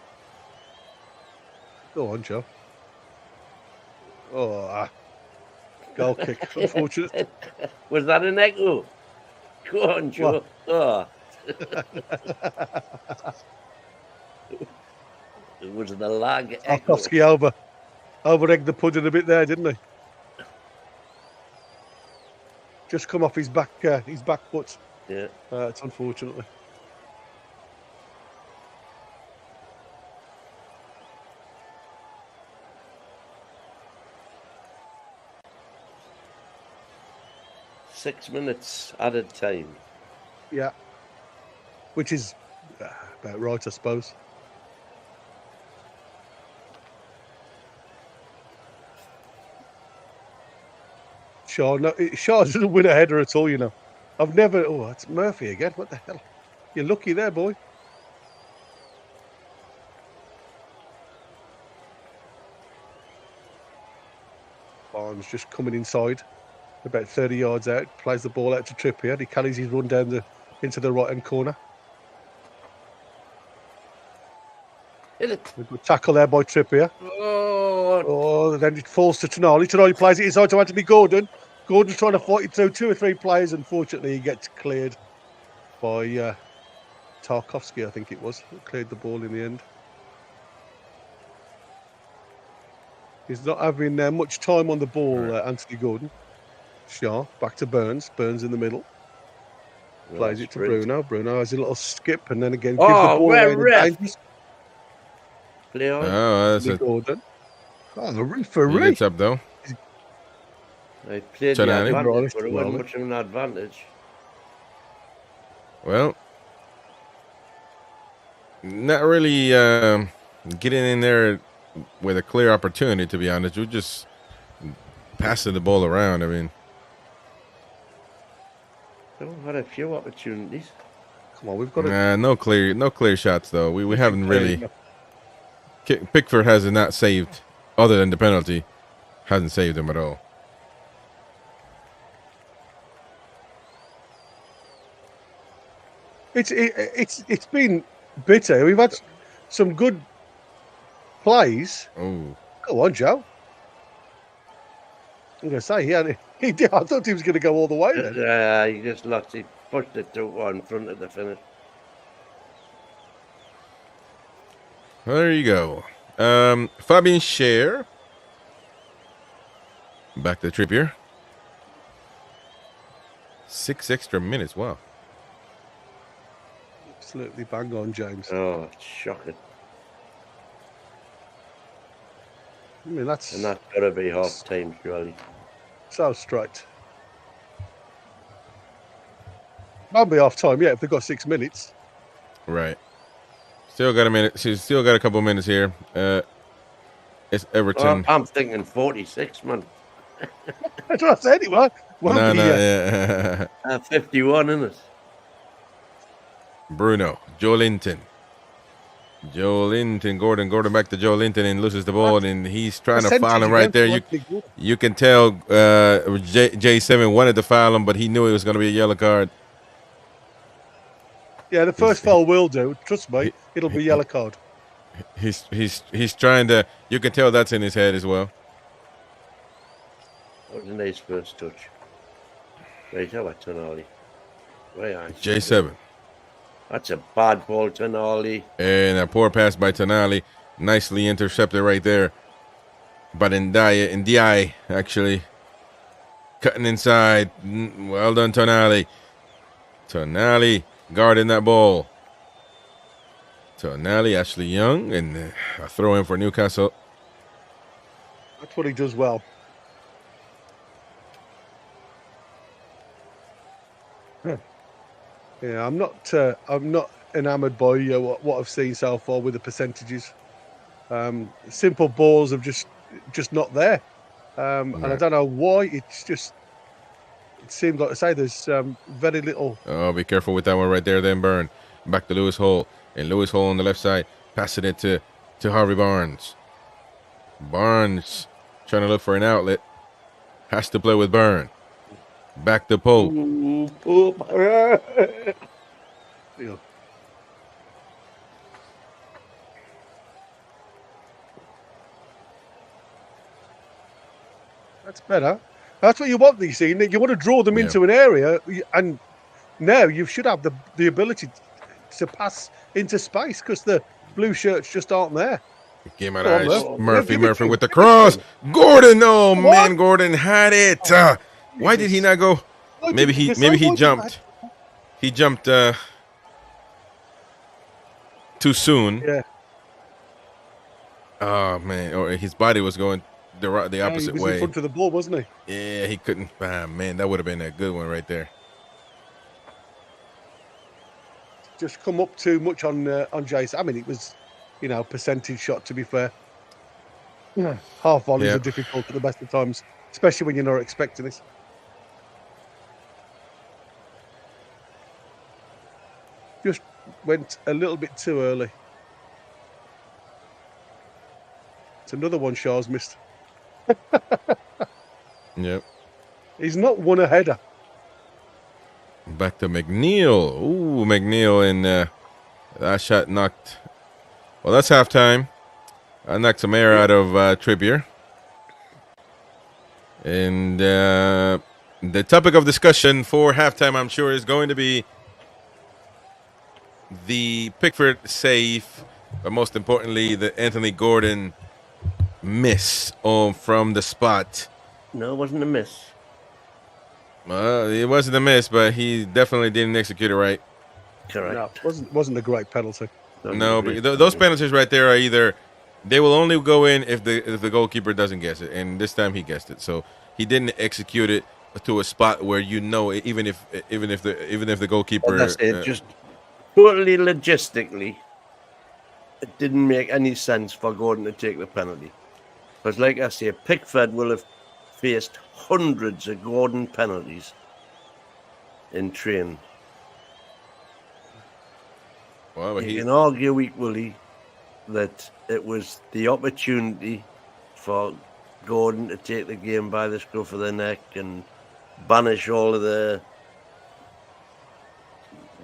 [SPEAKER 2] Go on, Joe. Oh, goal kick. Unfortunate.
[SPEAKER 3] Was that an echo? Go on, Joe. Oh. It was the lag echo.
[SPEAKER 2] Tarkowski over-egged the pudding a bit there, didn't he? Just come off his back foot.
[SPEAKER 3] Yeah.
[SPEAKER 2] It's unfortunately.
[SPEAKER 3] Six minutes added time.
[SPEAKER 2] Yeah. Which is about right, I suppose. Shaw doesn't win a header at all, you know. I've never... Oh, it's Murphy again. What the hell? You're lucky there, boy. Barnes just coming inside. About 30 yards out. Plays the ball out to Trippier. He carries his run down into the right-hand corner.
[SPEAKER 3] Hit it.
[SPEAKER 2] A good tackle there by Trippier. Oh, then it falls to Tonali. Tonali plays it inside to Anthony Gordon. Gordon's trying to fight it through 2 or 3 players. Unfortunately, he gets cleared by Tarkowski, I think it was. Cleared the ball in the end. He's not having much time on the ball, Anthony Gordon. Shaw, back to Burns. Burns in the middle. Plays it to Bruno. Bruno has a little skip and then again gives the ball away.
[SPEAKER 3] Play on.
[SPEAKER 1] Oh, that's
[SPEAKER 2] Gordon. Oh, the referee.
[SPEAKER 1] He gets up though.
[SPEAKER 3] They played the advantage, but it wasn't much of an advantage.
[SPEAKER 1] Well, not really getting in there with a clear opportunity, to be honest. We're just passing the ball around. I mean,
[SPEAKER 3] We've had a few opportunities.
[SPEAKER 2] Come on, we've got to...
[SPEAKER 1] no clear shots though. We haven't really. Pickford has not saved, other than the penalty, hasn't saved him at all.
[SPEAKER 2] It's been bitter. We've had some good plays.
[SPEAKER 1] Oh,
[SPEAKER 2] go on, Joe. I'm going to say he did. I thought he was going to go all the way then.
[SPEAKER 3] He just lost. He pushed it to one front of the finish.
[SPEAKER 1] Well, there you go. Fabian Schär. Back to Trippier. 6 extra minutes. Wow.
[SPEAKER 2] Absolutely bang on, James.
[SPEAKER 3] Oh, it's shocking.
[SPEAKER 2] I mean, that's
[SPEAKER 3] got to be half time, surely.
[SPEAKER 2] So straight. Might be half time, yeah, if they've got 6 minutes.
[SPEAKER 1] Right. Still got a minute. She's still got a couple minutes here. It's Everton.
[SPEAKER 3] I'm thinking 46, man.
[SPEAKER 2] That's what I said. Anyway,
[SPEAKER 1] yeah.
[SPEAKER 3] 51, isn't it?
[SPEAKER 1] Bruno, Joe Linton, Gordon back to Joe Linton and loses the ball, and he's trying to foul him right there. You can tell J7 wanted to foul him, but he knew it was going to be a yellow card.
[SPEAKER 2] Yeah, the first foul will do. Trust me, it'll be yellow card.
[SPEAKER 1] He's trying to. You can tell that's in his head as well.
[SPEAKER 3] That was a nice first touch. Right, how about Tonali?
[SPEAKER 1] J7.
[SPEAKER 3] That's a bad ball, Tonali.
[SPEAKER 1] And a poor pass by Tonali. Nicely intercepted right there. But Ndiaye, actually. Cutting inside. Well done, Tonali. Tonali guarding that ball. Tonali, Ashley Young, and a throw in for Newcastle.
[SPEAKER 2] That's what he does well. Yeah, I'm not enamoured by what I've seen so far with the percentages. Simple balls have just not there, and I don't know why. It seems like I say there's very little.
[SPEAKER 1] Oh, be careful with that one right there. Then Byrne back to Lewis Hall, and Lewis Hall on the left side, passing it to Harvey Barnes. Barnes trying to look for an outlet, has to play with Byrne. Back to Pope.
[SPEAKER 2] Yeah. That's better. That's what you want these things. You want to draw them into an area, and now you should have the ability to pass into space because the blue shirts just aren't there.
[SPEAKER 1] It came out of Murphy with the cross. Gordon, oh man, Gordon had it. Why did he not go? Maybe he jumped. He jumped too soon.
[SPEAKER 2] Yeah.
[SPEAKER 1] Oh man, or his body was going the opposite
[SPEAKER 2] he was
[SPEAKER 1] way.
[SPEAKER 2] In front of the ball, wasn't he?
[SPEAKER 1] Yeah, he couldn't. Man, that would have been a good one right there.
[SPEAKER 2] Just come up too much on Jason. I mean, it was, percentage shot. To be fair, half volleys are difficult at the best of times, especially when you're not expecting it. Just went a little bit too early. It's another one Shaw's missed.
[SPEAKER 1] Yep.
[SPEAKER 2] He's not won a header.
[SPEAKER 1] Back to McNeil. Ooh, McNeil, and that shot knocked. Well, that's halftime. I knocked some air out of Trippier. And the topic of discussion for halftime, I'm sure, is going to be the Pickford save, but most importantly, the Anthony Gordon miss from the spot.
[SPEAKER 3] No, it wasn't a miss.
[SPEAKER 1] It wasn't a miss, but he definitely didn't execute it right.
[SPEAKER 3] Correct.
[SPEAKER 2] No, wasn't a great penalty.
[SPEAKER 1] No, but those penalties right there are either they will only go in if the goalkeeper doesn't guess it, and this time he guessed it, so he didn't execute it to a spot where even if the goalkeeper.
[SPEAKER 3] Well, that's it. Just totally logistically, it didn't make any sense for Gordon to take the penalty, because, like I say, Pickford will have faced hundreds of Gordon penalties in training.
[SPEAKER 1] Well,
[SPEAKER 3] you can argue equally that it was the opportunity for Gordon to take the game by the scruff of the neck and banish all of the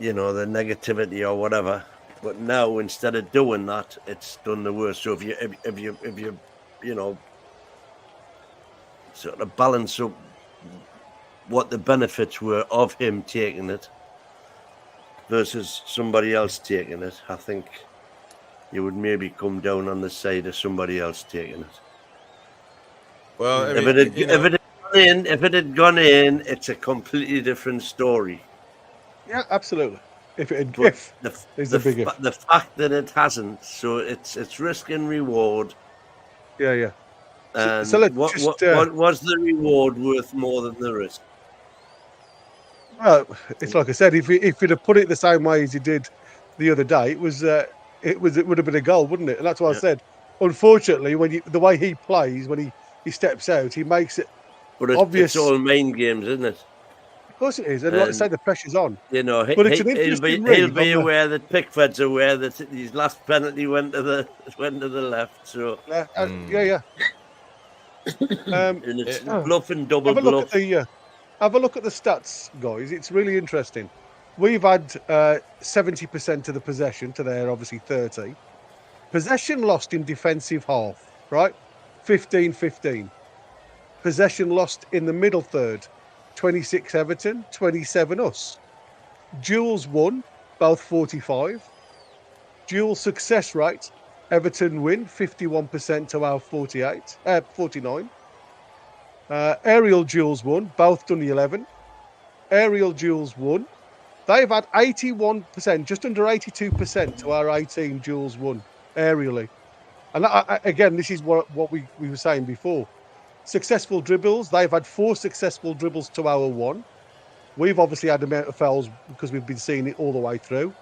[SPEAKER 3] negativity or whatever. But now, instead of doing that, it's done the worst. So if you sort of balance up what the benefits were of him taking it versus somebody else taking it, I think you would maybe come down on the side of somebody else taking it.
[SPEAKER 1] Well,
[SPEAKER 3] if it had gone in, it's a completely different story.
[SPEAKER 2] Yeah, absolutely.
[SPEAKER 3] The fact that it hasn't, so it's risk and reward.
[SPEAKER 2] Yeah.
[SPEAKER 3] And
[SPEAKER 2] so let's
[SPEAKER 3] what was the reward worth more than the risk?
[SPEAKER 2] Well, it's like I said, if you'd have put it the same way as you did the other day, it would have been a goal, wouldn't it? And that's why I said, unfortunately, the way he plays, when he steps out, he makes it obvious.
[SPEAKER 3] It's all mind games, isn't it?
[SPEAKER 2] Of course it is, and like I say, the pressure's on.
[SPEAKER 3] But it's an interesting he'll be aware that Pickford's aware that his last penalty went to the left. So
[SPEAKER 2] yeah.
[SPEAKER 3] And it's bluff and double bluff.
[SPEAKER 2] Have a look at the stats, guys. It's really interesting. We've had 70% of the possession to their obviously 30. Possession lost in defensive half, right? 15-15. Possession lost in the middle third. 26 Everton, 27 us. Duels won, both 45. Dual success rate, Everton win 51% to our 49. Aerial duels won, both done 11. Aerial duels won. They've had 81%, just under 82% to our 18 duels won aerially. And again, this is what we were saying before. Successful dribbles, they've had 4 successful dribbles to our 1. We've obviously had the amount of fouls because we've been seeing it all the way through.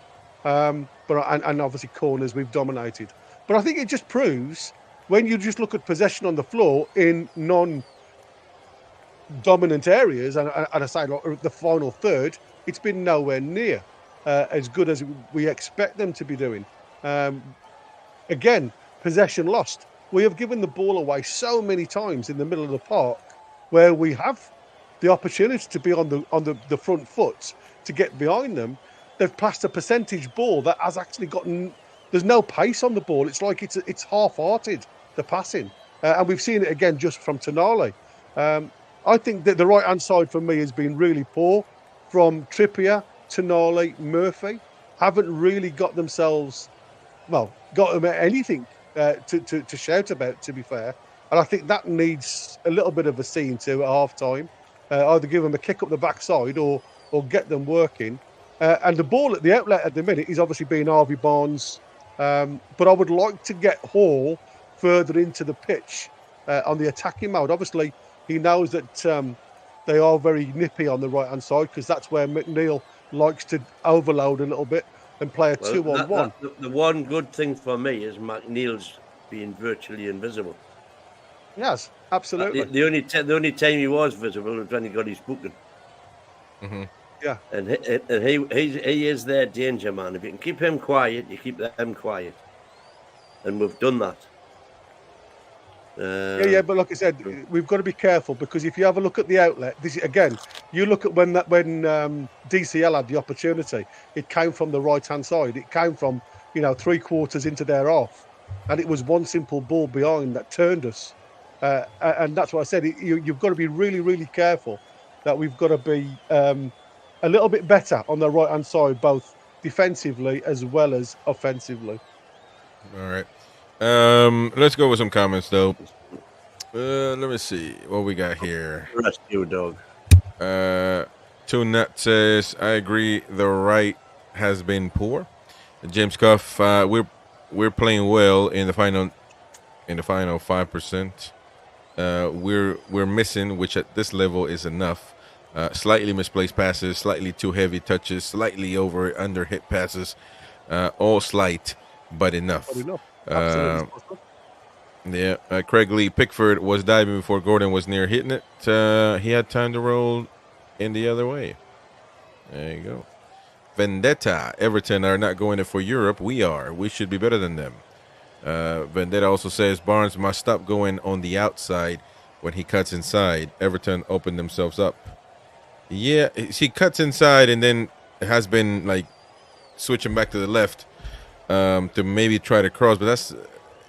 [SPEAKER 2] And obviously corners we've dominated. But I think it just proves when you just look at possession on the floor in non-dominant areas, and I say like the final third, it's been nowhere near as good as we expect them to be doing. Again, possession lost. We have given the ball away so many times in the middle of the park where we have the opportunity to be on the front foot to get behind them. They've passed a percentage ball that has actually gotten. There's no pace on the ball. It's like it's half-hearted, the passing, and we've seen it again just from Tonali. I think that the right-hand side for me has been really poor. From Trippier, Tonali, Murphy, haven't really got themselves, got them anything to shout about, to be fair. And I think that needs a little bit of a scene to at half-time. Either give them a kick up the backside or get them working. And the ball at the outlet at the minute is obviously being Harvey Barnes. But I would like to get Hall further into the pitch on the attacking mode. Obviously, he knows that they are very nippy on the right-hand side because that's where McNeil likes to overload a little bit and play a 2-on-1.
[SPEAKER 3] The one good thing for me is McNeil's being virtually invisible.
[SPEAKER 2] Yes, absolutely.
[SPEAKER 3] The only time he was visible was when he got his booking.
[SPEAKER 1] Mm-hmm.
[SPEAKER 2] Yeah,
[SPEAKER 3] and he is their danger man. If you can keep him quiet, you keep them quiet, and we've done that.
[SPEAKER 2] Yeah, but like I said, we've got to be careful because if you have a look at the outlet, this again, you look at when DCL had the opportunity, it came from the right-hand side. It came from 3/4 into their half, and it was one simple ball behind that turned us. And that's what I said. You've got to be really, really careful that we've got to be a little bit better on the right-hand side, both defensively as well as offensively.
[SPEAKER 1] All right. Let's go with some comments though. Let me see what we got here.
[SPEAKER 3] Rest you, dog.
[SPEAKER 1] Two Nut says, I agree the right has been poor. James Cuff, we're playing well in the final 5%. We're missing, which at this level is enough. Slightly misplaced passes, slightly too heavy touches, slightly under hit passes, all slight but enough. Craig Lee Pickford was diving before Gordon was near hitting it. He had time to roll in the other way. There you go. Vendetta, Everton are not going for Europe. We are. We should be better than them. Vendetta also says Barnes must stop going on the outside when he cuts inside. Everton opened themselves up. Yeah, he cuts inside and then has been like switching back to the left to maybe try to cross, but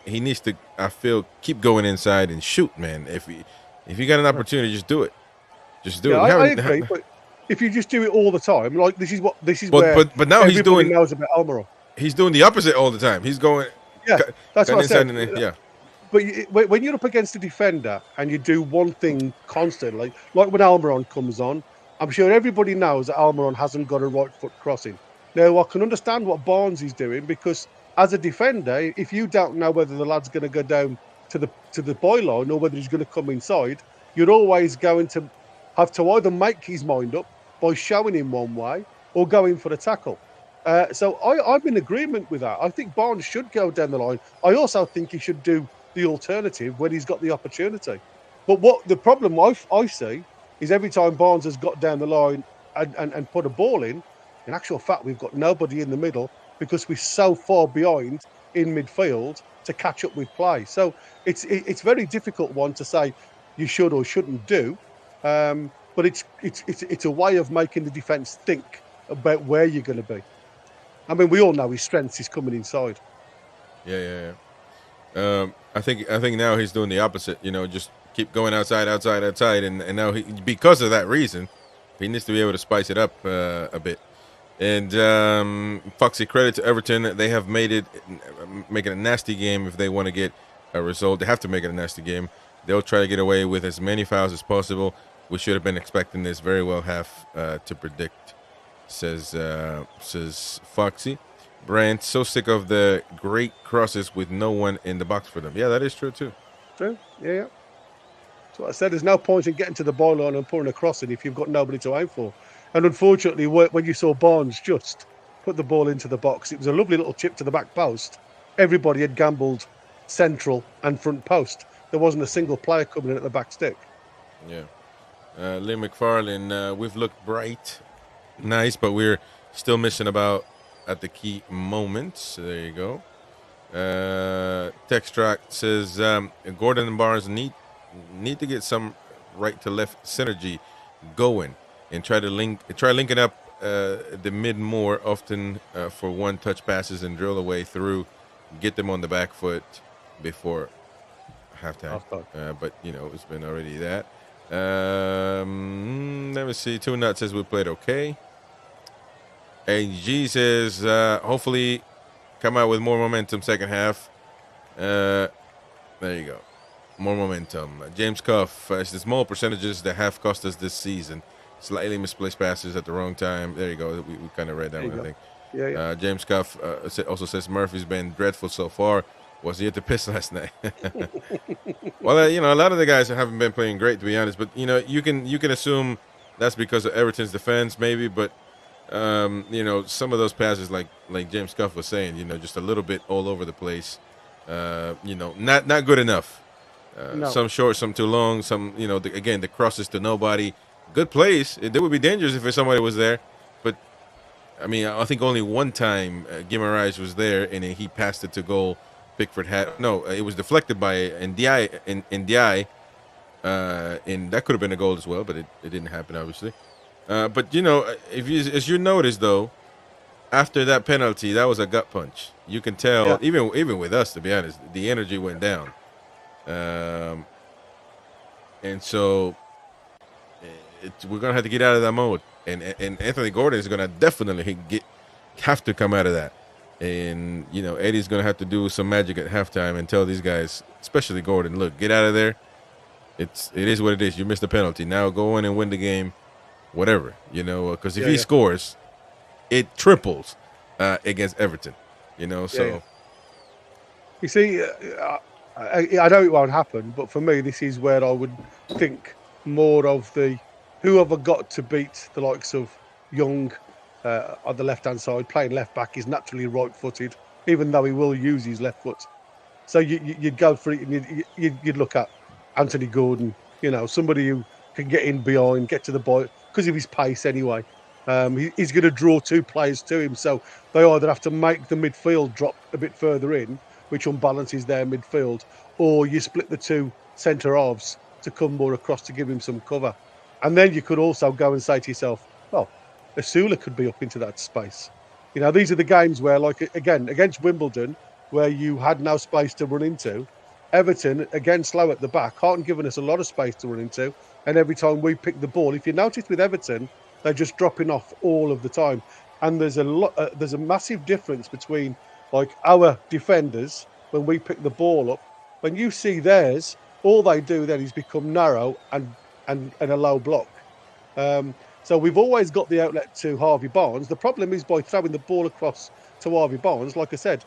[SPEAKER 1] he needs to, I feel, keep going inside and shoot, man. If you got an opportunity, just do it. Just do it.
[SPEAKER 2] I agree, but if you just do it all the time, like this is where
[SPEAKER 1] but now he's doing
[SPEAKER 2] knows about Almiron.
[SPEAKER 1] He's doing the opposite all the time. He's going
[SPEAKER 2] that's what I said.
[SPEAKER 1] Yeah.
[SPEAKER 2] But when you're up against a defender and you do one thing constantly, like when Almiron comes on, I'm sure everybody knows that Almiron hasn't got a right foot crossing. Now, I can understand what Barnes is doing because as a defender, if you don't know whether the lad's going to go down to the byline or whether he's going to come inside, you're always going to have to either make his mind up by showing him one way or going for the tackle. So I'm in agreement with that. I think Barnes should go down the line. I also think he should do the alternative when he's got the opportunity. But what the problem I see is every time Barnes has got down the line and put a ball in actual fact, we've got nobody in the middle because we're so far behind in midfield to catch up with play. So it's very difficult one to say you should or shouldn't do. But it's a way of making the defence think about where you're going to be. I mean, we all know his strength is coming inside.
[SPEAKER 1] Yeah. I think now he's doing the opposite. Just keep going outside, and now because of that reason, he needs to be able to spice it up a bit. And Foxy, credit to Everton, they have make it a nasty game if they want to get a result. They have to make it a nasty game. They'll try to get away with as many fouls as possible. We should have been expecting this. Very well have to predict, says Foxy. Brand, so sick of the great crosses with no one in the box for them. Yeah, that is true too.
[SPEAKER 2] True. Yeah. So I said there's no point in getting to the byline and putting a cross in if you've got nobody to aim for. And unfortunately, when you saw Barnes just put the ball into the box. It was a lovely little chip to the back post. Everybody had gambled central and front post. There wasn't a single player coming in at the back stick.
[SPEAKER 1] Yeah. Lee McFarlane, we've looked bright, nice, but we're still missing about at the key moments. There you go. Textract says Gordon and Barnes need to get some right to left synergy going and try linking up the mid more often for one touch passes and drill away through, get them on the back foot before halftime. But it's been already that. Let me see. Two Nut says we played okay. AG says hopefully come out with more momentum second half. There you go. More momentum. James Cuff, it's the small percentages that have cost us this season. Slightly misplaced passes at the wrong time. There you go. We kind of read that one, I think.
[SPEAKER 2] Yeah.
[SPEAKER 1] James Cuff also says Murphy's been dreadful so far. Was he at the piss last night? Well, a lot of the guys haven't been playing great, to be honest. But you can assume that's because of Everton's defense, maybe. But some of those passes, like James Cuff was saying, just a little bit all over the place. Not good enough.
[SPEAKER 2] No.
[SPEAKER 1] Some short, some too long. Some the crosses to nobody. Good plays. They would be dangerous if somebody was there. But I think only one time Guimaraes was there and he passed it to goal. Pickford had it was deflected by Ndiaye, and that could have been a goal as well, but it didn't happen, obviously. But as you notice though, after that penalty, that was a gut punch. You can tell, even with us, to be honest, the energy went down, and so we're gonna have to get out of that mode, and Anthony Gordon is gonna definitely have to come out of that. And Eddie's gonna have to do some magic at halftime and tell these guys, especially Gordon, look, get out of there. It is what it is. You missed the penalty. Now go in and win the game, whatever. Because if he scores, it triples against Everton. So.
[SPEAKER 2] You see, I know it won't happen, but for me, this is where I would think more of whoever got to beat the likes of Young. On the left-hand side, playing left-back, is naturally right-footed, even though he will use his left foot. So you'd go for it, and you'd look at Anthony Gordon, somebody who can get in behind, get to the ball, because of his pace anyway. He's going to draw two players to him, so they either have to make the midfield drop a bit further in, which unbalances their midfield, or you split the two centre-halves to come more across to give him some cover. And then you could also go and say to yourself, well, Asula could be up into that space. These are the games where, like, again, against Wimbledon, where you had no space to run into. Everton, again, slow at the back, aren't giving us a lot of space to run into. And every time we pick the ball, if you notice with Everton, they're just dropping off all of the time. And there's a massive difference between, like, our defenders, when we pick the ball up. When you see theirs, all they do then is become narrow and a low block. So we've always got the outlet to Harvey Barnes. The problem is by throwing the ball across to Harvey Barnes, like I said,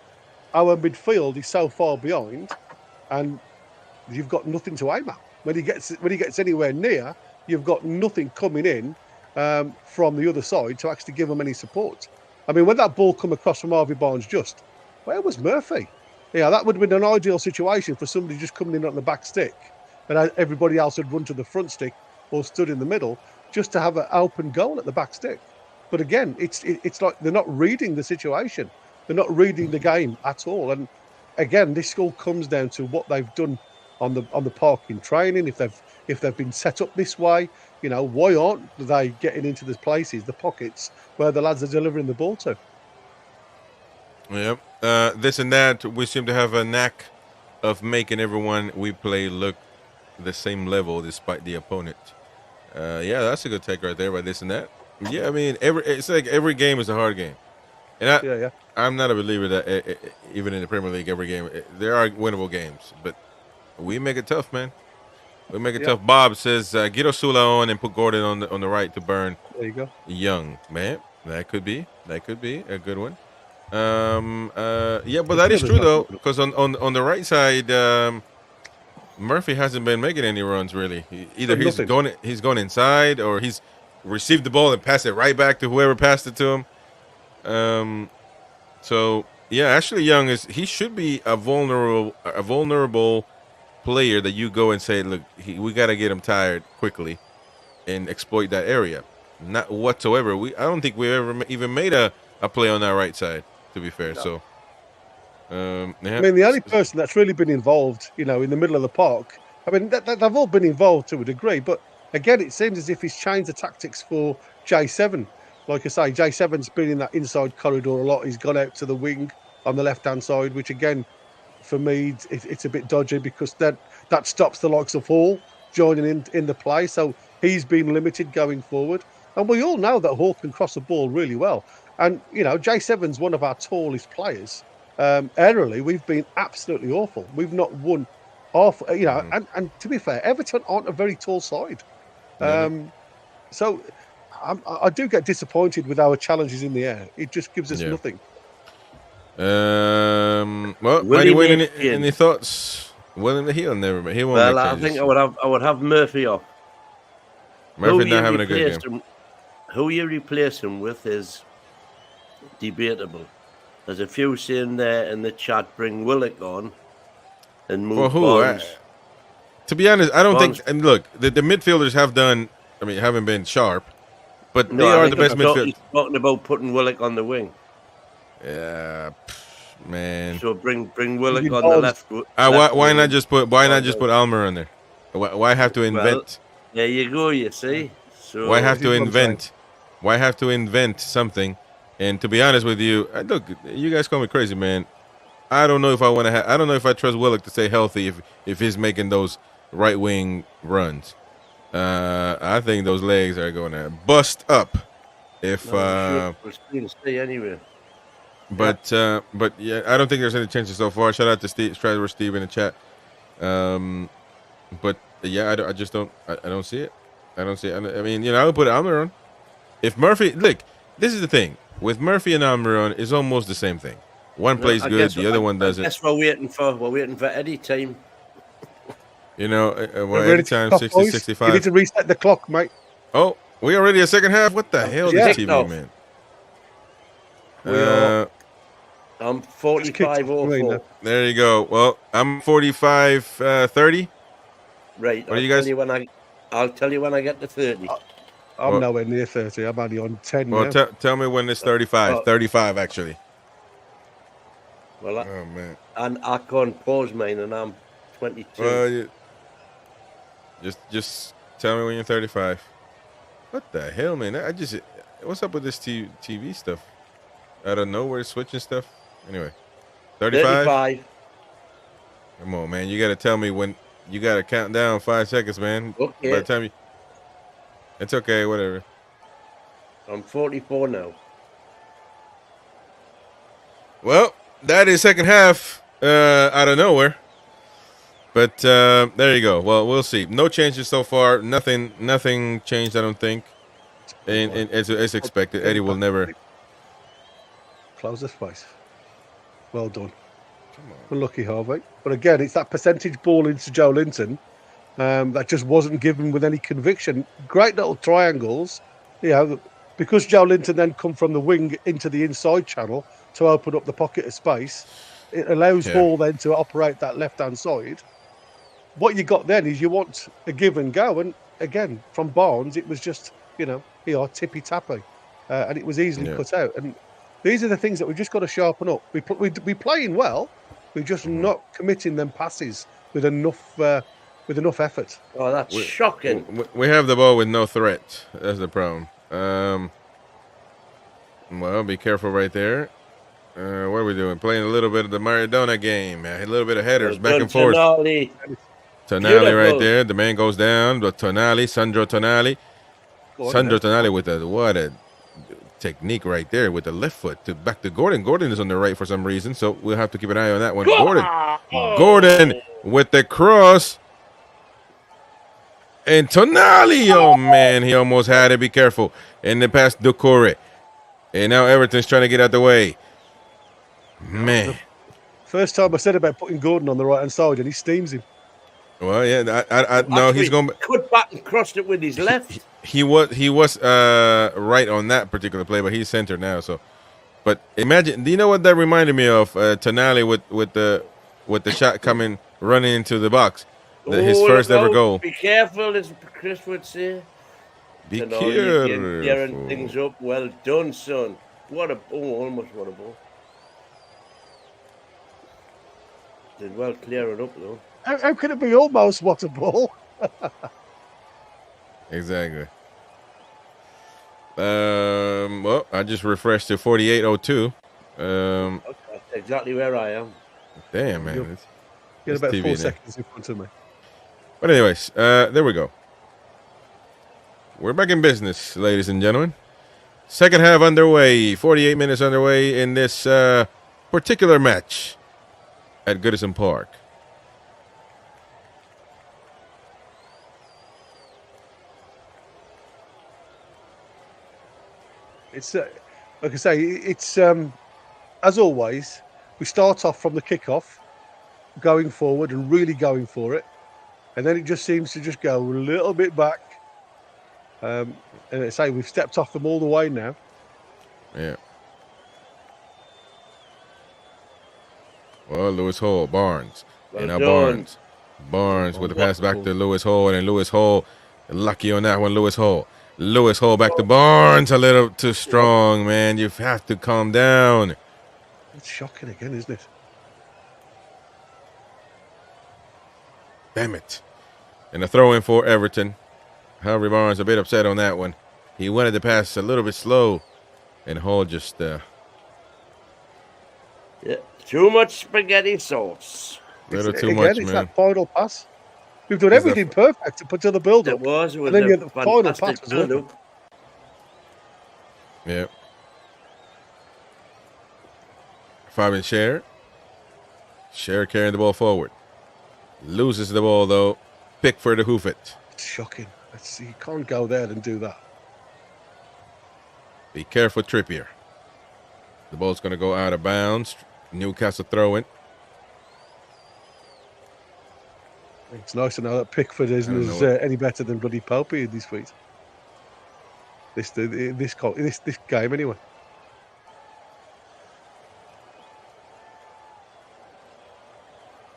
[SPEAKER 2] our midfield is so far behind, and you've got nothing to aim at. When he gets anywhere near, you've got nothing coming in from the other side to actually give him any support. When that ball come across from Harvey Barnes, where was Murphy? That would have been an ideal situation for somebody just coming in on the back stick, and everybody else had run to the front stick or stood in the middle, just to have an open goal at the back stick. But again, it's like they're not reading the situation. They're not reading the game at all. And again, this all comes down to what they've done on the park in training. If they've been set up this way, why aren't they getting into the places, the pockets where the lads are delivering the ball to?
[SPEAKER 1] Yep. This and that, we seem to have a knack of making everyone we play look the same level despite the opponent. That's a good take right there by this and that. Yeah, it's like every game is a hard game. And I'm not a believer that even in the Premier League, every game, there are winnable games. But we make it tough, man. We make it tough. Bob says, get Osula on and put Gordon on the right to burn.
[SPEAKER 2] There you go.
[SPEAKER 1] Young. Man, that could be a good one. But that is true, though, because on the right side, Murphy hasn't been making any runs really. Either he's going inside, or he's received the ball and passed it right back to whoever passed it to him. So yeah, Ashley Young he should be a vulnerable player that you go and say, look, we got to get him tired quickly and exploit that area. Not whatsoever. I don't think we ever even made a play on that right side, to be fair. No. So, yeah.
[SPEAKER 2] I mean, the only person that's really been involved, in the middle of the park, I mean, they've all been involved to a degree, but again, it seems as if he's changed the tactics for J7. Like I say, J7's been in that inside corridor a lot. He's gone out to the wing on the left-hand side, which again, for me, it's a bit dodgy because that stops the likes of Hall joining in the play. So he's been limited going forward. And we all know that Hall can cross the ball really well. And, J7's one of our tallest players. Aerially, we've been absolutely awful. We've not won off, and to be fair, Everton aren't a very tall side. So I do get disappointed with our challenges in the air. It just gives us nothing.
[SPEAKER 1] Well, Mighty Wayne, any thoughts? Willing to heal, never mind. He won't.
[SPEAKER 3] Well, I think I would have Murphy off.
[SPEAKER 1] Murphy not having a good game.
[SPEAKER 3] Who you replace him with is debatable. There's a few saying there in the chat, bring Willock on and move Barnes.
[SPEAKER 1] To be honest, I don't think. And look, the midfielders haven't been sharp, but they are the best midfielders.
[SPEAKER 3] He's talking about putting Willock on the wing.
[SPEAKER 1] Yeah, man.
[SPEAKER 3] So bring Willock on the left.
[SPEAKER 1] Why not just put Almer on there? Why have to invent?
[SPEAKER 3] Well, there you go. You see. So
[SPEAKER 1] why have to invent? Why have to invent something? And to be honest with you, look, you guys call me crazy, man. I don't know if I want to. I don't know if I trust Willock to stay healthy if he's making those right wing runs. I think those legs are going to bust up. If
[SPEAKER 3] we're still stay anyway.
[SPEAKER 1] But yeah, I don't think there's any changes so far. Shout out to Steve in the chat. But yeah, I just don't. I don't see it. I don't see it. I mean, I would put Almer on. If Murphy, look, this is the thing with Murphy and Almer on is almost the same thing. One plays good, the other one doesn't.
[SPEAKER 3] That's what we're waiting for Eddie time.
[SPEAKER 1] Eddie time 60, 65.
[SPEAKER 2] You need to reset the clock, mate.
[SPEAKER 1] Oh, we already a second half. What the hell, this TV, man?
[SPEAKER 3] I'm 45-04.
[SPEAKER 1] There you go. Well, I'm 45-30.
[SPEAKER 3] Right.
[SPEAKER 1] What are you guys?
[SPEAKER 3] I'll tell you when I get to 30.
[SPEAKER 2] I'm nowhere near 30. I'm only on 10
[SPEAKER 1] well,
[SPEAKER 2] now.
[SPEAKER 1] Tell me when it's 35. 35, actually.
[SPEAKER 3] Well,
[SPEAKER 1] oh, man.
[SPEAKER 3] And I can't pause mine, and I'm 22.
[SPEAKER 1] Well, just tell me when you're 35. What the hell, man? What's up with this TV stuff? Out of nowhere, switching stuff. Anyway, 35. Come on, man. You got to tell me when. You got to count down 5 seconds, man.
[SPEAKER 3] Okay.
[SPEAKER 1] By the time it's okay, whatever.
[SPEAKER 3] I'm 44 now.
[SPEAKER 1] Well, that is second half out of nowhere. But there you go. Well, we'll see. No changes so far. Nothing changed, I don't think. And it's expected. Eddie will never.
[SPEAKER 2] Close the space. Well done. Unlucky, Harvey. But again, it's that percentage ball into Joe Linton that just wasn't given with any conviction. Great little triangles, because Joe Linton then come from the wing into the inside channel to open up the pocket of space. It allows Hall then to operate that left-hand side. What you got then is you want a give and go. And again, from Barnes, it was just, tippy-tappy. And it was easily cut out. And these are the things that we've just got to sharpen up. We're playing well. We're just not committing them passes with enough effort.
[SPEAKER 3] Oh, that's shocking.
[SPEAKER 1] We have the ball with no threat. That's the problem. Well, be careful right there. What are we doing? Playing a little bit of the Maradona game. A little bit of headers back and forth. Tonali right there. The man goes down. But Sandro Tonali. With what a technique right there with the left foot to back to Gordon. Gordon is on the right for some reason, so we'll have to keep an eye on that one. Gordon with the cross. And Tonali, oh man, he almost had it. Be careful. And then past Doucouré. And now Everton's trying to get out the way. Man.
[SPEAKER 2] First time I said about putting Gordon on the right-hand side, and he steams him.
[SPEAKER 1] Well, yeah, I no, he's going.
[SPEAKER 3] Cut back and crossed it with his left.
[SPEAKER 1] He was right on that particular play, but he's center now. So, But imagine, do you know what that reminded me of? Tonali with the shot coming running into the box, his first ever goal.
[SPEAKER 3] Be careful, as Chris would say.
[SPEAKER 1] Be
[SPEAKER 3] Tonali again clearing
[SPEAKER 1] careful.
[SPEAKER 3] things up. Well done, son. Almost what a ball. Did well clear it up though.
[SPEAKER 2] How can it be almost what a ball?
[SPEAKER 1] Exactly. Well, I just refreshed to 4802.
[SPEAKER 3] Okay, that's exactly where I am.
[SPEAKER 1] Damn, man.
[SPEAKER 2] Get about
[SPEAKER 1] TV
[SPEAKER 2] 4
[SPEAKER 1] now.
[SPEAKER 2] seconds in front of me.
[SPEAKER 1] But anyways, there we go. We're back in business, ladies and gentlemen. Second half underway. 48 minutes underway in this particular match at Goodison Park.
[SPEAKER 2] It's like I say, it's as always, we start off from the kickoff, going forward and really going for it, and then it just seems to just go a little bit back. And I say we've stepped off them all the way now.
[SPEAKER 1] Yeah. Well, Lewis Hall, Barnes,
[SPEAKER 3] Well
[SPEAKER 1] and now
[SPEAKER 3] done.
[SPEAKER 1] Barnes with the pass back to Lewis Hall, and Lewis Hall lucky on that one. Lewis Hall back to Barnes, a little too strong, man. You have to calm down.
[SPEAKER 2] It's shocking again, isn't it?
[SPEAKER 1] Damn it. And a throw in for Everton. Harvey Barnes a bit upset on that one. He wanted to pass a little bit slow, and Hall just
[SPEAKER 3] Yeah, too much spaghetti sauce.
[SPEAKER 1] a little too
[SPEAKER 2] Again,
[SPEAKER 1] much,
[SPEAKER 2] it's
[SPEAKER 1] man.
[SPEAKER 2] that final pass. We've done everything perfect to put to the build-up.
[SPEAKER 3] It was
[SPEAKER 2] And then you
[SPEAKER 3] a
[SPEAKER 2] get the final pass
[SPEAKER 3] fantastic
[SPEAKER 2] as well.
[SPEAKER 3] build-up.
[SPEAKER 1] Yeah. Fabian Scher carrying the ball forward. Loses the ball, though. Pickford to hoof it.
[SPEAKER 2] It's shocking. You can't go there and do that.
[SPEAKER 1] Be careful, Trippier. The ball's going to go out of bounds. Newcastle throwing.
[SPEAKER 2] It's nice to know that Pickford isn't any better than bloody Popey in these feet. This game anyway.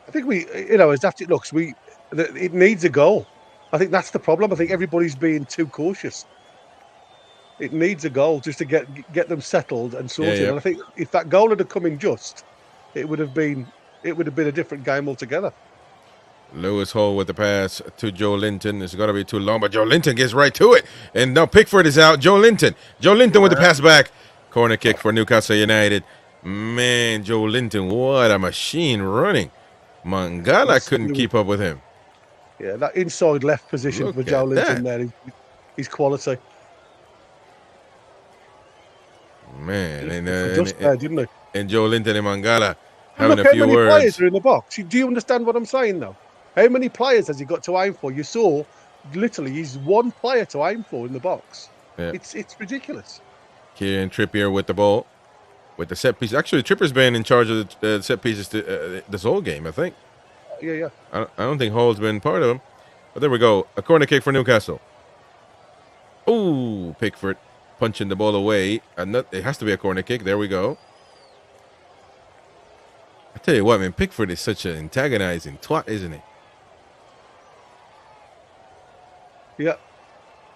[SPEAKER 2] I think as daft it looks, it needs a goal. I think that's the problem. I think everybody's being too cautious. It needs a goal just to get them settled and sorted.
[SPEAKER 1] Yeah.
[SPEAKER 2] And I think if that goal had come in just, it would have been a different game altogether.
[SPEAKER 1] Lewis Hall with the pass to Joe Linton. It's going to be too long, but Joe Linton gets right to it. And now Pickford is out. Joe Linton with the pass back. Corner kick for Newcastle United. Man, Joe Linton, what a machine running. Mangala couldn't keep up with him.
[SPEAKER 2] Yeah, that inside left position for Joe Linton there, he's quality.
[SPEAKER 1] Man,
[SPEAKER 2] didn't he?
[SPEAKER 1] And Joe Linton and Mangala having
[SPEAKER 2] look
[SPEAKER 1] a few
[SPEAKER 2] how many
[SPEAKER 1] words.
[SPEAKER 2] players are in the box. Do you understand what I'm saying, though? How many players has he got to aim for? You saw, literally, he's one player to aim for in the box.
[SPEAKER 1] Yeah.
[SPEAKER 2] It's ridiculous.
[SPEAKER 1] Kieran Trippier with the ball, with the set piece. Actually, Trippier's been in charge of the set pieces this whole game, I think.
[SPEAKER 2] Yeah.
[SPEAKER 1] I don't think Hall's been part of them. But there we go. A corner kick for Newcastle. Ooh, Pickford punching the ball away. It has to be a corner kick. There we go. I tell you what, man, Pickford is such an antagonizing twat, isn't he?
[SPEAKER 2] Yeah.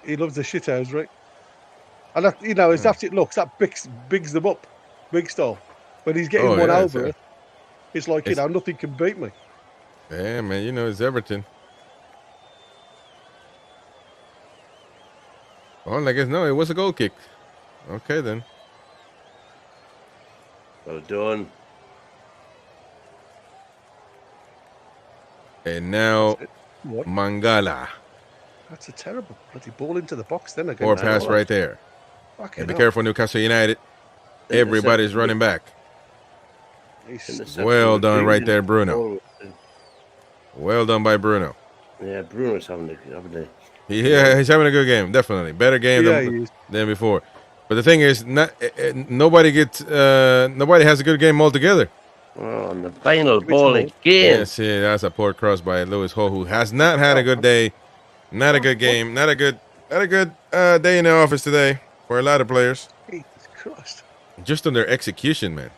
[SPEAKER 2] He loves the shit house, right? And that, as daft it looks, that bigs them up, big style. When he's getting one over, it's like nothing can beat me.
[SPEAKER 1] Yeah, man, it's Everton. Oh, I guess no, it was a goal kick. Okay then.
[SPEAKER 3] Well done.
[SPEAKER 1] And now Mangala.
[SPEAKER 2] That's a terrible bloody ball into the box then again.
[SPEAKER 1] Or pass right there. And be careful, Newcastle United. Everybody's running back. Well done right there, Bruno. Well done by Bruno.
[SPEAKER 3] Yeah, Bruno's having a
[SPEAKER 1] he's having a good game, definitely. Better game than before. But the thing is, nobody has a good game altogether.
[SPEAKER 3] Oh, and the final ball again.
[SPEAKER 1] Yes, that's a poor cross by Lewis Hall, who has not had a good day. Not a good game. Not a good day in the office today for a lot of players.
[SPEAKER 2] Jesus Christ.
[SPEAKER 1] Just on their execution, man.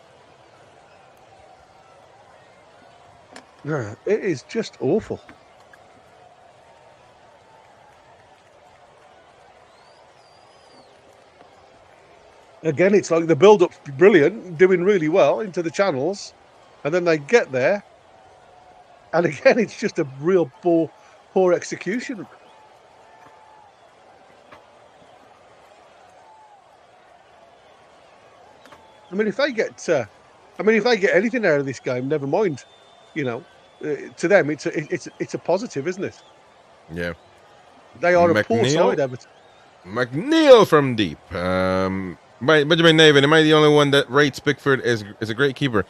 [SPEAKER 2] Yeah, it is just awful. Again, it's like the build-up's brilliant, doing really well into the channels, and then they get there, and again, it's just a real poor execution. I mean, if they get anything out of this game, never mind. You know, to them, it's a positive, isn't it?
[SPEAKER 1] Yeah.
[SPEAKER 2] They are a poor side, Everton.
[SPEAKER 1] McNeil from deep. Benjamin Navin, am I the only one that rates Pickford as a great keeper?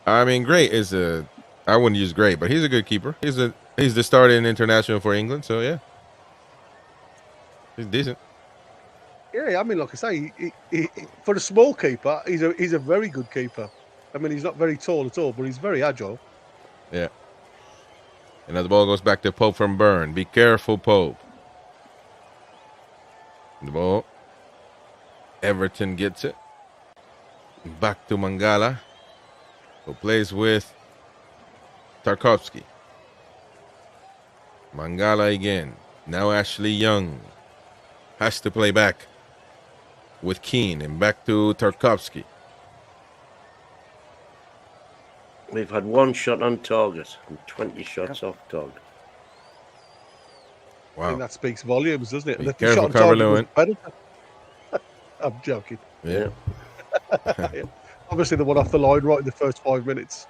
[SPEAKER 1] I mean, great is a. I wouldn't use great, but he's a good keeper. He's the starting international for England, so yeah, he's decent.
[SPEAKER 2] Yeah, I mean, like I say, he, for a small keeper, he's a very good keeper. I mean, he's not very tall at all, but he's very agile.
[SPEAKER 1] Yeah. And now the ball goes back to Pope from Byrne. Be careful, Pope. The ball. Everton gets it. Back to Mangala, who plays with Tarkowski. Mangala again. Now Ashley Young has to play back with Keane and back to Tarkowski.
[SPEAKER 3] We've had one shot on target and 20 shots off target.
[SPEAKER 2] Wow. I think that speaks volumes, doesn't it?
[SPEAKER 1] Be careful, Calvert-Lewin.
[SPEAKER 2] I'm joking.
[SPEAKER 1] Yeah.
[SPEAKER 2] Yeah. Obviously, the one off the line right in the first 5 minutes.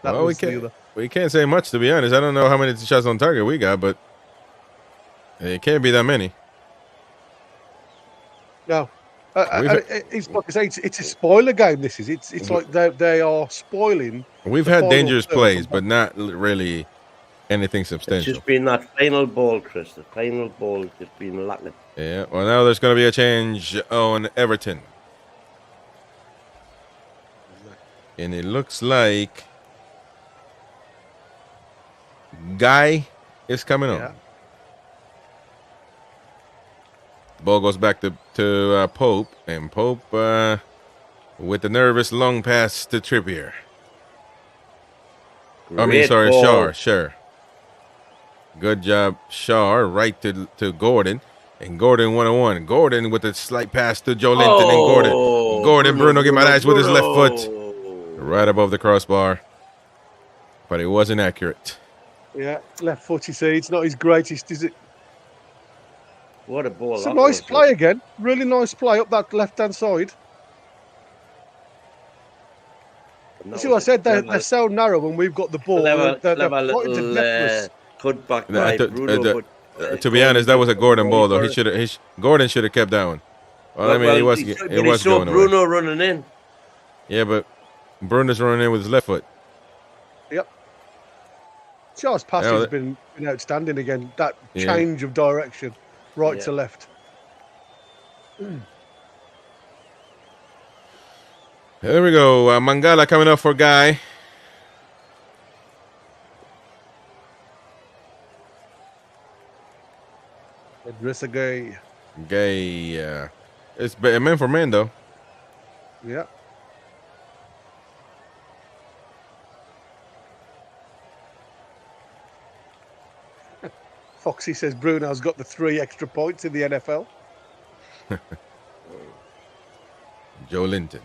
[SPEAKER 1] We can't say much, to be honest. I don't know how many shots on target we got, but it can't be that many.
[SPEAKER 2] No. It's like I say, it's a spoiler game. This is. It's like they are spoiling.
[SPEAKER 1] We've had dangerous plays, but not really anything substantial.
[SPEAKER 3] It's just been that final ball, Chris. The final ball has just been lacking.
[SPEAKER 1] Yeah. Well, now there's going to be a change on Everton, and it looks like Guy is coming on. Ball goes back to Pope, and Pope with the nervous long pass to Trippier. Shaw. Sure. Good job, Shaw. Right to Gordon, and Gordon 1-on-1. Gordon with a slight pass to Joe Linton, and Gordon Bruno Guimaraes with his left foot, right above the crossbar, but it wasn't accurate.
[SPEAKER 2] Yeah, left foot. You see, it's not his greatest, is it?
[SPEAKER 3] What a ball!
[SPEAKER 2] It's a nice play again. Really nice play up that left-hand side. You see what I said? They're so narrow when we've got the ball. They're
[SPEAKER 3] cut back.
[SPEAKER 1] To be honest, that was a Gordon ball, though. Gordon should have kept that one. Well, I mean, it was going away.
[SPEAKER 3] Bruno running in.
[SPEAKER 1] Yeah, but Bruno's running in with his left foot.
[SPEAKER 2] Yep. Shaw's passing has been outstanding again. That change of direction. Right to left.
[SPEAKER 1] There we go. Mangala coming up for Guy.
[SPEAKER 2] Idrissa Gueye.
[SPEAKER 1] Gueye. It's man for man, though.
[SPEAKER 2] Yeah. Foxy says Bruno's got the 3 extra points in the NFL.
[SPEAKER 1] Joe Linton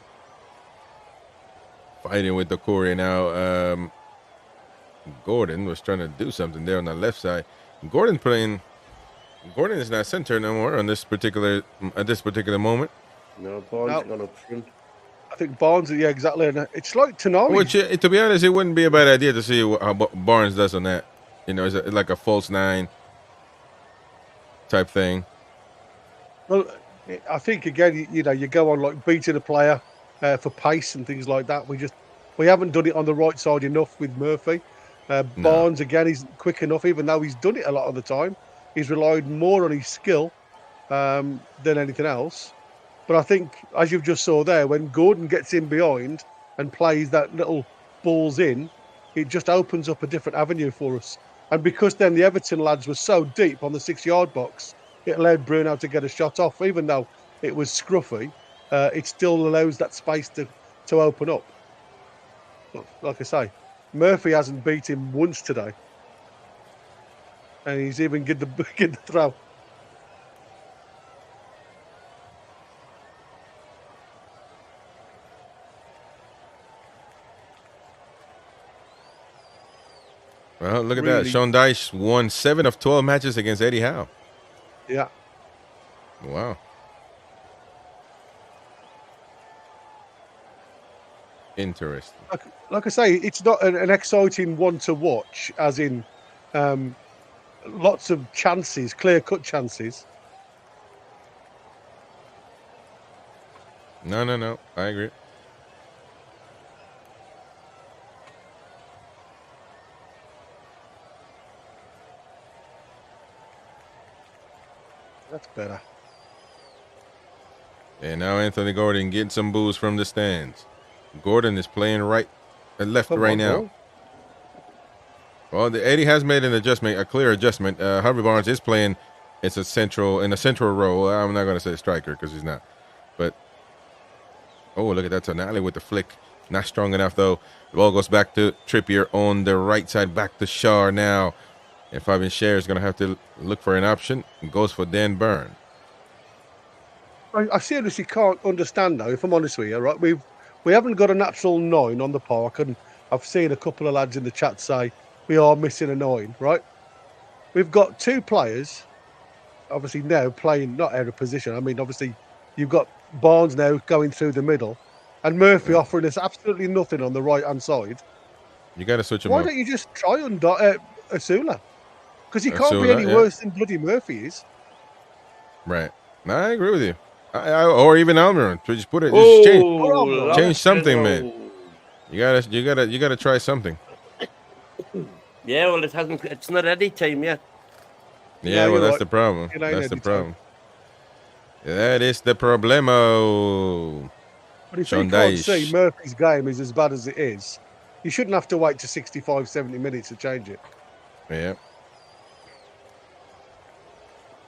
[SPEAKER 1] fighting with the Corey now. Gordon was trying to do something there on the left side. Gordon is not center no more at this particular moment.
[SPEAKER 3] No, Barnes gone up front.
[SPEAKER 2] I think Barnes, yeah, exactly. And it's like Tonali.
[SPEAKER 1] Which, to be honest, it wouldn't be a bad idea to see how Barnes does on that. You know, it's like a false 9 type thing.
[SPEAKER 2] Well, I think again, you go on like beating a player for pace and things like that. We haven't done it on the right side enough with Murphy. Barnes again, he's quick enough, even though he's done it a lot of the time. He's relied more on his skill than anything else. But I think, as you've just saw there, when Gordon gets in behind and plays that little balls in, it just opens up a different avenue for us. And because then the Everton lads were so deep on the 6-yard box, it allowed Bruno to get a shot off. Even though it was scruffy, it still allows that space to to open up. But like I say, Murphy hasn't beat him once today, and he's even get the throw.
[SPEAKER 1] Well, look at that. Sean Dyche won 7 of 12 matches against Eddie Howe.
[SPEAKER 2] Yeah.
[SPEAKER 1] Wow. Interesting.
[SPEAKER 2] Like I say, it's not an exciting one to watch, as in lots of chances, clear-cut chances.
[SPEAKER 1] No. I agree.
[SPEAKER 2] That's better.
[SPEAKER 1] And now Anthony Gordon getting some boos from the stands. Gordon is playing right and left right now. Well, Eddie has made an adjustment, a clear adjustment. Harvey Barnes is playing in a central role. I'm not going to say striker because he's not. But, oh, look at that. Tonali with the flick. Not strong enough, though. The ball goes back to Trippier on the right side. Back to Shaw now. And Fabian Schär is going to have to look for an option. And goes for Dan Burn.
[SPEAKER 2] I seriously can't understand now, if I'm honest with you, right? We haven't got a natural 9 on the park, and I've seen a couple of lads in the chat say we are missing a 9, right? We've got 2 players, obviously now playing not out of position. I mean, obviously you've got Barnes now going through the middle, and Murphy offering us absolutely nothing on the right-hand side.
[SPEAKER 1] You got to switch him
[SPEAKER 2] Why
[SPEAKER 1] up.
[SPEAKER 2] don't you just try Asula? Because he can't be any worse than bloody Murphy is.
[SPEAKER 1] Right. No, I agree with you. Or even Almiron. Just put it. Just change something, man. You gotta try something.
[SPEAKER 3] Yeah, well, it's not Eddie time yet.
[SPEAKER 1] Yeah, well, that's the problem. That's the problem. That is the problemo.
[SPEAKER 2] But if you can't see Murphy's game is as bad as it is, you shouldn't have to wait to 65, 70 minutes to change it.
[SPEAKER 1] Yeah.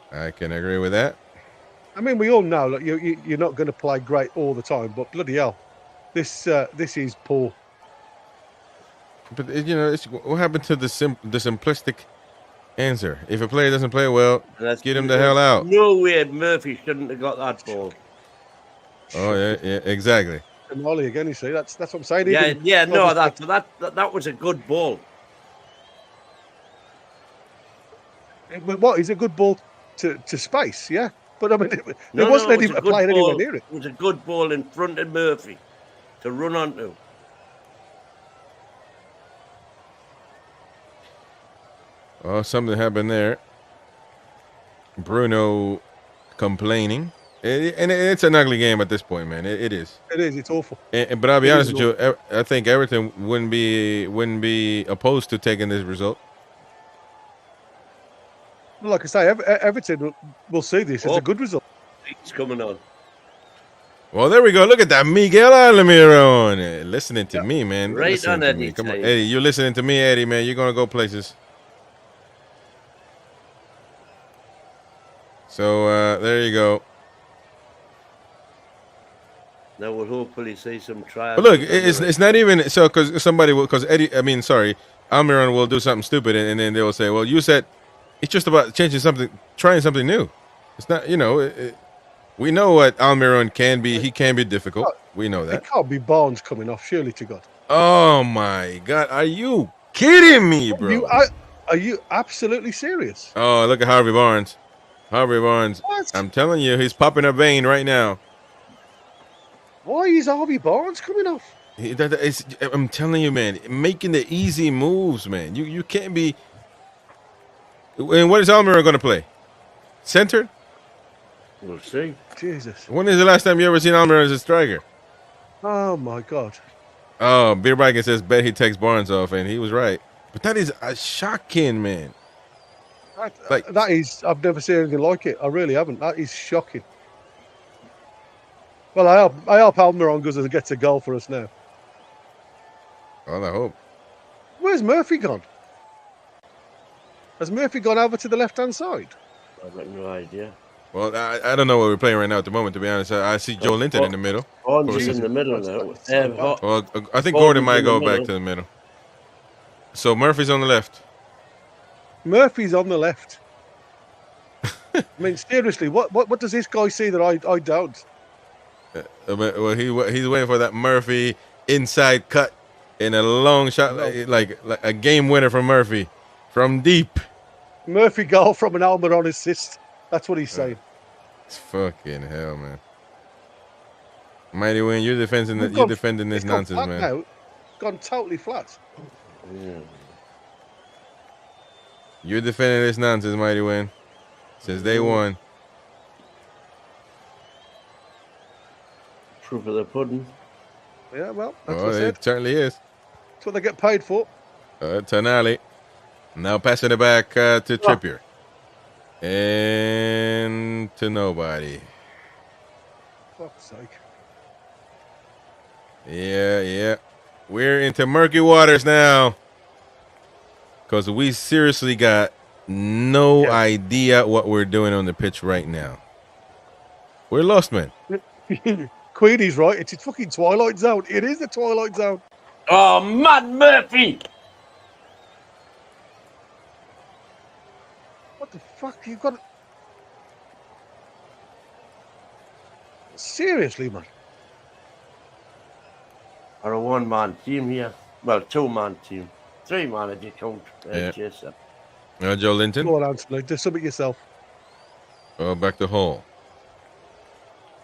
[SPEAKER 1] I can agree with that.
[SPEAKER 2] I mean, we all know that you're not going to play great all the time, but bloody hell, this is poor.
[SPEAKER 1] But it's what happened to the simplistic answer? If a player doesn't play well, get him the hell out.
[SPEAKER 3] No way, Murphy shouldn't have got that ball.
[SPEAKER 1] Oh yeah, exactly.
[SPEAKER 2] And Molly again, you see, that's what I'm saying.
[SPEAKER 3] Yeah, no, that was a good ball.
[SPEAKER 2] But what is a good ball to space? Yeah. But I mean, there wasn't any playing anywhere near it.
[SPEAKER 3] It was a good ball in front of Murphy to run onto.
[SPEAKER 1] Oh, something happened there. Bruno complaining. And it's an ugly game at this point, man. It is.
[SPEAKER 2] It is. It's awful.
[SPEAKER 1] But I'll be honest with you. I think Everton wouldn't be opposed to taking this result.
[SPEAKER 2] Like I say, Everton will see this as a good result.
[SPEAKER 3] It's coming on.
[SPEAKER 1] Well, there we go. Look at that, Miguel Almiron. Listening to me, man.
[SPEAKER 3] Right on, Eddie.
[SPEAKER 1] Come on, Eddie. You're listening to me, Eddie, man. You're gonna go places. So there you go.
[SPEAKER 3] Now we'll hopefully see some trials.
[SPEAKER 1] But look, it's not even so because Almiron will do something stupid, and then they will say, "Well, you said." It's just about changing something, trying something new. It's not, we know what Almiron can be. He can be difficult. We know that.
[SPEAKER 2] It can't be Barnes coming off, surely to God.
[SPEAKER 1] Oh, my God. Are you kidding me, bro?
[SPEAKER 2] Are you absolutely serious?
[SPEAKER 1] Oh, look at Harvey Barnes. Harvey Barnes. What? I'm telling you, he's popping a vein right now.
[SPEAKER 2] Why is Harvey Barnes coming off?
[SPEAKER 1] I'm telling you, man, making the easy moves, man. You can't be... And what is Almiron going to play? Center?
[SPEAKER 3] We'll see.
[SPEAKER 2] Jesus.
[SPEAKER 1] When is the last time you ever seen Almiron as a striker?
[SPEAKER 2] Oh, my God.
[SPEAKER 1] Oh, Beer Biker says, bet he takes Barnes off, and he was right. But that is a shocking, man.
[SPEAKER 2] That is, I've never seen anything like it. I really haven't. That is shocking. Well, I hope Almiron gets a goal for us now.
[SPEAKER 1] Well, I hope.
[SPEAKER 2] Where's Murphy gone? Has Murphy gone over to the left-hand side?
[SPEAKER 3] I've got no idea.
[SPEAKER 1] Well, I don't know what we're playing right now at the moment, to be honest. I see Joe Linton in the middle.
[SPEAKER 3] Gordon's in the middle now.
[SPEAKER 1] Well, I think Gordon
[SPEAKER 3] Gordon's
[SPEAKER 1] might
[SPEAKER 3] in the
[SPEAKER 1] go back
[SPEAKER 3] middle.
[SPEAKER 1] to the middle. So Murphy's on the left.
[SPEAKER 2] Murphy's on the left. I mean, seriously, what does this guy see that I don't?
[SPEAKER 1] Well, he's waiting for that Murphy inside cut in a long shot, like a game winner from Murphy from deep.
[SPEAKER 2] Murphy goal from an Almiron assist. That's what he's saying.
[SPEAKER 1] It's fucking hell, man. Mighty Win, you're defending this nonsense, man.
[SPEAKER 2] Now. Gone totally flat.
[SPEAKER 3] Yeah.
[SPEAKER 1] You're defending this nonsense, Mighty Win, since day one.
[SPEAKER 3] Proof of the pudding.
[SPEAKER 2] Yeah, well, that's what I said.
[SPEAKER 1] It certainly is.
[SPEAKER 2] That's what they get paid for.
[SPEAKER 1] Tonali. Now passing it back to Trippier. And to nobody.
[SPEAKER 2] Fuck's sake.
[SPEAKER 1] Yeah. We're into murky waters now. Because we seriously got no idea what we're doing on the pitch right now. We're lost, man.
[SPEAKER 2] Queenie's right. It's fucking Twilight Zone. It is the Twilight Zone.
[SPEAKER 3] Oh, Matt Murphy!
[SPEAKER 2] What the fuck? You've got... Seriously, man.
[SPEAKER 3] Or a one-man team here. Well, two-man team. Three-man if you count Jason.
[SPEAKER 1] Joe Linton.
[SPEAKER 2] Go on, Anthony. Do something yourself.
[SPEAKER 1] Oh, back to Hall.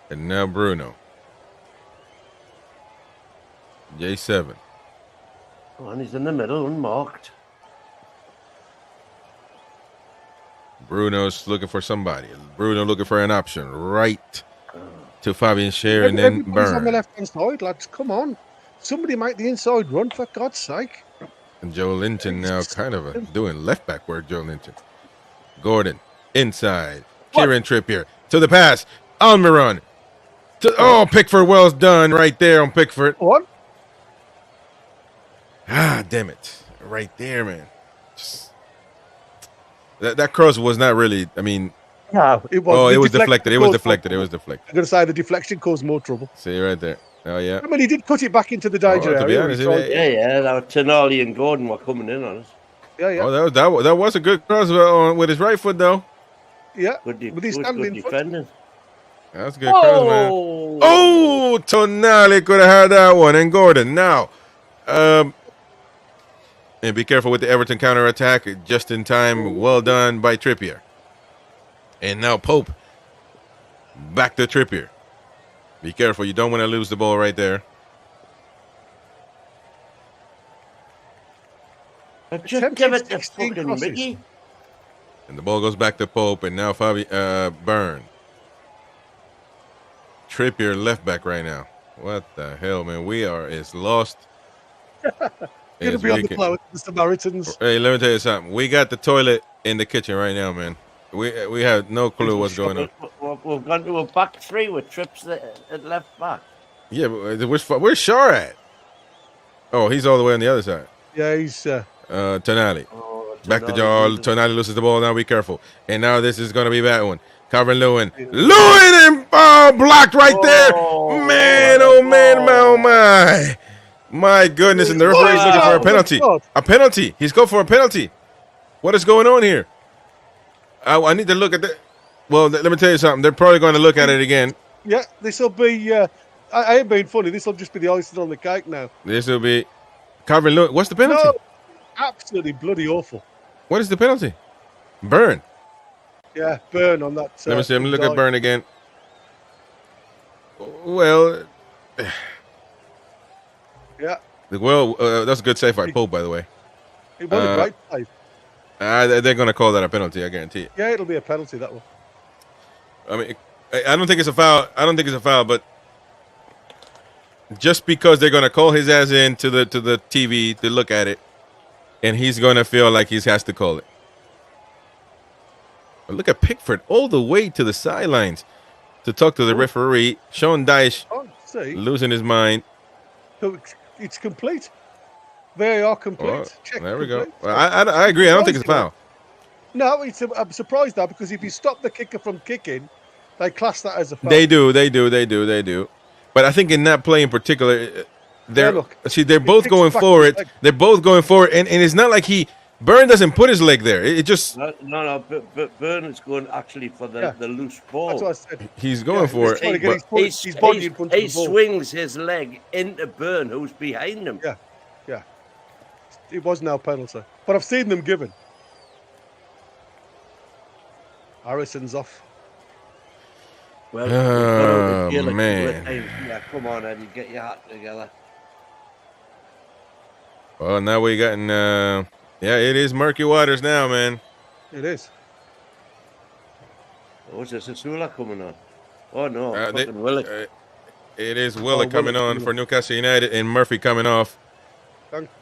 [SPEAKER 1] And now Bruno. J7.
[SPEAKER 3] Oh, and he's in the middle, unmarked.
[SPEAKER 1] Bruno's looking for somebody. Bruno looking for an option. Right to Fabian Scher and then Burn.
[SPEAKER 2] On the left-hand side, lads. Come on. Somebody make the inside run, for God's sake.
[SPEAKER 1] And Joe Linton now kind of doing left-back work, Joe Linton. Gordon, inside. Kieran Trippier to the pass. Almiron. Pickford, well done right there on Pickford.
[SPEAKER 2] What?
[SPEAKER 1] Ah, damn it. Right there, man. That cross was not really, I mean.
[SPEAKER 2] No, it was.
[SPEAKER 1] Oh, it was deflected. It was deflected.
[SPEAKER 2] I'm going to say the deflection caused more trouble.
[SPEAKER 1] See right there. Oh, yeah.
[SPEAKER 2] I mean, he did cut it back into the danger area.
[SPEAKER 1] To be honest,
[SPEAKER 3] that was Tonali and Gordon were coming in on us.
[SPEAKER 2] Yeah.
[SPEAKER 1] Oh, that was a good cross with his right foot, though.
[SPEAKER 2] Yeah, with his standing
[SPEAKER 3] defending.
[SPEAKER 1] That's a good cross, man. Oh, Tonali could have had that one. And Gordon. Now, and be careful with the Everton counter-attack. Just in time. Well done by Trippier. And now Pope. Back to Trippier. Be careful. You don't want to lose the ball right there.
[SPEAKER 3] Just give it to fucking Mickey.
[SPEAKER 1] And the ball goes back to Pope. And now Burn. Trippier left back right now. What the hell, man? We are lost.
[SPEAKER 2] Going to be on the floor with the Samaritans.
[SPEAKER 1] Hey, let me tell you something. We got the toilet in the kitchen right now, man. We have no clue what's going on.
[SPEAKER 3] We've gone to a back three with Trips at left back.
[SPEAKER 1] Yeah, but where's Shaw at? Oh, he's all the way on the other side.
[SPEAKER 2] Yeah, he's...
[SPEAKER 1] Tonali. Back to Jaw. Tonali loses the ball. Now be careful. And now this is going to be a bad one. Calvin Lewin. Lewin and blocked right there. Man, oh my. My goodness. And the referee's looking for a penalty. A penalty. He's going for a penalty. What is going on here? I need to look at that. Well, let me tell you something. They're probably going to look at it again.
[SPEAKER 2] Yeah, this will be... I ain't being funny. This will just be the icing on the cake now.
[SPEAKER 1] This will be... Calvin Lewin. What's the penalty?
[SPEAKER 2] No, absolutely bloody awful.
[SPEAKER 1] What is the penalty? Burn.
[SPEAKER 2] Yeah, Burn on that.
[SPEAKER 1] Let me see. Let me look at Burn again. Well...
[SPEAKER 2] Yeah.
[SPEAKER 1] Well, that's a good save by Pope, by the way.
[SPEAKER 2] It was a great save.
[SPEAKER 1] They're going to call that a penalty, I guarantee it.
[SPEAKER 2] Yeah, it'll be a penalty, that one.
[SPEAKER 1] I mean, I don't think it's a foul. But just because they're going to call his ass in to the TV to look at it, and he's going to feel like he has to call it. But look at Pickford all the way to the sidelines to talk to the referee. Sean Dyche losing his mind.
[SPEAKER 2] So it's complete. VAR complete.
[SPEAKER 1] Check there we complete. Go. I agree. I don't think it's a foul.
[SPEAKER 2] No, I'm surprised now because if you stop the kicker from kicking, they class that as a foul.
[SPEAKER 1] They do. But I think in that play in particular, they're both going forward. They're both going forward, and it's not like Byrne doesn't put his leg there. It just
[SPEAKER 3] no. But Byrne is going actually for the loose ball.
[SPEAKER 2] That's what I said.
[SPEAKER 1] He's going for it.
[SPEAKER 3] He swings his leg into Byrne, who's behind him.
[SPEAKER 2] Yeah. It was no penalty, but I've seen them given. Harrison's off.
[SPEAKER 3] Well, man. Yeah, come on, Eddie, get your act together.
[SPEAKER 1] Well, now we gotten, it is murky waters now, man.
[SPEAKER 2] It is.
[SPEAKER 3] Oh, is this Sasula coming on? Oh, no, fucking Willock.
[SPEAKER 1] It is Willock coming on for Newcastle United and Murphy coming off.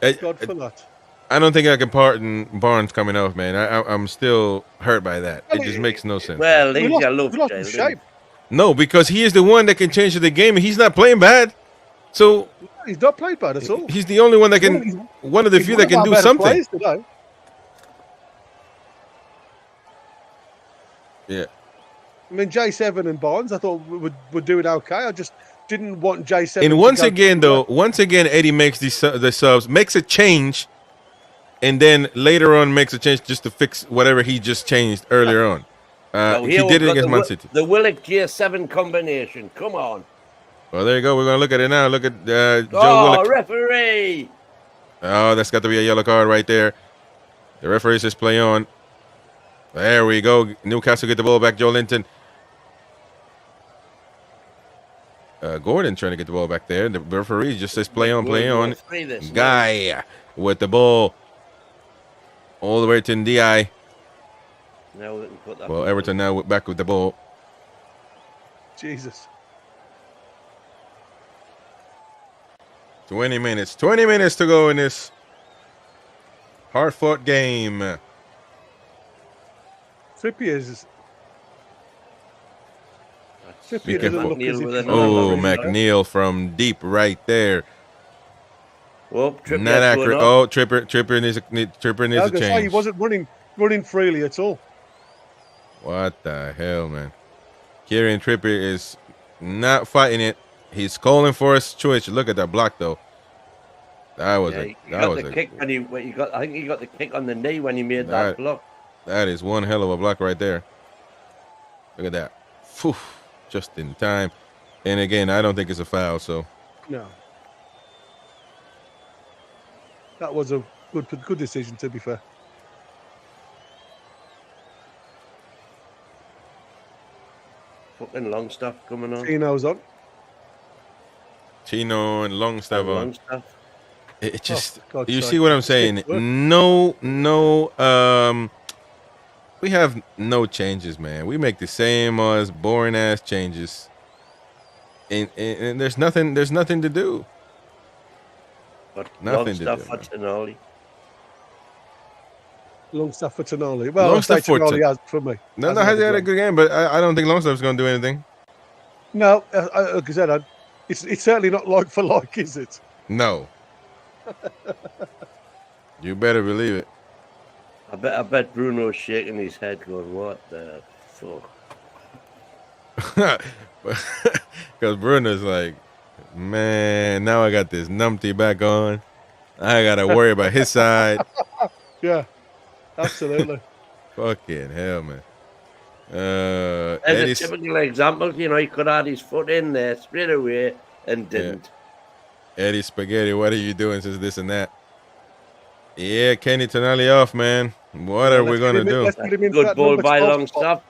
[SPEAKER 2] Thank God for that.
[SPEAKER 1] I don't think I can pardon Barnes coming off, man. I'm still hurt by that. It just makes no sense.
[SPEAKER 3] Well, he's got love shape.
[SPEAKER 1] No, because he is the one that can change the game, and he's not playing bad. So
[SPEAKER 2] he's not played bad at all.
[SPEAKER 1] He's the only one that can. One of the few that can do something. Yeah.
[SPEAKER 2] I mean, J7 and Barnes, I thought would do it okay. I just didn't want J7.
[SPEAKER 1] And once again, Eddie makes the subs, makes a change, and then later on makes a change just to fix whatever he just changed earlier on. He did it against Man City.
[SPEAKER 3] The Willock J7 combination. Come on.
[SPEAKER 1] Well, there you go. We're going to look at it now. Look at Joe Willock.
[SPEAKER 3] Referee.
[SPEAKER 1] Oh, that's got to be a yellow card right there. The referee says play on. There we go. Newcastle get the ball back. Joe Linton. Gordon trying to get the ball back there. The referee just says play on, play on. Guy with the ball. All the way to Ndi.
[SPEAKER 3] Now we can put that.
[SPEAKER 1] Well, Everton now back with the ball.
[SPEAKER 2] Jesus.
[SPEAKER 1] 20 minutes. 20 minutes to go in this hard-fought game.
[SPEAKER 2] Trippier's.
[SPEAKER 1] McNeil from deep right there.
[SPEAKER 3] Well,
[SPEAKER 1] not accurate. Oh, Trippier needs a change.
[SPEAKER 2] He wasn't running freely at all.
[SPEAKER 1] What the hell, man? Kieran Trippier is not fighting it. He's calling for a switch. Look at that block, though. That was
[SPEAKER 3] kick when he got. I think he got the kick on the knee when he made that block.
[SPEAKER 1] That is one hell of a block right there. Look at that. Phew, just in time. And again, I don't think it's a foul. So
[SPEAKER 2] no, that was a good decision. To be fair.
[SPEAKER 3] Fucking Longstaff coming on.
[SPEAKER 2] Chino's on.
[SPEAKER 1] Chino and Longstaff on. It just you
[SPEAKER 2] sorry.
[SPEAKER 1] See what I'm saying? No. We have no changes, man. We make the same boring ass changes, and there's nothing to do.
[SPEAKER 3] But
[SPEAKER 1] nothing to do.
[SPEAKER 2] Longstaff for Tonali. Well, Longstaff for Tonali has for me.
[SPEAKER 1] No, has had a good game, but I don't think Longstaff's going to do anything.
[SPEAKER 2] No, like I said, it's certainly not like for like, is it?
[SPEAKER 1] No. You better believe it.
[SPEAKER 3] I bet Bruno's shaking his head, going, "What the fuck?"
[SPEAKER 1] Because Bruno's like, man, now I got this numpty back on. I got to worry about his side.
[SPEAKER 2] Yeah, absolutely.
[SPEAKER 1] Fucking hell, man.
[SPEAKER 3] As a typical example, he could have had his foot in there straight away and didn't.
[SPEAKER 1] Yeah. Eddie Spaghetti, what are you doing since this and that? Yeah, Kenny Tonali off, man. What are we going to do?
[SPEAKER 3] Good ball by Longstaff.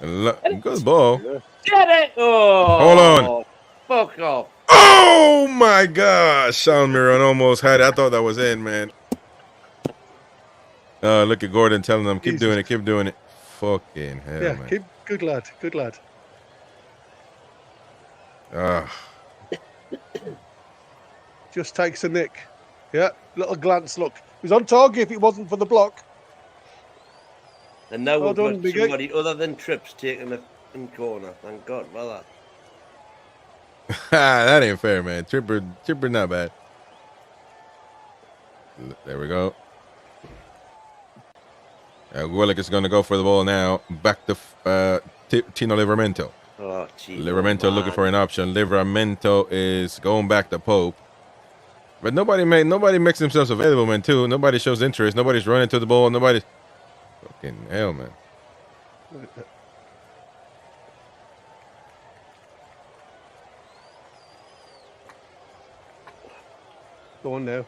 [SPEAKER 1] Good ball.
[SPEAKER 3] Get it! Oh,
[SPEAKER 1] hold on.
[SPEAKER 3] Fuck off.
[SPEAKER 1] Oh, my gosh. Sean Miron almost had it. I thought that was in, man. Look at Gordon telling them, keep doing it. Fucking hell, man.
[SPEAKER 2] Yeah, good lad. Just takes a nick. Yeah, little glance. Look, he was on target if it wasn't for the block.
[SPEAKER 3] And now we've got somebody other than Trips taking the corner. Thank God for that.
[SPEAKER 1] That ain't fair, man. Tripper not bad. There we go. Willick is going to go for the ball now. Back to Tino Livramento.
[SPEAKER 3] Oh, gee,
[SPEAKER 1] Livramento looking for an option. Livramento is going back to Pope. But nobody makes themselves available, man, too. Nobody shows interest. Nobody's running to the ball. Nobody's... Fucking hell, man.
[SPEAKER 2] Go on now.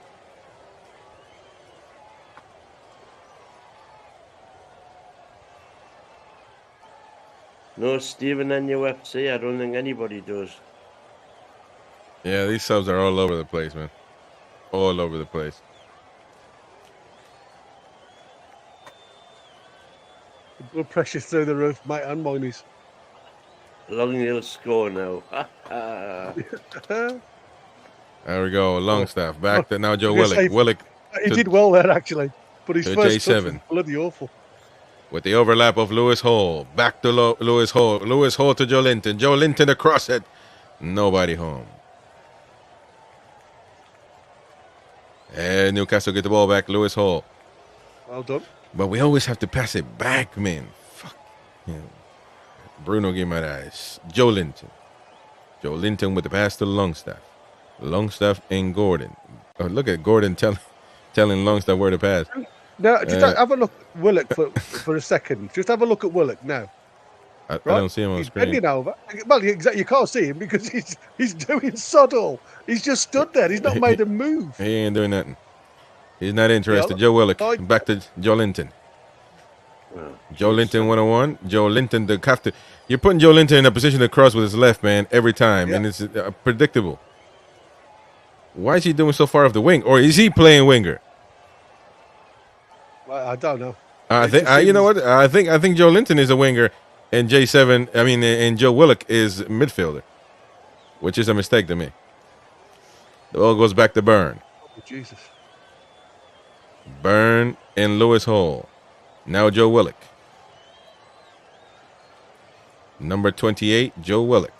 [SPEAKER 3] No Stephen NUFC. I don't think anybody does.
[SPEAKER 1] Yeah, these subs are all over the place, man. All over the place.
[SPEAKER 2] Blood pressure's through the roof, mate, and mine is.
[SPEAKER 3] Long he'll score now.
[SPEAKER 1] There we go, Longstaff. Back to now Joe
[SPEAKER 2] I was
[SPEAKER 1] Willick.
[SPEAKER 2] gonna say,
[SPEAKER 1] Willick
[SPEAKER 2] He did well there, actually. But his
[SPEAKER 1] to
[SPEAKER 2] first touch
[SPEAKER 1] J7.
[SPEAKER 2] was bloody awful.
[SPEAKER 1] with the overlap of Lewis Hall. Back to Lewis Hall. Lewis Hall to Joe Linton. Joe Linton across it. Nobody home. And Newcastle get the ball back. Lewis Hall.
[SPEAKER 2] Well done.
[SPEAKER 1] But we always have to pass it back, man. Fuck. Yeah. Bruno Guimaraes. Joe Linton. Joe Linton with the pass to Longstaff. Longstaff and Gordon. Oh, look at Gordon telling Longstaff where to pass.
[SPEAKER 2] Now, just have a look at Willock for a second. Just have a look at Willock now.
[SPEAKER 1] I don't see him on
[SPEAKER 2] he's
[SPEAKER 1] screen.
[SPEAKER 2] bending over. Well, you can't see him because he's doing sod all. He's just stood there. He's not made a move.
[SPEAKER 1] He ain't doing nothing. He's not interested. Joe Willock. Back to Joe Linton. Joe Linton 101. Joe Linton, you're putting Joe Linton in a position to cross with his left, man, every time, and it's predictable. Why is he doing so far off the wing, or is he playing winger?
[SPEAKER 2] I don't know.
[SPEAKER 1] You know what? I think Joe Linton is a winger, and and Joe Willock is midfielder, which is a mistake to me. The ball goes back to Byrne.
[SPEAKER 2] Oh, Jesus.
[SPEAKER 1] Byrne and Lewis Hall. Now Joe Willock. Number 28, Joe Willock.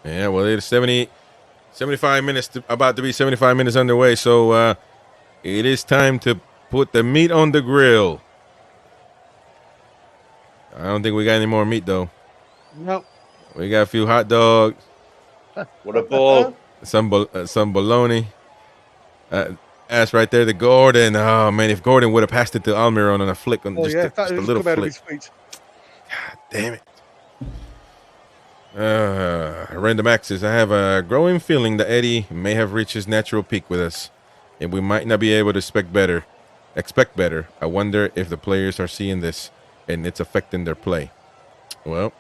[SPEAKER 1] Yeah, well, it's 75 minutes, about to be 75 minutes underway, so it is time to put the meat on the grill. I don't think we got any more meat, though.
[SPEAKER 2] No.
[SPEAKER 1] We got a few hot dogs.
[SPEAKER 3] What a ball.
[SPEAKER 1] Some bologna. Ass right there to Gordon. Oh, man, if Gordon would have passed it to Almiron on a flick, on just a little flick. God damn it. Random Axis. I have a growing feeling that Eddie may have reached his natural peak with us, and we might not be able to expect better. I wonder if the players are seeing this and it's affecting their play. Well,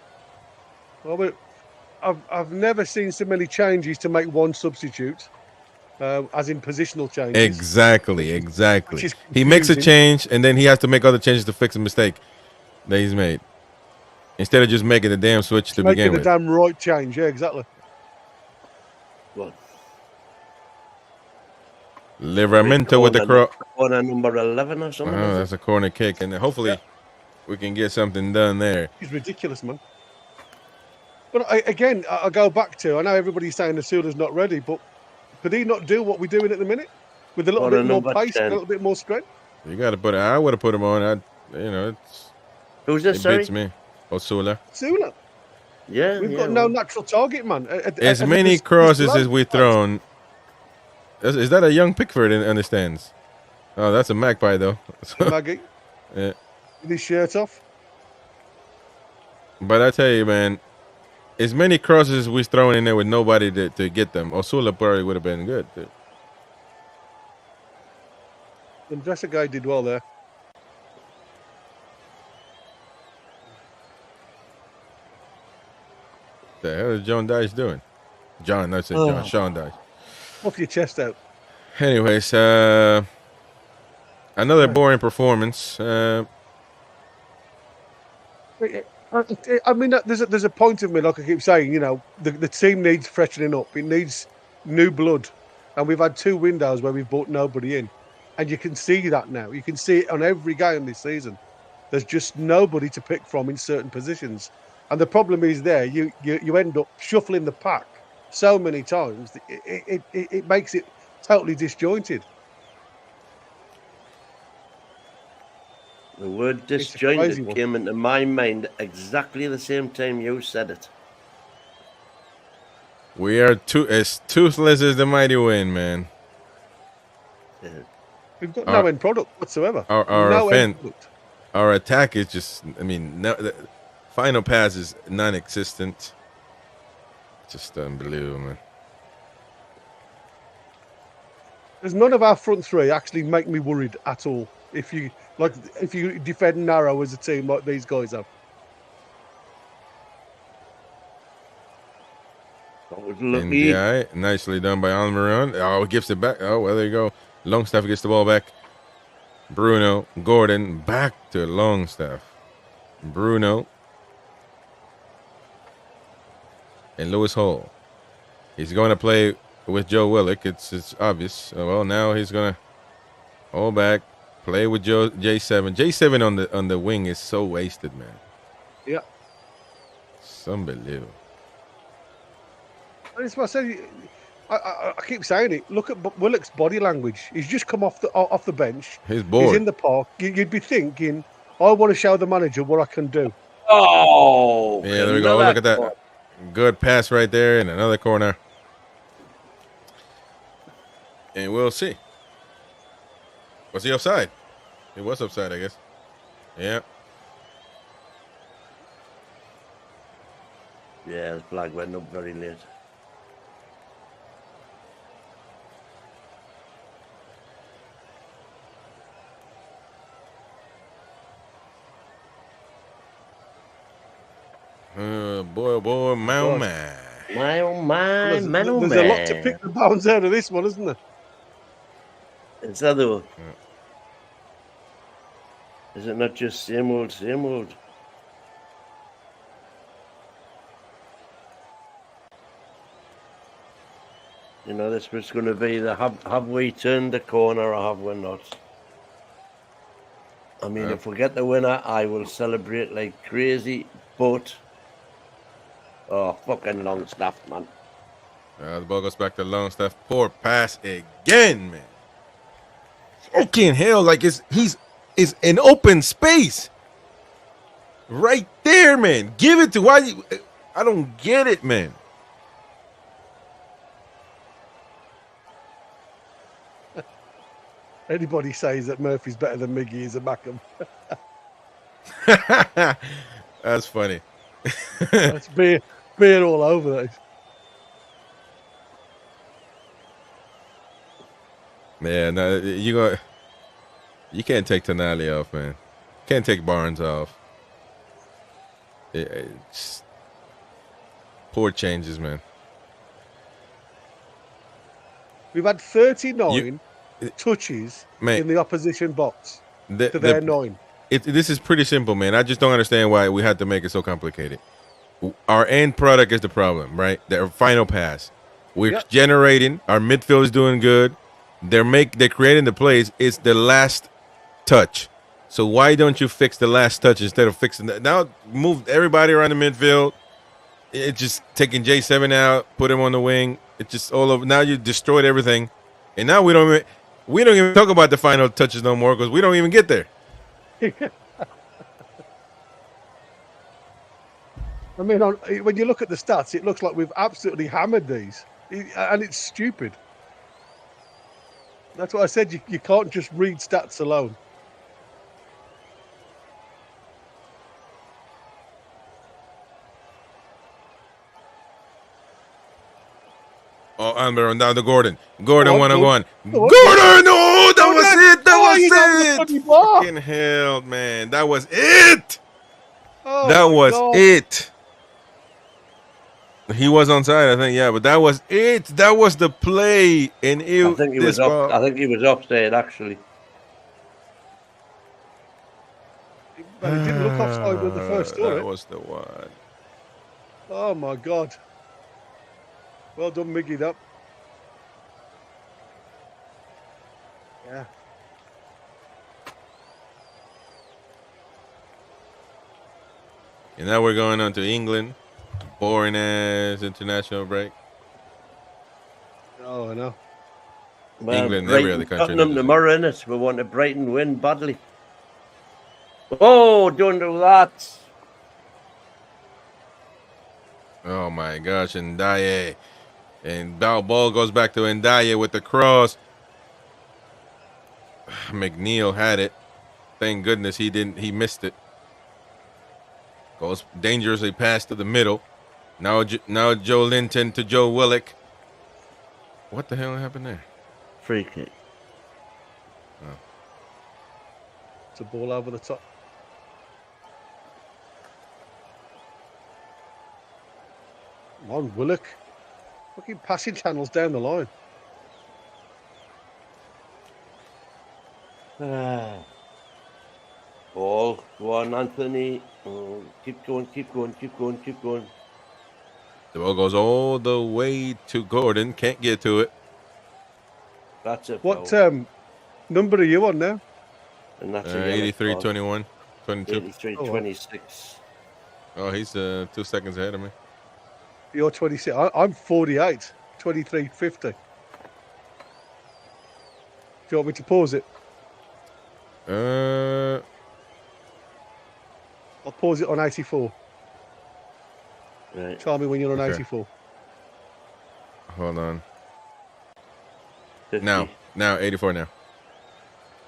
[SPEAKER 2] I've never seen so many changes to make one substitute, as in positional changes.
[SPEAKER 1] Exactly. He makes a change, and then he has to make other changes to fix a mistake that he's made. Instead of just making the damn switch to begin with.
[SPEAKER 2] Making the damn right change, yeah, exactly.
[SPEAKER 3] What?
[SPEAKER 1] Livramento with the cross.
[SPEAKER 3] Corner number 11 or something.
[SPEAKER 1] Oh, that's a corner kick, and hopefully we can get something done there.
[SPEAKER 2] He's ridiculous, man. But I go back to, I know everybody's saying Asula's not ready, but could he not do what we're doing at the minute? With a little bit more pace, 10. A little bit more strength?
[SPEAKER 1] You got to put it, I would have put him on.
[SPEAKER 3] Who's this,
[SPEAKER 1] it beats me. Osula.
[SPEAKER 2] Yeah. We've got no natural target, man.
[SPEAKER 1] As many crosses as we've thrown. Is that a young Pickford in the stands? Oh, that's a magpie, though.
[SPEAKER 2] Maggie.
[SPEAKER 1] Yeah.
[SPEAKER 2] With his shirt off.
[SPEAKER 1] But I tell you, man, as many crosses as we've thrown in there with nobody to get them, Osula probably would have been good, too.
[SPEAKER 2] The dresser guy did well there.
[SPEAKER 1] The hell is John Dyche doing? Sean Dyche.
[SPEAKER 2] Off your chest out.
[SPEAKER 1] Anyways, another boring performance.
[SPEAKER 2] I mean, there's a point of me, like I keep saying, the team needs freshening up. It needs new blood. And we've had 2 windows where we've brought nobody in. And you can see that now. You can see it on every game this season. There's just nobody to pick from in certain positions. And the problem is there, you end up shuffling the pack so many times, it makes it totally disjointed.
[SPEAKER 3] The word
[SPEAKER 2] It's a crazy
[SPEAKER 3] disjointed
[SPEAKER 2] one.
[SPEAKER 3] came into my mind exactly the same time you said it.
[SPEAKER 1] We are as toothless as the mighty wind, man.
[SPEAKER 3] Yeah.
[SPEAKER 2] We've got no end product whatsoever.
[SPEAKER 1] Our
[SPEAKER 2] No end
[SPEAKER 1] offense,
[SPEAKER 2] product.
[SPEAKER 1] our attack is just. I mean, no, the final pass is non-existent. Just unbelievable, man.
[SPEAKER 2] There's none of our front three actually make me worried at all. If you defend narrow as a team like these guys have.
[SPEAKER 3] That was lucky.
[SPEAKER 1] NDI, nicely done by Almiron. Oh, he gives it back. Oh, well, there you go. Longstaff gets the ball back. Bruno, Gordon, back to Longstaff. Bruno. And Lewis Hall. He's going to play with Joe Willock. It's obvious. Well, now he's going to hold back, play with J7. J7 on the wing is so wasted, man.
[SPEAKER 2] Yeah.
[SPEAKER 1] It's unbelievable.
[SPEAKER 2] That's what I said. I keep saying it. Look at Willock's body language. He's just come off the bench.
[SPEAKER 1] He's bored.
[SPEAKER 2] He's in the park. You'd be thinking, I want to show the manager what I can do.
[SPEAKER 3] Oh,
[SPEAKER 1] yeah, there we go. Oh, look at that. Good pass right there in another corner. And we'll see. Was he offside? He was offside, I guess. Yeah.
[SPEAKER 3] Yeah, the flag went up very late.
[SPEAKER 1] Boy, oh boy, my oh my.
[SPEAKER 3] My oh my, man oh man.
[SPEAKER 2] There's a lot to pick the bounds out of this one, isn't there?
[SPEAKER 3] Is that though? Yeah. Is it not just same old, same old? You know, this was going to be the have we turned the corner or have we not? I mean, if we get the winner, I will celebrate like crazy, but oh, fucking Longstaff, man.
[SPEAKER 1] The ball goes back to Longstaff. Poor pass again, man. Fucking hell, like he's in open space. Right there, man. Give it to I don't get it, man.
[SPEAKER 2] Anybody says that Murphy's better than Miggy is a Mackham.
[SPEAKER 1] That's funny.
[SPEAKER 2] That's beer all over that.
[SPEAKER 1] Yeah, no, you can't take Tonali off, man. Can't take Barnes off. It's poor changes, man.
[SPEAKER 2] We've had 39 touches in the opposition box to their 9.
[SPEAKER 1] This is pretty simple, man. I just don't understand why we had to make it so complicated. Our end product is the problem, right? Their final pass. We're generating. Our midfield is doing good. They're creating the plays. It's the last touch. So why don't you fix the last touch instead of fixing that? Now move everybody around the midfield. It's just taking J7 out, put him on the wing. It's just all over. Now you destroyed everything, and now we don't even talk about the final touches no more because we don't even get there.
[SPEAKER 2] I mean, when you look at the stats, it looks like we've absolutely hammered these, and it's stupid. That's what I said. You can't just read stats alone.
[SPEAKER 1] Oh, Almiron down to Gordon. Gordon 1-on-1. Gordon! Oh, that was it! That was it! Fucking hell, man. That was it! That was it. He was onside, I think, yeah, but that was it. That was the play. And
[SPEAKER 3] I think he was offside, actually.
[SPEAKER 2] But it didn't look offside with the first story.
[SPEAKER 1] That was the one.
[SPEAKER 2] Oh, my God. Well done, Miggy, up. Yeah.
[SPEAKER 1] And now we're going on to England. Boring ass international break.
[SPEAKER 2] Oh, I know.
[SPEAKER 3] Well,
[SPEAKER 1] England and every other country.
[SPEAKER 3] Tottenham tomorrow, innit? We want a Brighton win badly. Oh, don't do that.
[SPEAKER 1] Oh my gosh, Ndaye. And ball goes back to Ndaye with the cross. McNeil had it. Thank goodness he missed it. Goes dangerously past to the middle. Now Joe Linton to Joe Willock. What the hell happened there?
[SPEAKER 3] Free kick.
[SPEAKER 1] Oh.
[SPEAKER 2] It's a ball over the top. Come on, Willock. Fucking passing channels down the line.
[SPEAKER 3] Ball. Go on, Anthony. Oh, keep going.
[SPEAKER 1] The ball goes all the way to Gordon. Can't get to it.
[SPEAKER 3] That's it.
[SPEAKER 2] What number are you on now?
[SPEAKER 3] And that's
[SPEAKER 1] 83, 21, 22.
[SPEAKER 3] 83, 26.
[SPEAKER 1] Oh, he's 2 seconds ahead of me.
[SPEAKER 2] You're 26. I'm 48. 23.50. Do you want me to pause it? I'll pause it on 84.
[SPEAKER 3] Right.
[SPEAKER 2] Tell me when you're on
[SPEAKER 1] Okay.
[SPEAKER 2] 84.
[SPEAKER 1] Hold on.
[SPEAKER 3] 50,
[SPEAKER 1] Now 84 now.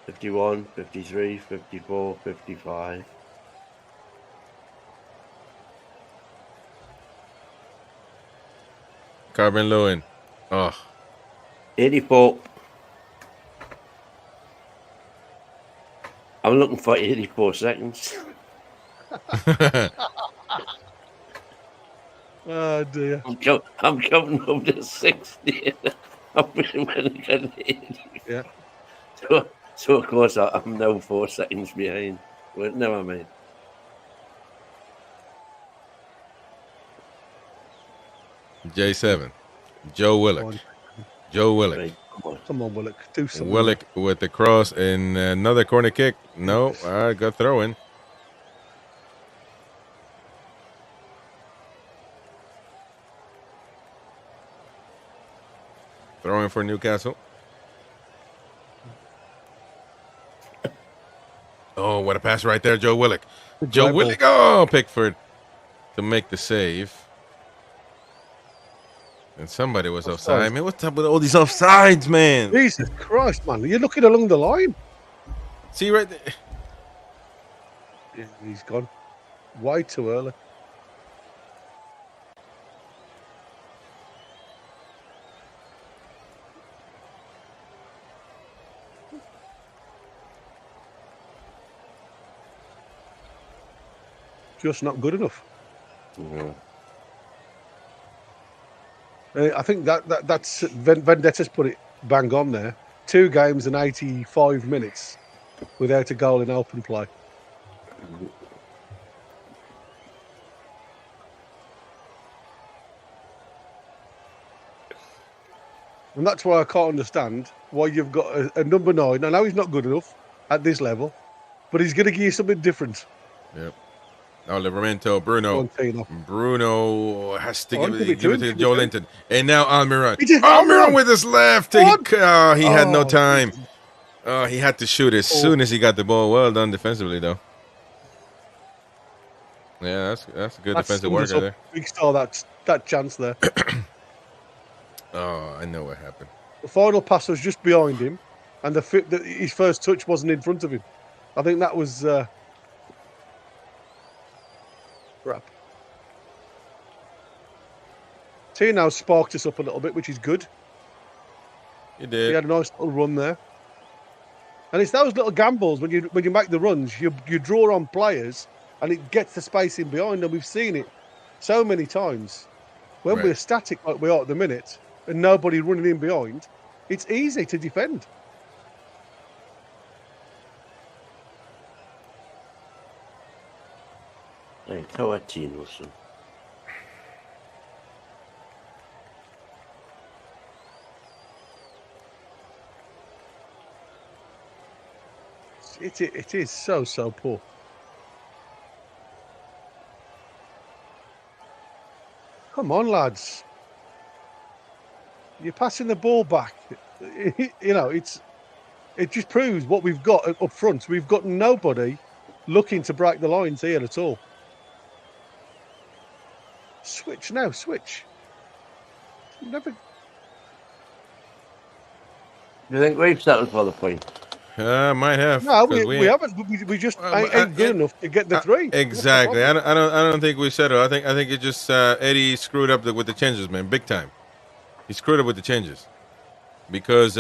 [SPEAKER 3] 51, 53, 54, 55.
[SPEAKER 1] Carbon Lewin. Oh.
[SPEAKER 3] 84. I'm looking for 84 seconds.
[SPEAKER 2] Oh dear.
[SPEAKER 3] I'm counting up to 60. I'm really going to get 80.
[SPEAKER 2] Yeah.
[SPEAKER 3] So of course I'm now 4 seconds behind. Well, never mind.
[SPEAKER 1] J7. Joe Willock. Joe Willock.
[SPEAKER 3] Right,
[SPEAKER 2] Come on, Willock. Do something.
[SPEAKER 1] Willock with the cross and another corner kick. No, got throw in. Throwing for Newcastle. Oh, what a pass right there, Joe Willock. Joe Willock. Oh, Pickford to make the save. And somebody was offside. Man, what's up with all these offsides, man?
[SPEAKER 2] Jesus Christ, man. You're looking along the line.
[SPEAKER 1] See right there.
[SPEAKER 2] Yeah, he's gone. Way too early. Just not good enough.
[SPEAKER 3] Yeah.
[SPEAKER 2] I think that's Vendetta's put it bang on there. 2 games and 85 minutes without a goal in open play. And that's why I can't understand why you've got a number 9. I know he's not good enough at this level, but he's going to give you something different.
[SPEAKER 1] Yep. Now Livramento, Bruno has to give it to Joe Linton. And now Almiron. Almiron with his left. He had no time. Oh, he had to shoot as soon as he got the ball. Well done defensively, though. Yeah, that's good defensive work right there.
[SPEAKER 2] We saw that chance there.
[SPEAKER 1] Oh, I know what happened.
[SPEAKER 2] The final pass was just behind him, and his first touch wasn't in front of him. I think that was crap. Tino sparked us up a little bit, which is good.
[SPEAKER 1] He did.
[SPEAKER 2] He had a nice little run there. And it's those little gambles when you make the runs, you draw on players and it gets the space in behind, and we've seen it so many times. When we're static like we are at the minute and nobody running in behind, it's easy to defend.
[SPEAKER 3] Hey, throw a teen or something.
[SPEAKER 2] It is so poor. Come on, lads. You're passing the ball back. You know, it just proves what we've got up front. We've got nobody looking to break the lines here at all. Switch now, switch. Never.
[SPEAKER 3] Do you think we've settled for the point?
[SPEAKER 1] Might have.
[SPEAKER 2] No, we haven't. We just ain't good enough to get the 3.
[SPEAKER 1] Exactly. I don't think we settled. I think it just Eddie screwed up with the changes, man, big time. He screwed up with the changes because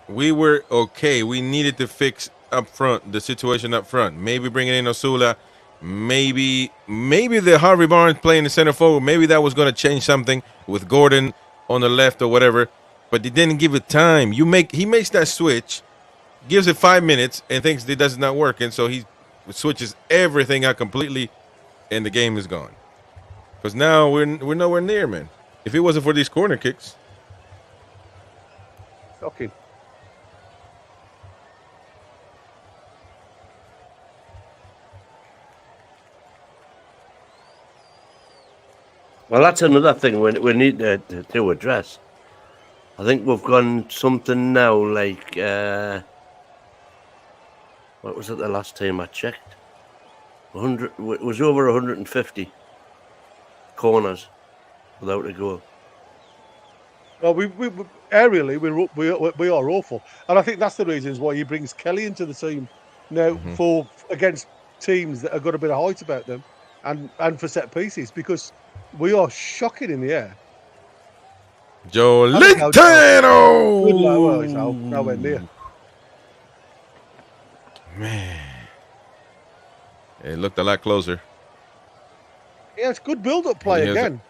[SPEAKER 1] we were okay. We needed to fix up front the situation up front. Maybe bringing in Osula. Maybe the Harvey Barnes playing the center forward. Maybe that was going to change something with Gordon on the left or whatever. But they didn't give it time. He makes that switch, gives it 5 minutes, and thinks it does not work, and so he switches everything out completely, and the game is gone. Because now we're nowhere near, man. If it wasn't for these corner kicks,
[SPEAKER 2] shocking.
[SPEAKER 3] Well, that's another thing we need to address. I think we've gone something now like, what was it the last time I checked? 100. It was over 150 corners without a goal.
[SPEAKER 2] Well, we aerially we are awful, and I think that's the reasons why he brings Kelly into the team now for against teams that have got a bit of height about them, and for set pieces, because we are shocking in the air.
[SPEAKER 1] Joe Lintano!
[SPEAKER 2] Nowhere near.
[SPEAKER 1] Man. It looked a lot closer.
[SPEAKER 2] Yeah, it's good build-up play again.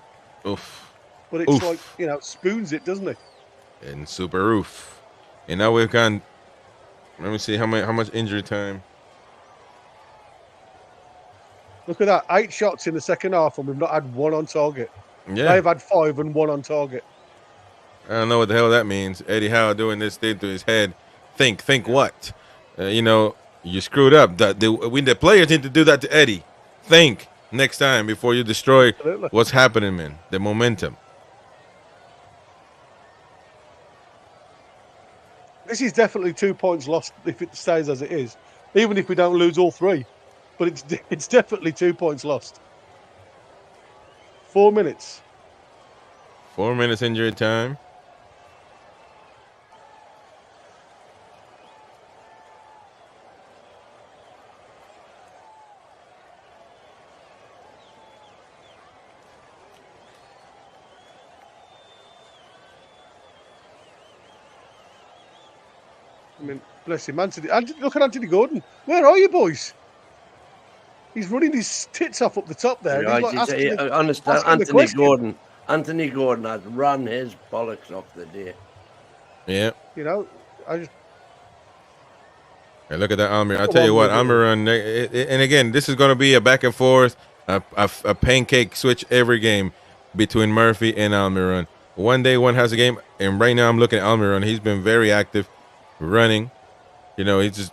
[SPEAKER 1] Oof.
[SPEAKER 2] But it's like, spoons it, doesn't it?
[SPEAKER 1] And super oof. And now we've gone, let me see how much injury time.
[SPEAKER 2] Look at that. 8 shots in the second half, and we've not had 1 on target.
[SPEAKER 1] Yeah.
[SPEAKER 2] They've had 5 and 1 on target.
[SPEAKER 1] I don't know what the hell that means. Eddie Howe doing this thing to his head. Think what? You screwed up. The players need to do that to Eddie. Think next time before you destroy what's happening, man. The momentum.
[SPEAKER 2] This is definitely 2 points lost if it stays as it is, even if we don't lose all 3. But it's definitely 2 points lost. 4 minutes.
[SPEAKER 1] 4 minutes injury time.
[SPEAKER 2] I mean, bless him, Anthony. Look at Anthony Gordon. Where are you, boys? He's running his tits off up the top there.
[SPEAKER 3] Yeah, Anthony Gordon has run his bollocks off the day.
[SPEAKER 1] Yeah.
[SPEAKER 2] I just.
[SPEAKER 1] Hey, look at that Almiron. I'll tell you what, Almiron, and again, this is going to be a back and forth, a pancake switch every game between Murphy and Almiron. One day one has a game, and right now I'm looking at Almiron. He's been very active, running. He's just,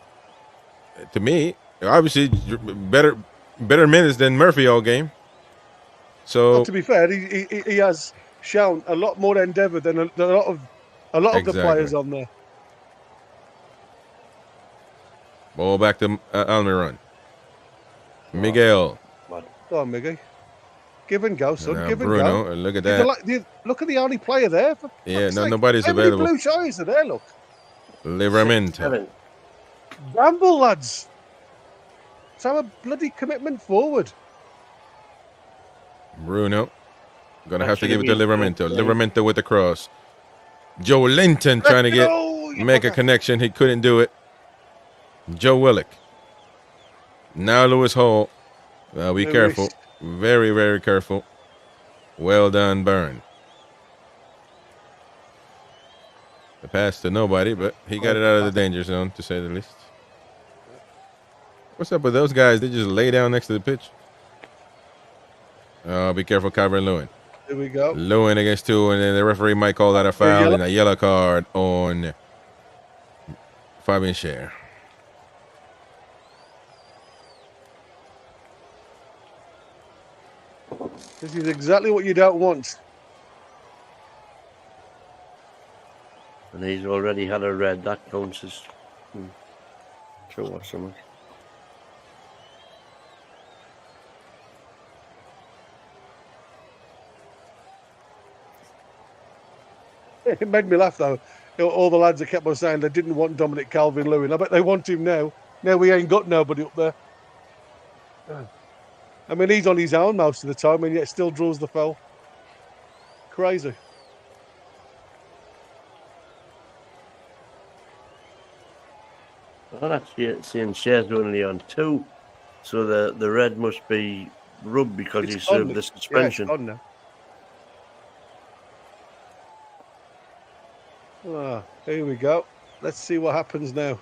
[SPEAKER 1] to me, obviously better minutes than Murphy all game. So,
[SPEAKER 2] well, to be fair, he has shown a lot more endeavour than a lot of the players on there.
[SPEAKER 1] Ball back to Almiron. Miguel.
[SPEAKER 2] Go on, Miggy. Give and go, son. Give
[SPEAKER 1] Bruno,
[SPEAKER 2] and go.
[SPEAKER 1] Look at that.
[SPEAKER 2] Look at the only player there.
[SPEAKER 1] Nobody's available.
[SPEAKER 2] How many blue eyes are there? Look.
[SPEAKER 1] Livramento.
[SPEAKER 2] Gamble, lads. Let's have a bloody commitment forward.
[SPEAKER 1] Bruno. Gonna have to give it to Livramento. Livramento with the cross. Joe Linton trying to make a connection. He couldn't do it. Joe Willock. Now Lewis Hall. Be careful. Very, very careful. Well done, Byrne. The pass to nobody, but he got it out of the danger zone, to say the least. What's up with those guys? They just lay down next to the pitch. Oh, be careful, Kyron Lewin.
[SPEAKER 2] Here we go.
[SPEAKER 1] Lewin against 2, and then the referee might call that a foul and a yellow card on Fabian Scher.
[SPEAKER 2] This is exactly what you don't want.
[SPEAKER 3] And he's already had a red. That counts as 2 or something.
[SPEAKER 2] It made me laugh though. All the lads that kept on saying they didn't want Dominic Calvert-Lewin. I bet they want him now. Now we ain't got nobody up there. I mean, he's on his own most of the time, and yet still draws the foul. Crazy.
[SPEAKER 3] Well, that's seeing Shea's only on 2, so the red must be rubbed because he served the suspension.
[SPEAKER 2] Yeah, it's gone now. Here we go. Let's see what happens now.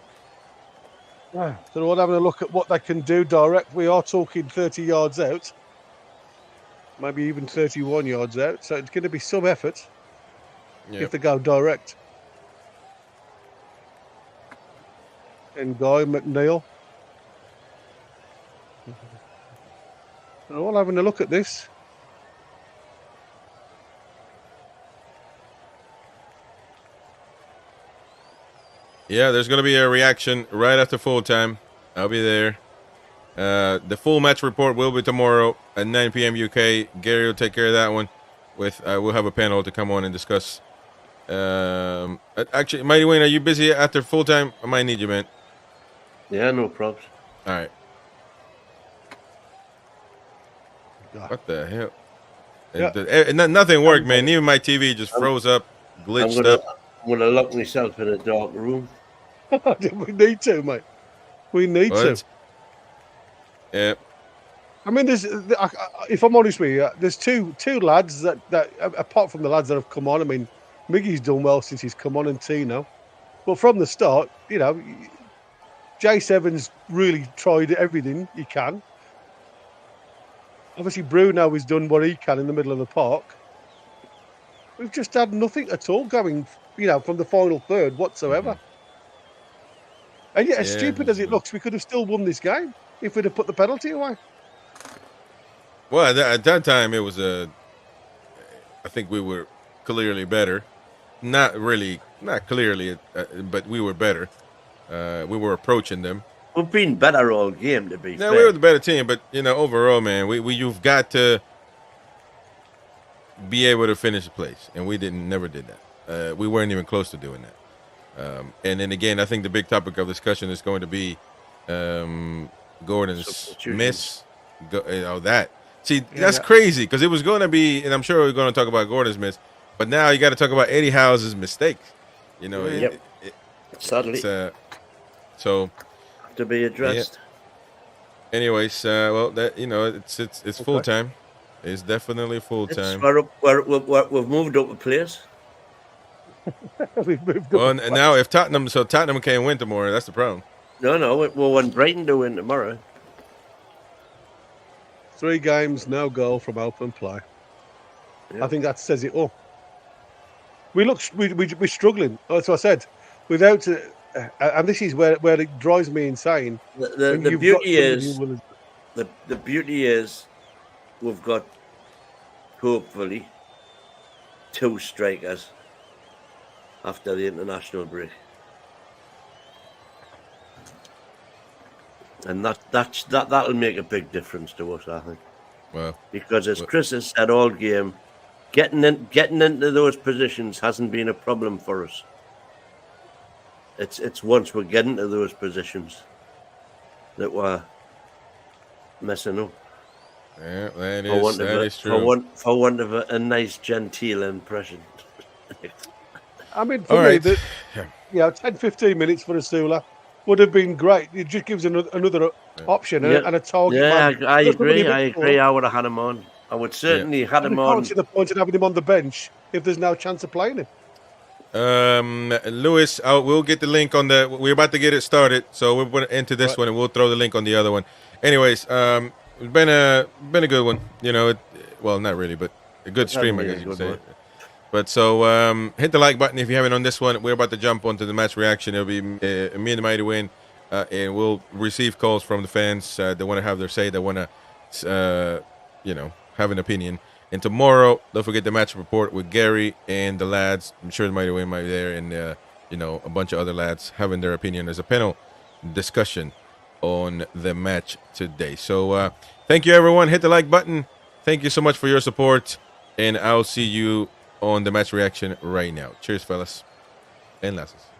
[SPEAKER 2] So they're all having a look at what they can do direct. We are talking 30 yards out, maybe even 31 yards out. So it's going to be some effort if they go direct. And Guy McNeil. They're all having a look at this.
[SPEAKER 1] Yeah, there's going to be a reaction right after full time. I'll be there. The full match report will be tomorrow at 9 p.m. UK. Gary will take care of that one. We'll have a panel to come on and discuss. Actually, Mighty Wayne, are you busy after full time? I might need you, man.
[SPEAKER 3] Yeah, no problems.
[SPEAKER 1] All right. What the hell?
[SPEAKER 2] Yeah.
[SPEAKER 1] Nothing worked, man. Even my TV just froze up, glitched up.
[SPEAKER 3] I'm going to lock myself in a dark room.
[SPEAKER 2] We need to, mate. We need to.
[SPEAKER 1] Yeah.
[SPEAKER 2] I mean, if I'm honest with you, there's two lads that apart from the lads that have come on. I mean, Miggy's done well since he's come on, and Tino. But from the start, you know, J7's really tried everything he can. Obviously, Bruno has done what he can in the middle of the park. We've just had nothing at all going, you know, from the final third whatsoever. Mm-hmm. And yet, as stupid as it looks, we could have still won this game if we'd have put the penalty away.
[SPEAKER 1] Well, at that time, it was I think we were clearly better. Not clearly, but we were better. We were approaching them.
[SPEAKER 3] We've been better all game, to be fair.
[SPEAKER 1] We were the better team, but, you know, overall, man, you've got to be able to finish the place, and we never did that. We weren't even close to doing that. And then again, I think the big topic of discussion is going to be Gordon's miss. That. See, that's crazy, because it was going to be, and I'm sure we're going to talk about Gordon's miss, but now you got to talk about Eddie Howe's mistakes. You know,
[SPEAKER 3] sadly,
[SPEAKER 1] so
[SPEAKER 3] to be addressed.
[SPEAKER 1] Yeah. Anyways, well, that, you know, it's full time. It's definitely full time.
[SPEAKER 3] We've moved up a place.
[SPEAKER 2] We've moved up.
[SPEAKER 1] Well, and now if Tottenham can't win tomorrow, that's the problem.
[SPEAKER 3] No, well, when Brighton do win tomorrow.
[SPEAKER 2] 3 games, no goal from open play. Yeah. I think that says it all. We're struggling. That's what I said. Without, and this is where it drives me insane.
[SPEAKER 3] The beauty is, we've got hopefully 2 strikers after the international break, and that'll make a big difference to us, I think.
[SPEAKER 1] Well,
[SPEAKER 3] because as Chris has said all game, getting into those positions hasn't been a problem for us. It's once we get into those positions that we're messing up.
[SPEAKER 1] Yeah, that is true.
[SPEAKER 3] For want of a nice genteel impression.
[SPEAKER 2] I mean, for me, 10-15 minutes for Asula would have been great. It just gives another option and a target.
[SPEAKER 3] Yeah, I agree. I would have had him on. I would certainly had him on. I can't
[SPEAKER 2] see the point of having him on the bench if there's no chance of playing him.
[SPEAKER 1] Lewis, we'll get the link on we're about to get it started, so we're going to enter this one and we'll throw the link on the other one. Anyways, it's been a good one. You know, well, not really, but a good stream, I guess you could say. But so hit the like button if you haven't on this one. We're about to jump onto the match reaction. It'll be me and the Mighty Win, and we'll receive calls from the fans. They want to have their say. They want to, have an opinion. And tomorrow, don't forget the match report with Gary and the lads. I'm sure the Mighty Win might be there, and a bunch of other lads having their opinion. There's a panel discussion on the match today. So thank you, everyone. Hit the like button. Thank you so much for your support, and I'll see you on the match reaction right now. Cheers, fellas and lasses.